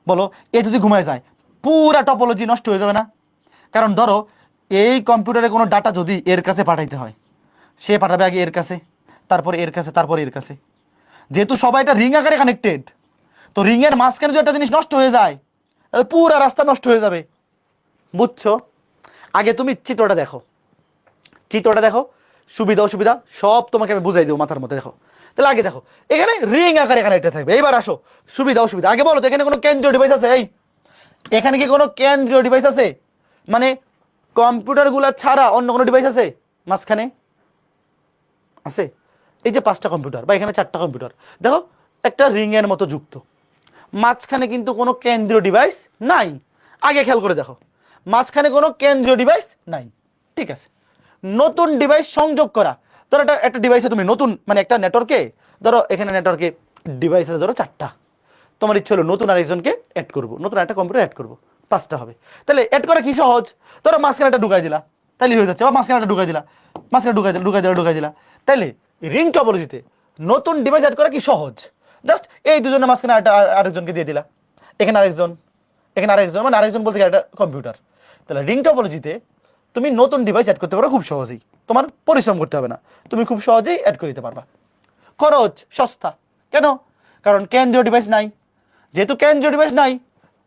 S1: বলো এ যদি ঘুমায় যায় পুরা টপোলজি নষ্ট হয়ে যাবে না? কারণ ধরো এই কম্পিউটারে কোনো ডাটা যদি এর কাছে পাঠাইতে হয়, সে পাঠাবে আগে এর কাছে, তারপরে এর কাছে, তারপরে এর কাছে। যেহেতু সবাই এটা রিং আকারে কানেক্টেড, তো রিং এর মাঝখানে যদি একটা জিনিস নষ্ট হয়ে যায়, তাহলে পুরা রাস্তা নষ্ট হয়ে যাবে। বুঝছো? আগে তুমি চিত্রটা দেখো, চিত্রটা দেখো, সুবিধা অসুবিধা সব তোমাকে আমি বুঝাই দেবো মাথার মধ্যে। দেখো তাহলে আগে দেখো, এখানে রিং আকার এখানে এটা থাকবে। এবার আসো সুবিধা অসুবিধা। আগে বলো তো এখানে কোনো কেন্দ্রীয় ডিভাইস আছে? এই এখানে কি কোনো কেন্দ্রীয় ডিভাইস আছে? মানে কম্পিউটার গুলা ছাড়া অন্য কোনো ডিভাইস আছে মাঝখানে? আছে? এই যে 5টা কম্পিউটার বা এখানে 4টা কম্পিউটার, দেখো একটা রিং এর মতো যুক্ত, মাঝখানে কিন্তু কোনো কেন্দ্রীয় ডিভাইস নাই। আগে খেয়াল করে দেখো, মাঝখানে কোনো কেন্দ্রীয় ডিভাইস নাই। ঠিক আছে, নতুন ডিভাইস সংযোগ করা। ধরো একটা ডিভাইসে তুমি নতুন, মানে একটা নেটওয়ার্কে, ধরো এখানে নেটওয়ার্কে ডিভাইস আছে ধরো 4টা, তোমার ইচ্ছে হলো নতুন আরেকজনকে অ্যাড করবো, নতুন একটা কম্পিউটার অ্যাড করবো, 5টা হবে। তাহলে অ্যাড করা কি সহজ? ধরো মাঝখানে একটা ঢুকাই দিলা, তাহলে হয়ে যাচ্ছে। বা মাঝখানে একটা ঢুকাই দিলা, মাঝখানে ঢুকাই দিলা। তাইলে রিং টপোলজিতে নতুন ডিভাইস অ্যাড করা কি সহজ? জাস্ট এই দুজনের মাঝখানে আরেকজনকে দিয়ে দিলা, এখানে আরেকজন, এখানে আরেকজন, মানে আরেকজন বলতে একটা কম্পিউটার। তাহলে রিং টপোলজিতে তুমি নতুন ডিভাইস অ্যাড করতে পারো খুব সহজেই, তোমার পরিশ্রম করতে হবে না, তুমি খুব সহজেই অ্যাড করে দিতে পারবা। খরচ সস্তা। কেন? কারণ কেন্দ্রীয় ডিভাইস নাই। যেহেতু কেন্দ্রীয় ডিভাইস নাই,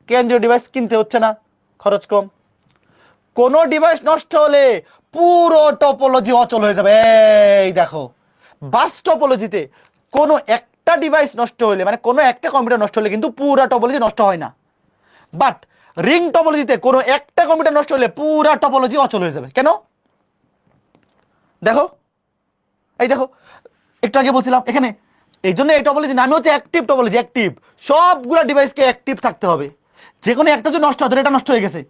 S1: কেন্দ্রীয় ডিভাইস কিনতে হচ্ছে না, খরচ কম। কোন ডিভাইস নষ্ট হলে পুরো টপোলজি অচল হয়ে যাবে। এই দেখো, বাস টপোলজিতে কোনো একটা ডিভাইস নষ্ট হলে, মানে কোনো একটা কম্পিউটার নষ্ট হলে কিন্তু পুরো টপোলজি নষ্ট হয় না। বাট রিং টপোলজিতে কোনো একটা কম্পিউটার নষ্ট হলে পুরো টপোলজি অচল হয়ে যাবে। কেন? দেখো, এই দেখো, একটু আগে বলছিলাম এখানে, এই জন্য এই টপোলজি নামে হচ্ছে অ্যাক্টিভ টপোলজি। অ্যাক্টিভ, সবগুলা ডিভাইসকে অ্যাক্টিভ থাকতে হবে। যে কোনো একটা যদি নষ্ট হয়, এটা নষ্ট হয়ে গেছে,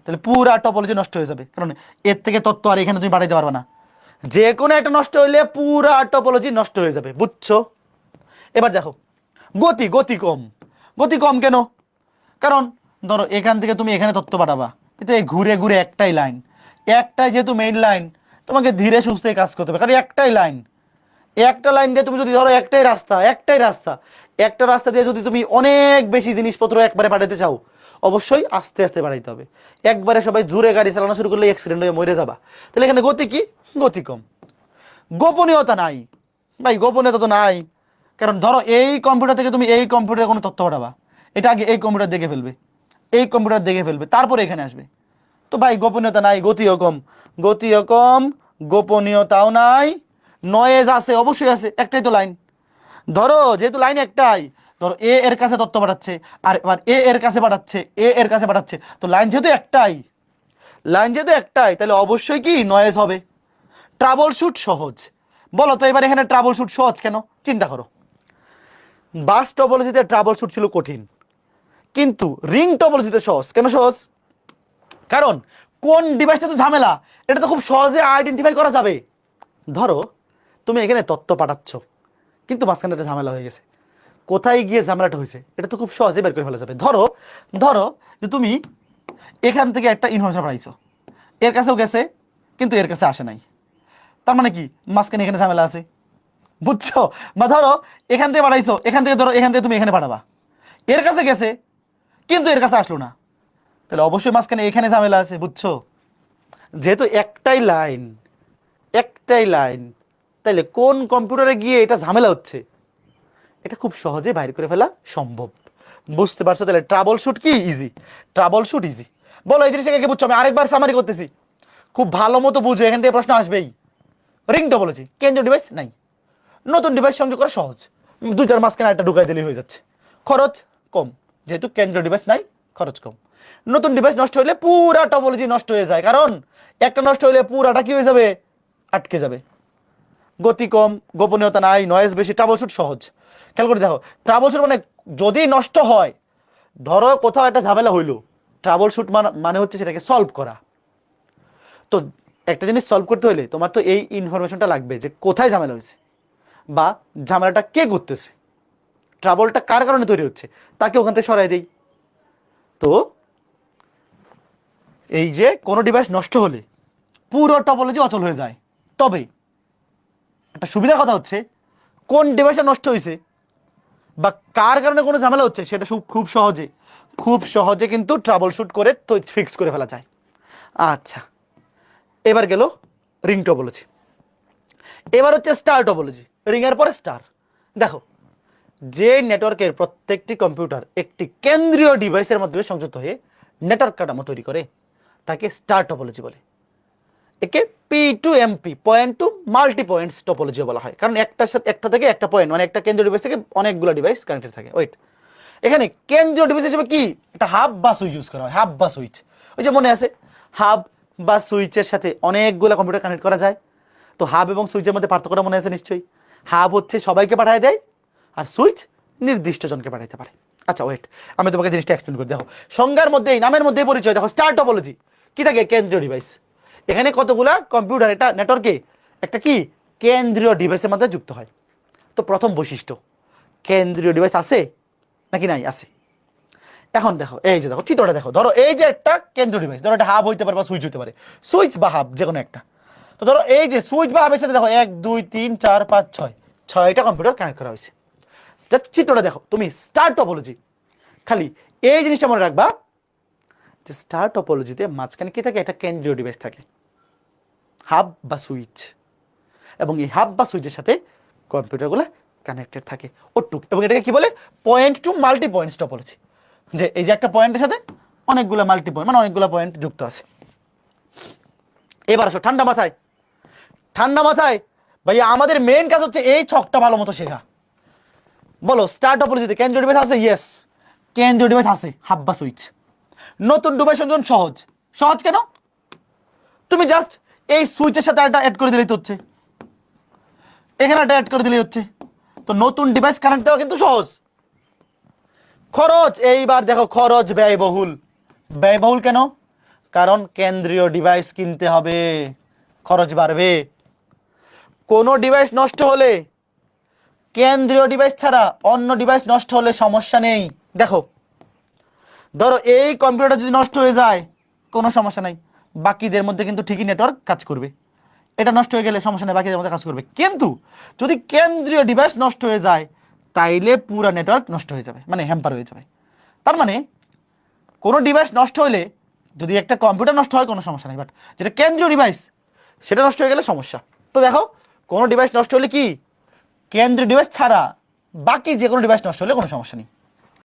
S1: তাহলে পুরা টপোলজি নষ্ট হয়ে যাবে। কারণ এর থেকে তথ্য আর এখানে তুমি পাঠাইতে পারবে না। যে কোনো একটা নষ্ট হইলে পুরা টপোলজি নষ্ট হয়ে যাবে। বুঝছো? এবার দেখো গতি, গতি কম। গতি কম কেন? কারণ ধরো এখান থেকে তুমি এখানে তথ্য পাঠাবা, কিন্তু এই ঘুরে ঘুরে একটাই লাইন, একটাই যেহেতু মেইন লাইন, তোমাকে ধীরে সুস্থে কাজ করতে হবে। কারণ একটাই লাইন, একটা লাইন দিয়ে তুমি যদি ধরো একটাই রাস্তা, একটা রাস্তা দিয়ে যদি তুমি অনেক বেশি জিনিসপত্র একবারে পাঠাতে চাও, অবশ্যই আস্তে আস্তে বাড়াইতে হবে। একবারে সবাই জোরে গাড়ি চালানো শুরু করলে অ্যাক্সিডেন্ট হয়ে মরে যাবা। তাহলে এখানে গতি কি? গতি কম। গোপনীয়তা নাই ভাই, গোপনীয়তা তো নাই। কারণ ধরো এই কম্পিউটার থেকে তুমি এই কম্পিউটারে কোনো তথ্য পাঠাবা, এটা আগে এই কম্পিউটার দেখে ফেলবে, এই কম্পিউটার দেখে ফেলবে, তারপরে এখানে আসবে। তো ভাই গোপনীয়তা নাই, গতিও কম। গতিও কম, গোপনীয়তাও নাই, নয়েজ আছে, অবশ্যই আছে, একটাই তো লাইন। ধরো যেহেতু লাইন একটাই, ধরো এ এর কাছে তথ্য পাঠাচ্ছে, আর এবার এ এর কাছে পাঠাচ্ছে, এ এর কাছে পাঠাচ্ছে, তো লাইন যেহেতু একটাই, তাহলে অবশ্যই কি নয়েজ হবে। ট্রাবল শুট সহজ। বলো তো এবার এখানে ট্রাবল শুট সহজ কেন? চিন্তা করো, বাস টপোলজিতে ট্রাবল শুট ছিল কঠিন, কিন্তু রিং টপোলজিতে সহজ। কেন সহজ? কারণ কোন ডিভাইসটা তো ঝামেলা, এটা তো খুব সহজে আইডেন্টিফাই করা যাবে। ধরো তুমি এখানে তথ্য পাঠাচ্ছ, কিন্তু মাঝখানে একটা ঝামেলা হয়ে গেছে, কোথায় গিয়ে ঝামেলাটা হয়েছে এটা তো খুব সহজে বের করে ফেলা যাবে। ধরো ধরো যে তুমি এখান থেকে একটা ইনফরমেশন পাঠাইছো, এর কাছেও গেছে কিন্তু এর কাছে আসে নাই, তার মানে কি মাঝখানে এখানে ঝামেলা আছে। বুঝছো? বা ধরো এখান থেকে পাঠাইছো, এখান থেকে ধরো এখান থেকে তুমি এখানে পাঠাবা, এর কাছে গেছে কিন্তু এর কাছে আসলো না, তাহলে অবশ্যই মাঝখানে এখানে ঝামেলা আছে। বুঝছো? যেহেতু একটাই লাইন, তাইলে কোন কম্পিউটারে গিয়ে এটা ঝামেলা হচ্ছে এটা খুব সহজে বাইর করে ফেলা সম্ভব। বুঝতে পারছো? তাহলে ট্রাবল শুট কি? ইজি। Trouble shoot easy. বলো এই জিনিসটাকে কি বুঝছো? আমি আরেকবার সামারি করতেছি, খুব ভালো মতো বুঝো, এখান থেকে প্রশ্ন আসবেই। রিং টপোলজি, কেন্দ্রীয় ডিভাইস নাই, নতুন ডিভাইস সংযোগ করা সহজ, দুইটার মাঝখানে একটা ঢুকাই দিলেই হয়ে যাচ্ছে। খরচ কম, যেহেতু কেন্দ্রীয় ডিভাইস নাই, খরচ কম। নতুন ডিভাইস নষ্ট হলে পুরা টপোলজি নষ্ট হয়ে যায়, কারণ একটা নষ্ট হলে পুরাটা কি হয়ে যাবে? আটকে যাবে। গতি কম, গোপনীয়তা নাই, নয়েজ বেশি, ট্রাবল শুট সহজ। খেয়াল করে দেখো, ট্রাবল শুট মানে যদি নষ্ট হয়, ধরো কোথাও একটা ঝামেলা হইলো, ট্রাবল শুট মানে হচ্ছে সেটাকে সলভ করা। তো একটা জিনিস সলভ করতে হলে তোমার তো এই ইনফরমেশনটা লাগবে যে কোথায় ঝামেলা হয়েছে বা ঝামেলাটা কে করতেছে, ট্রাবলটা কার কারণে তৈরি হচ্ছে, তাকে ওখান থেকে সরাই দেই। তো এই যে কোনো ডিভাইস নষ্ট হলে পুরো টপোলজি অচল হয়ে যায়। তবে একটা সুবিধার কথা হচ্ছে, কোন ডিভাইসটা নষ্ট হয়েছে বা কার কারণে কোনো ঝামেলা হচ্ছে সেটা খুব সহজে কিন্তু ট্রাবল শুট করে তো ফিক্স করে ফেলা যায়। আচ্ছা, এবার গেল রিং টপোলজি। এবার হচ্ছে স্টার টপোলজি, রিং এর পরে স্টার। দেখো যে নেটওয়ার্কের প্রত্যেকটি কম্পিউটার একটি কেন্দ্রীয় ডিভাইসের মাধ্যমে সংযুক্ত হয়ে নেটওয়ার্ক কাঠামো তৈরি করে তাকে স্টার টপোলজি বলে। একে P2MP, point to multi points topology বলা হয়, কারণ একটা থেকে একটা পয়েন্ট, মানে একটা কেন্দ্রীয় ডিভাইস থেকে অনেকগুলো ডিভাইস কানেক্টেড থাকে। ওয়েট, এখানে কেন্দ্রীয় ডিভাইস হিসেবে কি একটা হাব বা সুইচ ইউজ করা হয়। হাব বা সুইচ, ওই যে মনে আছে, হাব বা সুইচের সাথে অনেকগুলো কম্পিউটার কানেক্ট করা যায়। তো হাব এবং সুইচের মধ্যে পার্থক্যটা মনে আছে নিশ্চয়ই। হাব হচ্ছে সবাইকে পাঠিয়ে দেয়, আর সুইচ নির্দিষ্ট জনকে পাঠাইতে পারে। আচ্ছা ওয়েট, আমি তোমাকে জিনিসটা এক্সপ্লেন করে দেখো। সংজ্ঞার মধ্যেই, নামের মধ্যেই পরিচয় দেখো, স্টার টপোলজি কি থাকে, কেন্দ্রীয় ডিভাইস। এখানে কতগুলা কম্পিউটার এটা নেটওয়ার্কে একটা কি কেন্দ্রীয় ডিভাইসের মধ্যে যুক্ত হয়। তো প্রথম বৈশিষ্ট্য, কেন্দ্রীয় ডিভাইস আছে নাকি নাই, আছে। এখন দেখো, এই যে দেখো চিত্রটা দেখো, ধরো এই যে একটা কেন্দ্রীয় ডিভাইস, ধরো এটা হাব হইতে পারে বা সুইচ হইতে পারে, সুইচ বা হাব যে কোনো একটা। তো ধরো এই যে সুইচ বা হাবের সাথে দেখো 1 2 3 4 5 6 6টা কম্পিউটার কানেক্ট করা হয়েছে। জাস্ট চিত্রটা দেখো তুমি, স্টার টপোলজি। খালি এই জিনিসটা মনে রাখবা যে স্টার টপোলজিতে মাঝখানে কি থাকে, একটা কেন্দ্রীয় ডিভাইস থাকে, হাব বা সুইচ, এবং এই হাব বা সুইচের সাথে কম্পিউটারগুলো কানেক্টেড থাকে ওটুক। এবং এটাকে কি বলে, point to multi points topology, যে এই যে একটা পয়েন্টের সাথে অনেকগুলো মাল্টি পয়েন্ট, মানে অনেকগুলো পয়েন্ট যুক্ত আছে। এবার আসো ঠান্ডা মাথায়, ঠান্ডা মাথায় ভাইয়া আমাদের মেইন কাজ হচ্ছে এই ছকটা ভালো মতো শেখা। বলো, স্টার টপোলজিতে কেন্দ্রীয় ডিভাইস আছে? ইয়েস, কেন্দ্রীয় ডিভাইস আছে, হাব বা সুইচ। নতুন ডিভাইস সংযোজন সহজ। সহজ কেন? তুমি জাস্ট এই সুইচের সাথে একটা অ্যাড করে দিলেই তো হচ্ছে, এখানে একটা অ্যাড করে দিলেই হচ্ছে। তো নতুন ডিভাইস কানেক্ট দেওয়া কিন্তু সহজ। খরচ, এইবার দেখো খরচ ব্যয়বহুল। ব্যয়বহুল কেন? কারণ কেন্দ্রীয় ডিভাইস কিনতে হবে, খরচ বাড়বে। কোনো ডিভাইস নষ্ট হলে, কেন্দ্রীয় ডিভাইস ছাড়া অন্য ডিভাইস নষ্ট হলে সমস্যা নেই। দেখো ধরো এই কম্পিউটার যদি নষ্ট হয়ে যায় কোনো সমস্যা নাই, বাকিদের মধ্যে কিন্তু ঠিকই নেটওয়ার্ক কাজ করবে। এটা নষ্ট হয়ে গেলে সমস্যা নেই, বাকিদের মধ্যে কাজ করবে। কিন্তু যদি কেন্দ্রীয় ডিভাইস নষ্ট হয়ে যায় তাইলে পুরো নেটওয়ার্ক নষ্ট হয়ে যাবে, মানে হ্যাম্পার হয়ে যাবে। তার মানে কোনো ডিভাইস নষ্ট হলে, যদি একটা কম্পিউটার নষ্ট হয় কোনো সমস্যা নেই, বাট যেটা কেন্দ্রীয় ডিভাইস সেটা নষ্ট হয়ে গেলে সমস্যা। তো দেখো, কোনো ডিভাইস নষ্ট হলে কি, কেন্দ্রীয় ডিভাইস ছাড়া বাকি যে কোনো ডিভাইস নষ্ট হলে কোনো সমস্যা নেই।